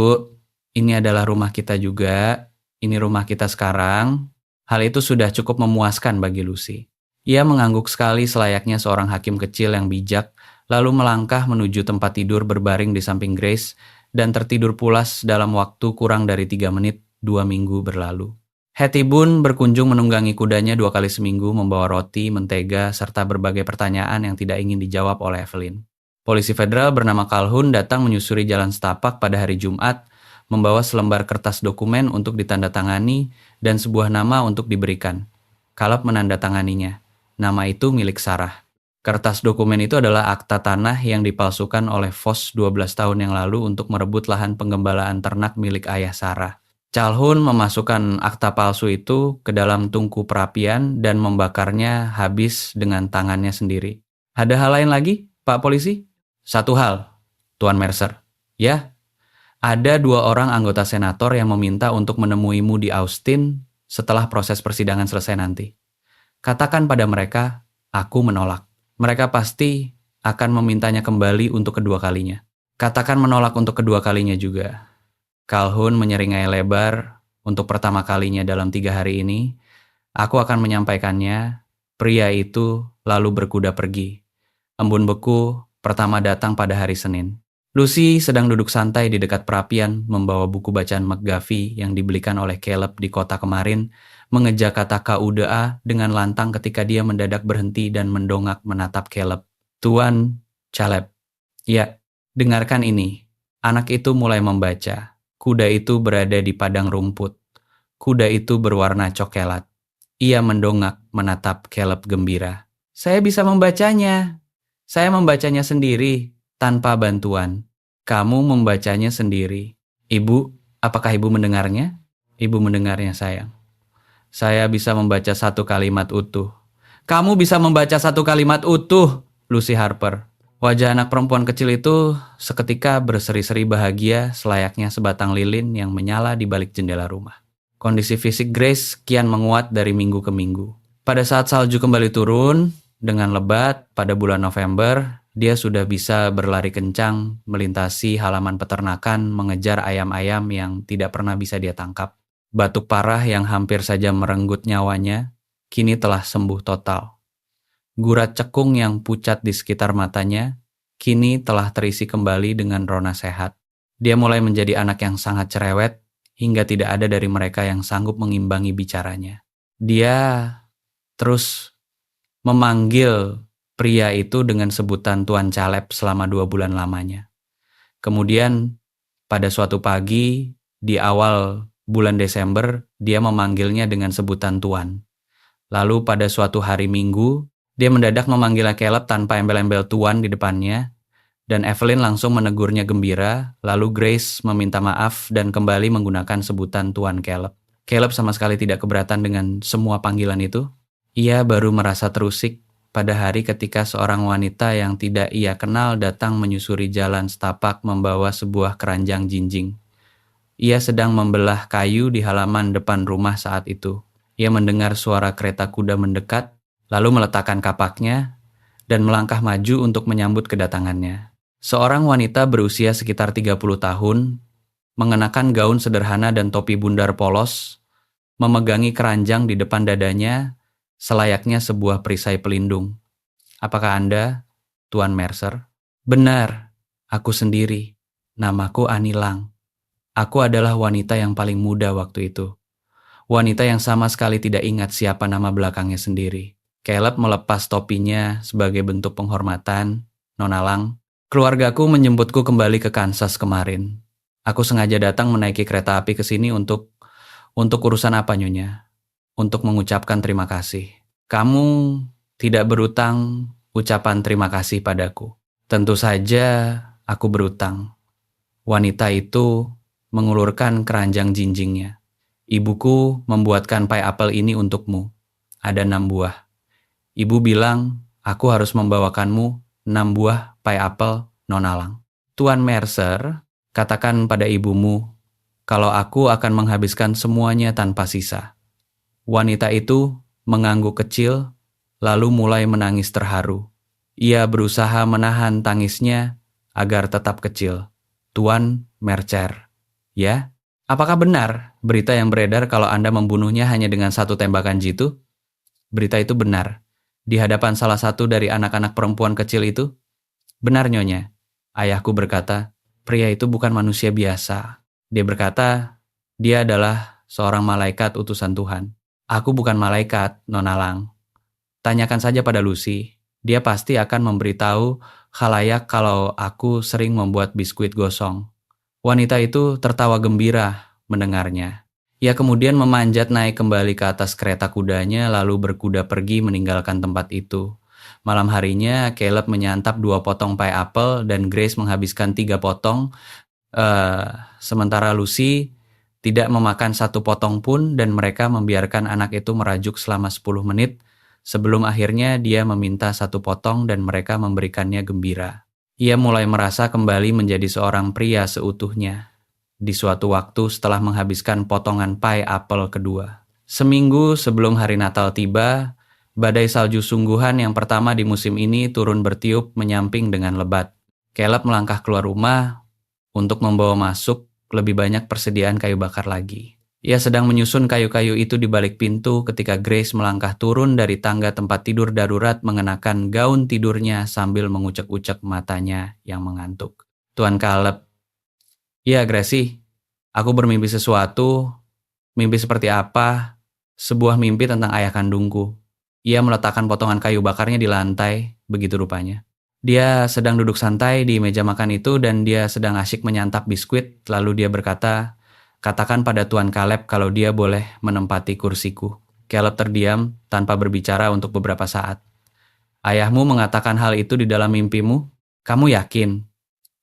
ini adalah rumah kita juga. Ini rumah kita sekarang." Hal itu sudah cukup memuaskan bagi Lucy. Ia mengangguk sekali selayaknya seorang hakim kecil yang bijak, lalu melangkah menuju tempat tidur berbaring di samping Grace dan tertidur pulas dalam waktu kurang dari 3 menit 2 minggu berlalu. Hetty Boone berkunjung menunggangi kudanya 2 kali seminggu membawa roti, mentega, serta berbagai pertanyaan yang tidak ingin dijawab oleh Evelyn. Polisi federal bernama Calhoun datang menyusuri jalan setapak pada hari Jumat, membawa selembar kertas dokumen untuk ditandatangani dan sebuah nama untuk diberikan. Caleb menandatanganinya. Nama itu milik Sarah. Kertas dokumen itu adalah akta tanah yang dipalsukan oleh Voss 12 tahun yang lalu untuk merebut lahan penggembalaan ternak milik ayah Sarah. Calhoun memasukkan akta palsu itu ke dalam tungku perapian dan membakarnya habis dengan tangannya sendiri. "Ada hal lain lagi, Pak Polisi?" "Satu hal, Tuan Mercer." "Ya, ada 2 orang anggota senator yang meminta untuk menemuimu di Austin setelah proses persidangan selesai nanti. Katakan pada mereka, aku menolak. Mereka pasti akan memintanya kembali untuk kedua kalinya. Katakan menolak untuk kedua kalinya juga." Calhoun menyeringai lebar. "Untuk pertama kalinya dalam 3 hari ini, aku akan menyampaikannya." Pria itu lalu berkuda pergi. Embun beku pertama datang pada hari Senin. Lucy sedang duduk santai di dekat perapian, membawa buku bacaan McGuffey yang dibelikan oleh Caleb di kota kemarin, mengeja kata KUDA dengan lantang ketika dia mendadak berhenti dan mendongak menatap Caleb. "Tuan Caleb." "Ya, dengarkan ini." Anak itu mulai membaca. Kuda itu berada di padang rumput. Kuda itu berwarna coklat. Ia mendongak menatap Caleb gembira. "Saya bisa membacanya. Saya membacanya sendiri, tanpa bantuan." "Kamu membacanya sendiri. Ibu, apakah ibu mendengarnya?" "Ibu mendengarnya, sayang. Saya bisa membaca 1 kalimat utuh." "Kamu bisa membaca 1 kalimat utuh, Lucy Harper." Wajah anak perempuan kecil itu seketika berseri-seri bahagia selayaknya sebatang lilin yang menyala di balik jendela rumah. Kondisi fisik Grace kian menguat dari minggu ke minggu. Pada saat salju kembali turun, dengan lebat pada bulan November, dia sudah bisa berlari kencang, melintasi halaman peternakan, mengejar ayam-ayam yang tidak pernah bisa dia tangkap. Batuk parah yang hampir saja merenggut nyawanya, kini telah sembuh total. Gurat cekung yang pucat di sekitar matanya, kini telah terisi kembali dengan rona sehat. Dia mulai menjadi anak yang sangat cerewet, hingga tidak ada dari mereka yang sanggup mengimbangi bicaranya. Dia terus memanggil pria itu dengan sebutan Tuan Caleb selama 2 bulan lamanya. Kemudian, pada suatu pagi, di awal bulan Desember, dia memanggilnya dengan sebutan Tuan. Lalu pada suatu hari Minggu, dia mendadak memanggil Caleb tanpa embel-embel Tuan di depannya, dan Evelyn langsung menegurnya gembira, lalu Grace meminta maaf dan kembali menggunakan sebutan Tuan Caleb. Caleb sama sekali tidak keberatan dengan semua panggilan itu. Ia baru merasa terusik pada hari ketika seorang wanita yang tidak ia kenal datang menyusuri jalan setapak membawa sebuah keranjang jinjing. Ia sedang membelah kayu di halaman depan rumah saat itu. Ia mendengar suara kereta kuda mendekat, lalu meletakkan kapaknya dan melangkah maju untuk menyambut kedatangannya. Seorang wanita berusia sekitar 30 tahun, mengenakan gaun sederhana dan topi bundar polos, memegangi keranjang di depan dadanya selayaknya sebuah perisai pelindung. "Apakah Anda, Tuan Mercer?" "Benar, aku sendiri. Namaku Anilang. Aku adalah wanita yang paling muda waktu itu. Wanita yang sama sekali tidak ingat siapa nama belakangnya sendiri." Caleb melepas topinya sebagai bentuk penghormatan. "Nona Lang, keluargaku menjemputku kembali ke Kansas kemarin. Aku sengaja datang menaiki kereta api ke sini untuk urusan apa, Nyonya?" "Untuk mengucapkan terima kasih." Kamu tidak berutang ucapan terima kasih padaku. Tentu saja aku berutang. Wanita itu mengulurkan keranjang jinjingnya. Ibuku membuatkan pie apel ini untukmu. Ada 6 buah. Ibu bilang, aku harus membawakanmu 6 buah pie apel nonalang. Tuan Mercer, katakan pada ibumu, kalau aku akan menghabiskan semuanya tanpa sisa. Wanita itu mengangguk kecil, lalu mulai menangis terharu. Ia berusaha menahan tangisnya agar tetap kecil. Tuan Mercer, ya? Apakah benar berita yang beredar kalau Anda membunuhnya hanya dengan 1 tembakan jitu? Berita itu benar. Di hadapan salah satu dari anak-anak perempuan kecil itu? Benar, Nyonya. Ayahku berkata, pria itu bukan manusia biasa. Dia berkata, dia adalah seorang malaikat utusan Tuhan. Aku bukan malaikat, Nona Lang. Tanyakan saja pada Lucy. Dia pasti akan memberitahu khalayak kalau aku sering membuat biskuit gosong. Wanita itu tertawa gembira mendengarnya. Ia kemudian memanjat naik kembali ke atas kereta kudanya lalu berkuda pergi meninggalkan tempat itu. Malam harinya, Caleb menyantap 2 potong pie apel dan Grace menghabiskan 3 potong. Sementara Lucy tidak memakan 1 potong pun dan mereka membiarkan anak itu merajuk selama 10 menit sebelum akhirnya dia meminta 1 potong dan mereka memberikannya gembira. Ia mulai merasa kembali menjadi seorang pria seutuhnya. Di suatu waktu setelah menghabiskan potongan pie apel kedua. Seminggu sebelum hari Natal tiba, badai salju sungguhan yang pertama di musim ini turun bertiup menyamping dengan lebat. Caleb melangkah keluar rumah untuk membawa masuk lebih banyak persediaan kayu bakar lagi. Ia sedang menyusun kayu-kayu itu di balik pintu ketika Grace melangkah turun dari tangga tempat tidur darurat mengenakan gaun tidurnya sambil mengucek-ucek matanya yang mengantuk. Tuan Caleb. Iya, Gracie. Aku bermimpi sesuatu. Mimpi seperti apa? Sebuah mimpi tentang ayah kandungku. Ia meletakkan potongan kayu bakarnya di lantai, begitu rupanya. Dia sedang duduk santai di meja makan itu dan dia sedang asyik menyantap biskuit, lalu dia berkata, katakan pada Tuan Caleb kalau dia boleh menempati kursiku. Caleb terdiam tanpa berbicara untuk beberapa saat. Ayahmu mengatakan hal itu di dalam mimpimu? Kamu yakin?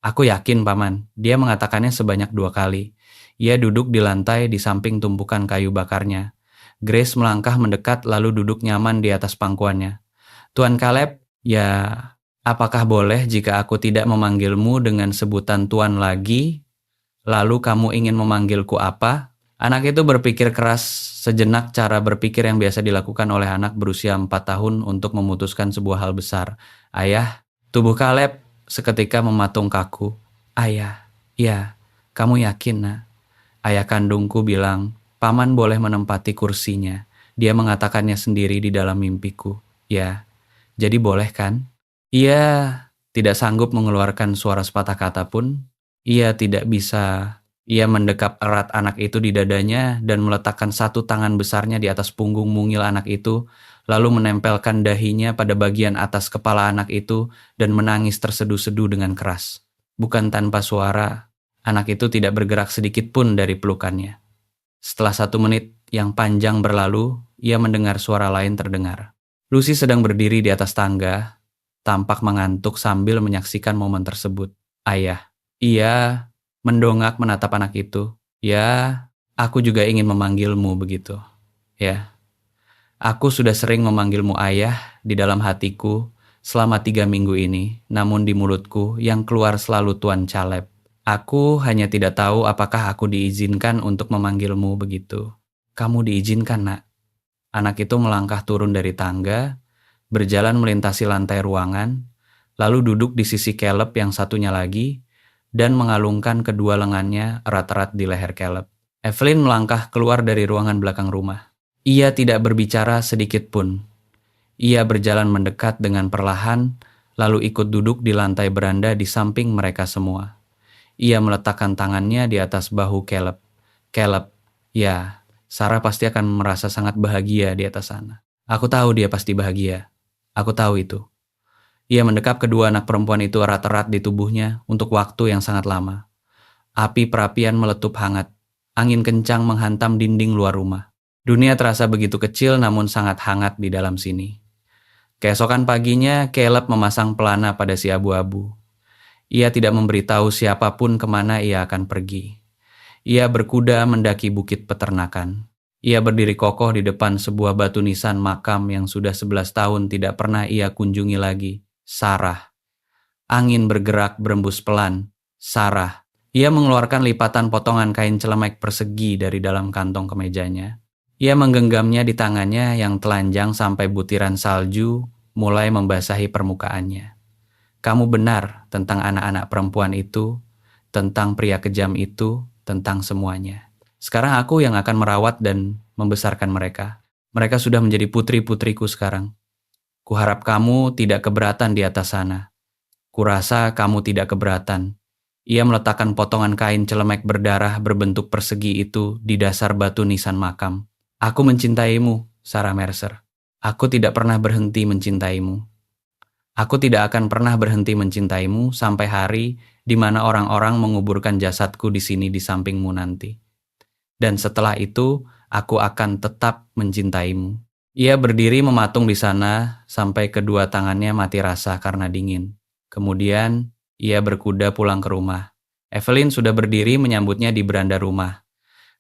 Aku yakin, Paman. Dia mengatakannya sebanyak 2 kali. Ia duduk di lantai di samping tumpukan kayu bakarnya. Grace melangkah mendekat lalu duduk nyaman di atas pangkuannya. Tuan Caleb, ya, apakah boleh jika aku tidak memanggilmu dengan sebutan Tuan lagi? Lalu kamu ingin memanggilku apa? Anak itu berpikir keras sejenak cara berpikir yang biasa dilakukan oleh anak berusia 4 tahun untuk memutuskan sebuah hal besar. Ayah, tubuh Caleb seketika mematung kaku. Ayah, ya, kamu yakin, Nak? Ayah kandungku bilang, Paman boleh menempati kursinya. Dia mengatakannya sendiri di dalam mimpiku. Ya, jadi boleh kan? Ia tidak sanggup mengeluarkan suara sepatah kata pun. Ia tidak bisa. Ia mendekap erat anak itu di dadanya dan meletakkan 1 tangan besarnya di atas punggung mungil anak itu, lalu menempelkan dahinya pada bagian atas kepala anak itu dan menangis terseduh-seduh dengan keras. Bukan tanpa suara, anak itu tidak bergerak sedikit pun dari pelukannya. Setelah 1 menit yang panjang berlalu, ia mendengar suara lain terdengar. Lucy sedang berdiri di atas tangga, tampak mengantuk sambil menyaksikan momen tersebut. Ayah, ia mendongak menatap anak itu. Ya, aku juga ingin memanggilmu begitu. Ya, aku sudah sering memanggilmu ayah di dalam hatiku selama 3 minggu ini, namun di mulutku yang keluar selalu Tuan Caleb. Aku hanya tidak tahu apakah aku diizinkan untuk memanggilmu begitu. Kamu diizinkan, Nak. Anak itu melangkah turun dari tangga, berjalan melintasi lantai ruangan, lalu duduk di sisi Caleb yang satunya lagi, dan mengalungkan kedua lengannya erat-erat di leher Caleb. Evelyn melangkah keluar dari ruangan belakang rumah. Ia tidak berbicara sedikit pun. Ia berjalan mendekat dengan perlahan, lalu ikut duduk di lantai beranda di samping mereka semua. Ia meletakkan tangannya di atas bahu Caleb. Caleb, ya, Sarah pasti akan merasa sangat bahagia di atas sana. Aku tahu dia pasti bahagia. Aku tahu itu. Ia mendekap kedua anak perempuan itu erat-erat di tubuhnya untuk waktu yang sangat lama. Api perapian meletup hangat. Angin kencang menghantam dinding luar rumah. Dunia terasa begitu kecil namun sangat hangat di dalam sini. Keesokan paginya, Caleb memasang pelana pada si abu-abu. Ia tidak memberitahu siapapun kemana ia akan pergi. Ia berkuda mendaki bukit peternakan. Ia berdiri kokoh di depan sebuah batu nisan makam yang sudah 11 tahun tidak pernah ia kunjungi lagi. Sarah. Angin bergerak berembus pelan. Sarah. Ia mengeluarkan lipatan potongan kain celemek persegi dari dalam kantong kemejanya. Ia menggenggamnya di tangannya yang telanjang sampai butiran salju mulai membasahi permukaannya. Kamu benar tentang anak-anak perempuan itu, tentang pria kejam itu, tentang semuanya. Sekarang aku yang akan merawat dan membesarkan mereka. Mereka sudah menjadi putri-putriku sekarang. Kuharap kamu tidak keberatan di atas sana. Kurasa kamu tidak keberatan. Ia meletakkan potongan kain celemek berdarah berbentuk persegi itu di dasar batu nisan makam. Aku mencintaimu, Sarah Mercer. Aku tidak pernah berhenti mencintaimu. Aku tidak akan pernah berhenti mencintaimu sampai hari di mana orang-orang menguburkan jasadku di sini di sampingmu nanti. Dan setelah itu, aku akan tetap mencintaimu. Ia berdiri mematung di sana sampai kedua tangannya mati rasa karena dingin. Kemudian, ia berkuda pulang ke rumah. Evelyn sudah berdiri menyambutnya di beranda rumah.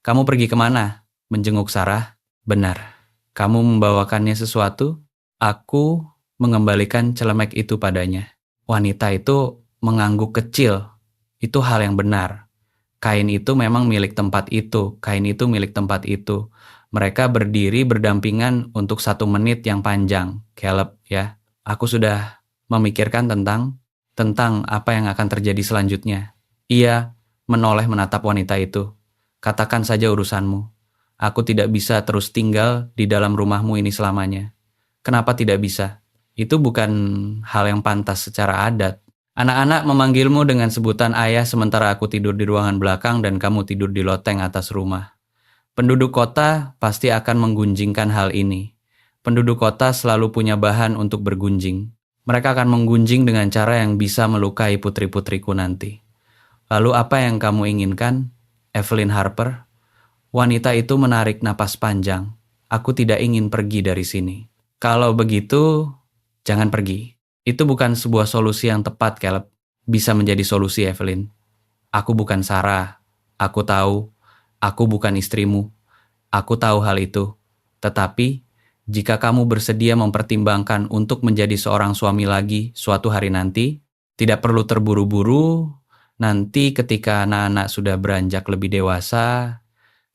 Kamu pergi kemana? Menjenguk Sarah. Benar. Kamu membawakannya sesuatu? Aku mengembalikan celemek itu padanya. Wanita itu mengangguk kecil. Itu hal yang benar. Kain itu memang milik tempat itu. Kain itu milik tempat itu. Mereka berdiri berdampingan untuk 1 menit yang panjang. Caleb, ya. Aku sudah memikirkan tentang apa yang akan terjadi selanjutnya. Ia menoleh menatap wanita itu. Katakan saja urusanmu. Aku tidak bisa terus tinggal di dalam rumahmu ini selamanya. Kenapa tidak bisa? Itu bukan hal yang pantas secara adat. Anak-anak memanggilmu dengan sebutan ayah sementara aku tidur di ruangan belakang dan kamu tidur di loteng atas rumah. Penduduk kota pasti akan menggunjingkan hal ini. Penduduk kota selalu punya bahan untuk bergunjing. Mereka akan menggunjing dengan cara yang bisa melukai putri-putriku nanti. Lalu apa yang kamu inginkan, Evelyn Harper? Wanita itu menarik napas panjang. Aku tidak ingin pergi dari sini. Kalau begitu, jangan pergi. Itu bukan sebuah solusi yang tepat, Caleb. Bisa menjadi solusi, Evelyn. Aku bukan Sarah. Aku tahu. Aku bukan istrimu. Aku tahu hal itu. Tetapi, jika kamu bersedia mempertimbangkan untuk menjadi seorang suami lagi suatu hari nanti, tidak perlu terburu-buru. Nanti ketika anak-anak sudah beranjak lebih dewasa,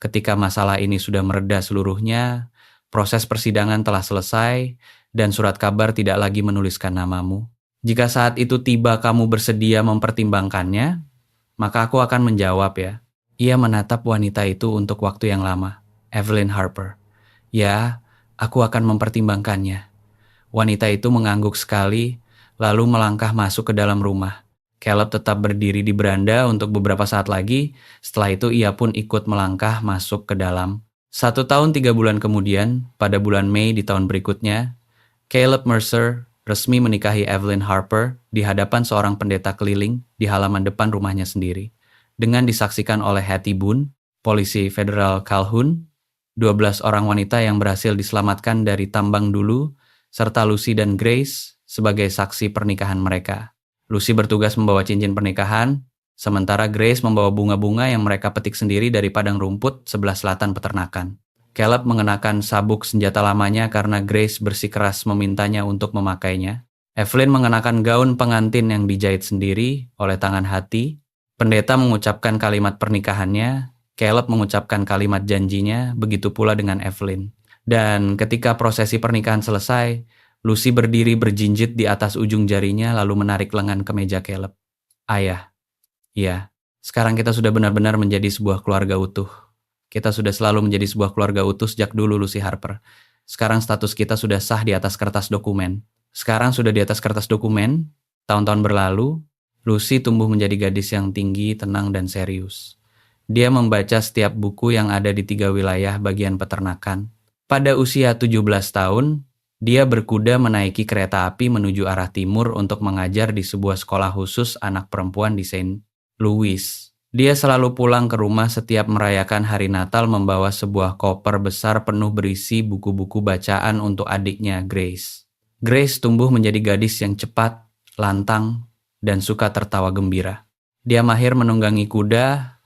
ketika masalah ini sudah mereda seluruhnya, proses persidangan telah selesai, dan surat kabar tidak lagi menuliskan namamu. Jika saat itu tiba kamu bersedia mempertimbangkannya, maka aku akan menjawab ya. Ia menatap wanita itu untuk waktu yang lama. Evelyn Harper. Ya, aku akan mempertimbangkannya. Wanita itu mengangguk sekali, lalu melangkah masuk ke dalam rumah. Caleb tetap berdiri di beranda untuk beberapa saat lagi, setelah itu ia pun ikut melangkah masuk ke dalam. 1 tahun 3 bulan kemudian, pada bulan Mei di tahun berikutnya, Caleb Mercer resmi menikahi Evelyn Harper di hadapan seorang pendeta keliling di halaman depan rumahnya sendiri, dengan disaksikan oleh Hattie Boone, polisi federal Calhoun, 12 orang wanita yang berhasil diselamatkan dari tambang dulu, serta Lucy dan Grace sebagai saksi pernikahan mereka. Lucy bertugas membawa cincin pernikahan, sementara Grace membawa bunga-bunga yang mereka petik sendiri dari padang rumput sebelah selatan peternakan. Caleb mengenakan sabuk senjata lamanya karena Grace bersikeras memintanya untuk memakainya. Evelyn mengenakan gaun pengantin yang dijahit sendiri oleh tangan Hattie. Pendeta mengucapkan kalimat pernikahannya, Caleb mengucapkan kalimat janjinya, begitu pula dengan Evelyn. Dan ketika prosesi pernikahan selesai, Lucy berdiri berjinjit di atas ujung jarinya lalu menarik lengan kemeja Caleb. Ayah, ya, sekarang kita sudah benar-benar menjadi sebuah keluarga utuh. Kita sudah selalu menjadi sebuah keluarga utuh sejak dulu, Lucy Harper. Sekarang status kita sudah sah di atas kertas dokumen. Sekarang sudah di atas kertas dokumen, tahun-tahun berlalu, Lucy tumbuh menjadi gadis yang tinggi, tenang, dan serius. Dia membaca setiap buku yang ada di 3 wilayah bagian peternakan. Pada usia 17 tahun, dia berkuda menaiki kereta api menuju arah timur untuk mengajar di sebuah sekolah khusus anak perempuan di St. Louis. Dia selalu pulang ke rumah setiap merayakan hari Natal membawa sebuah koper besar penuh berisi buku-buku bacaan untuk adiknya, Grace. Grace tumbuh menjadi gadis yang cepat, lantang, dan suka tertawa gembira. Dia mahir menunggangi kuda,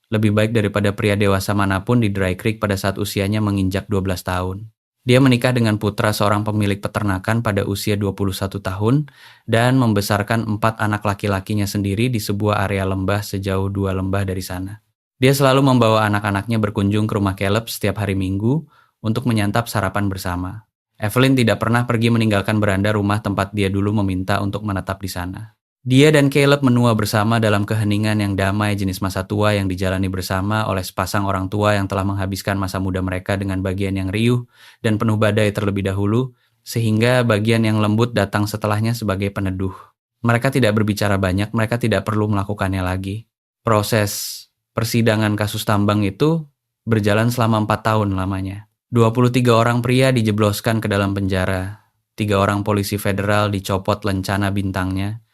lebih baik daripada pria dewasa manapun di Dry Creek pada saat usianya menginjak 12 tahun. Dia menikah dengan putra seorang pemilik peternakan pada usia 21 tahun dan membesarkan 4 anak laki-lakinya sendiri di sebuah area lembah sejauh 2 lembah dari sana. Dia selalu membawa anak-anaknya berkunjung ke rumah Caleb setiap hari Minggu untuk menyantap sarapan bersama. Evelyn tidak pernah pergi meninggalkan beranda rumah tempat dia dulu meminta untuk menetap di sana. Dia dan Caleb menua bersama dalam keheningan yang damai jenis masa tua yang dijalani bersama oleh sepasang orang tua yang telah menghabiskan masa muda mereka dengan bagian yang riuh dan penuh badai terlebih dahulu, sehingga bagian yang lembut datang setelahnya sebagai peneduh. Mereka tidak berbicara banyak, mereka tidak perlu melakukannya lagi. Proses persidangan kasus tambang itu berjalan selama 4 tahun lamanya. 23 orang pria dijebloskan ke dalam penjara. 3 orang polisi federal dicopot lencana bintangnya.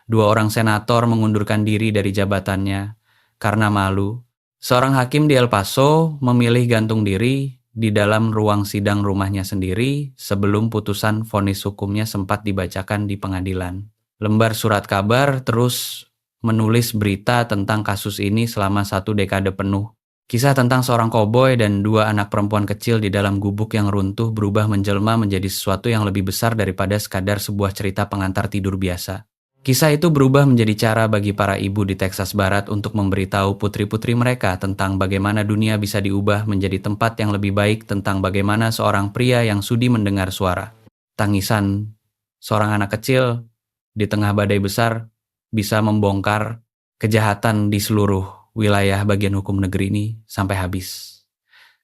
2 orang senator mengundurkan diri dari jabatannya karena malu. Seorang hakim di El Paso memilih gantung diri di dalam ruang sidang rumahnya sendiri sebelum putusan vonis hukumnya sempat dibacakan di pengadilan. Lembar surat kabar terus menulis berita tentang kasus ini selama 1 dekade penuh. Kisah tentang seorang koboi dan 2 anak perempuan kecil di dalam gubuk yang runtuh berubah menjelma menjadi sesuatu yang lebih besar daripada sekadar sebuah cerita pengantar tidur biasa. Kisah itu berubah menjadi cara bagi para ibu di Texas Barat untuk memberitahu putri-putri mereka tentang bagaimana dunia bisa diubah menjadi tempat yang lebih baik, tentang bagaimana seorang pria yang sudi mendengar suara tangisan seorang anak kecil di tengah badai besar bisa membongkar kejahatan di seluruh wilayah bagian hukum negeri ini sampai habis.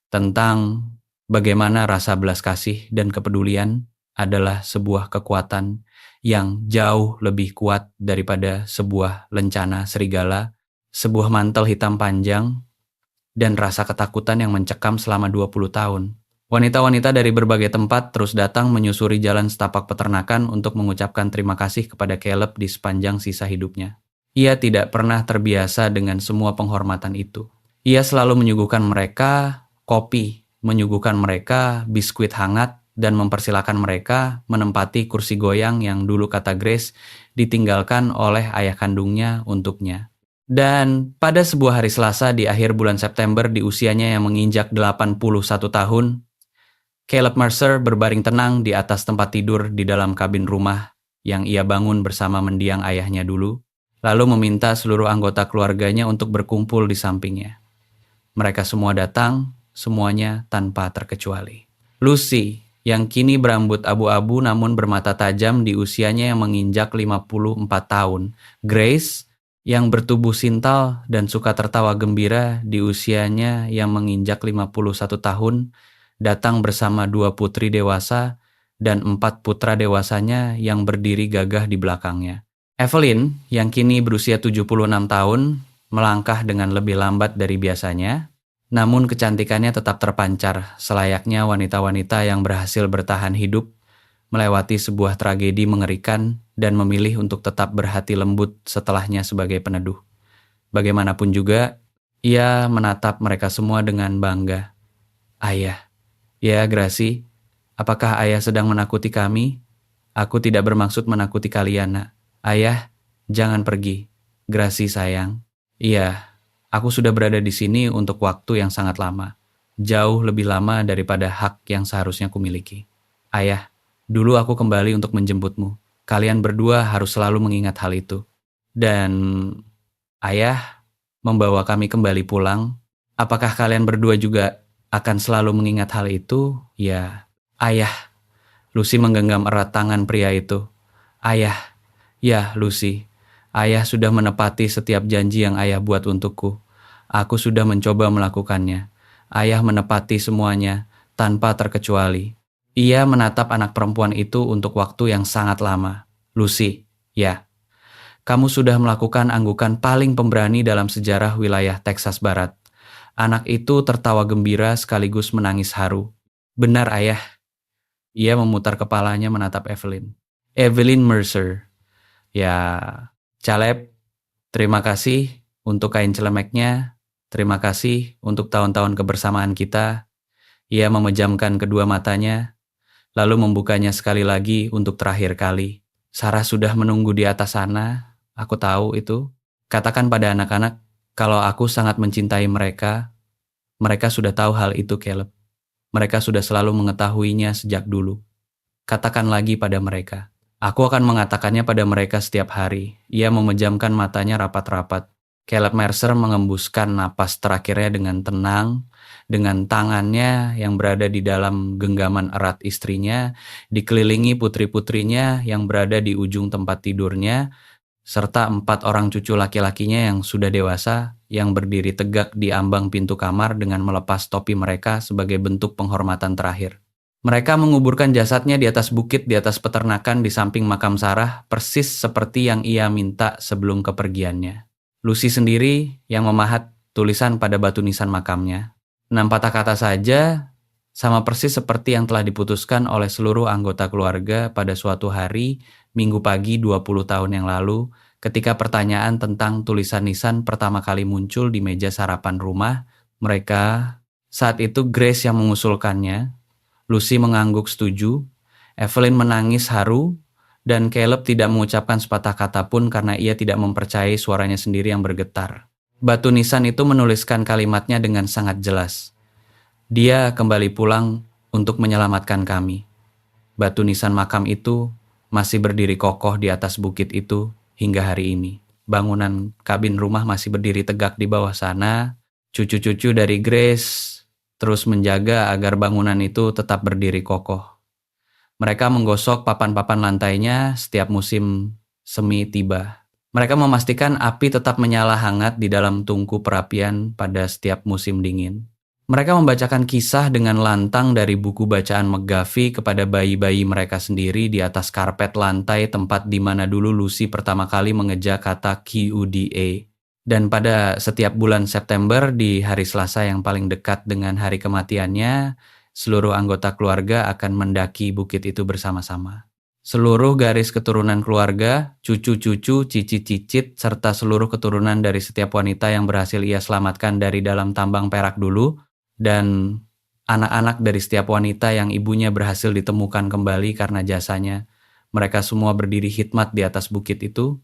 Tentang bagaimana rasa belas kasih dan kepedulian adalah sebuah kekuatan yang jauh lebih kuat daripada sebuah lencana serigala, sebuah mantel hitam panjang, dan rasa ketakutan yang mencekam selama 20 tahun. Wanita-wanita dari berbagai tempat terus datang menyusuri jalan setapak peternakan untuk mengucapkan terima kasih kepada Caleb di sepanjang sisa hidupnya. Ia tidak pernah terbiasa dengan semua penghormatan itu. Ia selalu menyuguhkan mereka kopi, menyuguhkan mereka biskuit hangat, dan mempersilakan mereka menempati kursi goyang yang dulu, kata Grace, ditinggalkan oleh ayah kandungnya untuknya. Dan pada sebuah hari Selasa di akhir bulan September di usianya yang menginjak 81 tahun, Caleb Mercer berbaring tenang di atas tempat tidur di dalam kabin rumah yang ia bangun bersama mendiang ayahnya dulu, lalu meminta seluruh anggota keluarganya untuk berkumpul di sampingnya. Mereka semua datang, semuanya tanpa terkecuali. Lucy, yang kini berambut abu-abu namun bermata tajam di usianya yang menginjak 54 tahun. Grace, yang bertubuh sintal dan suka tertawa gembira di usianya yang menginjak 51 tahun, datang bersama 2 putri dewasa dan 4 putra dewasanya yang berdiri gagah di belakangnya. Evelyn, yang kini berusia 76 tahun, melangkah dengan lebih lambat dari biasanya, namun kecantikannya tetap terpancar, selayaknya wanita-wanita yang berhasil bertahan hidup, melewati sebuah tragedi mengerikan, dan memilih untuk tetap berhati lembut setelahnya sebagai peneduh. Bagaimanapun juga, ia menatap mereka semua dengan bangga. Ayah, ya Gracie, apakah ayah sedang menakuti kami? Aku tidak bermaksud menakuti kalian, nak. Ayah, jangan pergi. Gracie sayang. Iya. Aku sudah berada di sini untuk waktu yang sangat lama, jauh lebih lama daripada hak yang seharusnya kumiliki. Ayah, dulu aku kembali untuk menjemputmu. Kalian berdua harus selalu mengingat hal itu. Dan ayah membawa kami kembali pulang. Apakah kalian berdua juga akan selalu mengingat hal itu? Ya, ayah. Lucy menggenggam erat tangan pria itu. Ayah, ya Lucy. Ayah sudah menepati setiap janji yang ayah buat untukku. Aku sudah mencoba melakukannya. Ayah menepati semuanya, tanpa terkecuali. Ia menatap anak perempuan itu untuk waktu yang sangat lama. Lucy, ya. Kamu sudah melakukan anggukan paling pemberani dalam sejarah wilayah Texas Barat. Anak itu tertawa gembira sekaligus menangis haru. Benar, ayah. Ia memutar kepalanya menatap Evelyn. Evelyn Mercer. Ya, Caleb, terima kasih. Untuk kain celemeknya, terima kasih untuk tahun-tahun kebersamaan kita. Ia memejamkan kedua matanya, lalu membukanya sekali lagi untuk terakhir kali. Sarah sudah menunggu di atas sana, aku tahu itu. Katakan pada anak-anak, kalau aku sangat mencintai mereka, mereka sudah tahu hal itu, Caleb. Mereka sudah selalu mengetahuinya sejak dulu. Katakan lagi pada mereka. Aku akan mengatakannya pada mereka setiap hari. Ia memejamkan matanya rapat-rapat. Caleb Mercer mengembuskan napas terakhirnya dengan tenang, dengan tangannya yang berada di dalam genggaman erat istrinya, dikelilingi putri-putrinya yang berada di ujung tempat tidurnya, serta 4 orang cucu laki-lakinya yang sudah dewasa, yang berdiri tegak di ambang pintu kamar dengan melepas topi mereka sebagai bentuk penghormatan terakhir. Mereka menguburkan jasadnya di atas bukit di atas peternakan di samping makam Sarah, persis seperti yang ia minta sebelum kepergiannya. Lucy sendiri yang memahat tulisan pada batu nisan makamnya. 6 patah kata saja, sama persis seperti yang telah diputuskan oleh seluruh anggota keluarga pada suatu hari, Minggu pagi 20 tahun yang lalu, ketika pertanyaan tentang tulisan nisan pertama kali muncul di meja sarapan rumah mereka. Saat itu Grace yang mengusulkannya, Lucy mengangguk setuju, Evelyn menangis haru, dan Caleb tidak mengucapkan sepatah kata pun karena ia tidak mempercayai suaranya sendiri yang bergetar. Batu nisan itu menuliskan kalimatnya dengan sangat jelas. Dia kembali pulang untuk menyelamatkan kami. Batu nisan makam itu masih berdiri kokoh di atas bukit itu hingga hari ini. Bangunan kabin rumah masih berdiri tegak di bawah sana. Cucu-cucu dari Grace terus menjaga agar bangunan itu tetap berdiri kokoh. Mereka menggosok papan-papan lantainya setiap musim semi tiba. Mereka memastikan api tetap menyala hangat di dalam tungku perapian pada setiap musim dingin. Mereka membacakan kisah dengan lantang dari buku bacaan McGuffey kepada bayi-bayi mereka sendiri di atas karpet lantai tempat di mana dulu Lucy pertama kali mengeja kata QUDA. Dan pada setiap bulan September di hari Selasa yang paling dekat dengan hari kematiannya, seluruh anggota keluarga akan mendaki bukit itu bersama-sama. Seluruh garis keturunan keluarga, cucu-cucu, cicit-cicit, serta seluruh keturunan dari setiap wanita yang berhasil ia selamatkan dari dalam tambang perak dulu, dan anak-anak dari setiap wanita yang ibunya berhasil ditemukan kembali karena jasanya. Mereka semua berdiri khidmat di atas bukit itu.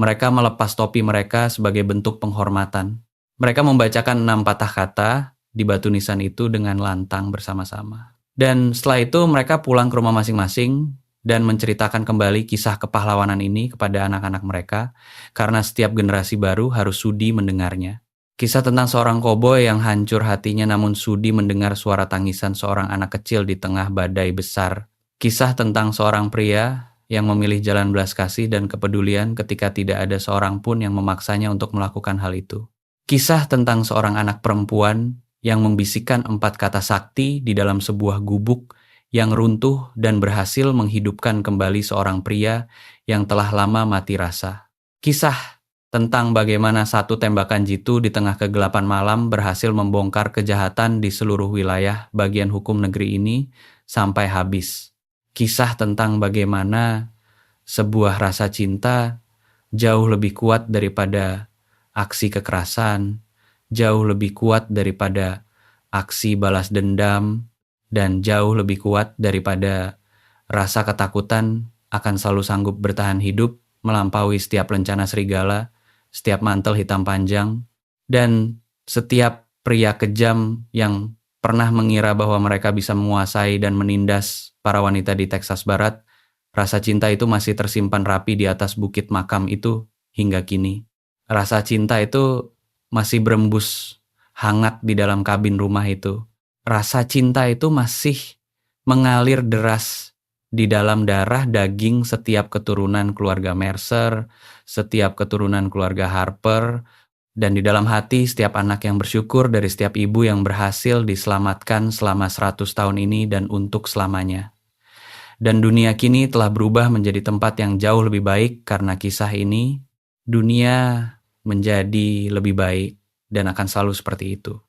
Mereka melepas topi mereka sebagai bentuk penghormatan. Mereka membacakan 6 patah kata di batu nisan itu dengan lantang bersama-sama. Dan setelah itu mereka pulang ke rumah masing-masing dan menceritakan kembali kisah kepahlawanan ini kepada anak-anak mereka, karena setiap generasi baru harus sudi mendengarnya. Kisah tentang seorang koboi yang hancur hatinya namun sudi mendengar suara tangisan seorang anak kecil di tengah badai besar. Kisah tentang seorang pria yang memilih jalan belas kasih dan kepedulian ketika tidak ada seorang pun yang memaksanya untuk melakukan hal itu. Kisah tentang seorang anak perempuan yang membisikkan 4 kata sakti di dalam sebuah gubuk yang runtuh dan berhasil menghidupkan kembali seorang pria yang telah lama mati rasa. Kisah tentang bagaimana satu tembakan jitu di tengah kegelapan malam berhasil membongkar kejahatan di seluruh wilayah bagian hukum negeri ini sampai habis. Kisah tentang bagaimana sebuah rasa cinta jauh lebih kuat daripada aksi kekerasan, jauh lebih kuat daripada aksi balas dendam, dan jauh lebih kuat daripada rasa ketakutan akan selalu sanggup bertahan hidup melampaui setiap lencana serigala, setiap mantel hitam panjang, dan setiap pria kejam yang pernah mengira bahwa mereka bisa menguasai dan menindas para wanita di Texas Barat. Rasa cinta itu masih tersimpan rapi di atas bukit makam itu hingga kini. Rasa cinta itu masih berembus hangat di dalam kabin rumah itu. Rasa cinta itu masih mengalir deras di dalam darah daging setiap keturunan keluarga Mercer, setiap keturunan keluarga Harper, dan di dalam hati setiap anak yang bersyukur dari setiap ibu yang berhasil diselamatkan selama 100 tahun ini dan untuk selamanya. Dan dunia kini telah berubah menjadi tempat yang jauh lebih baik karena kisah ini. Dunia menjadi lebih baik dan akan selalu seperti itu.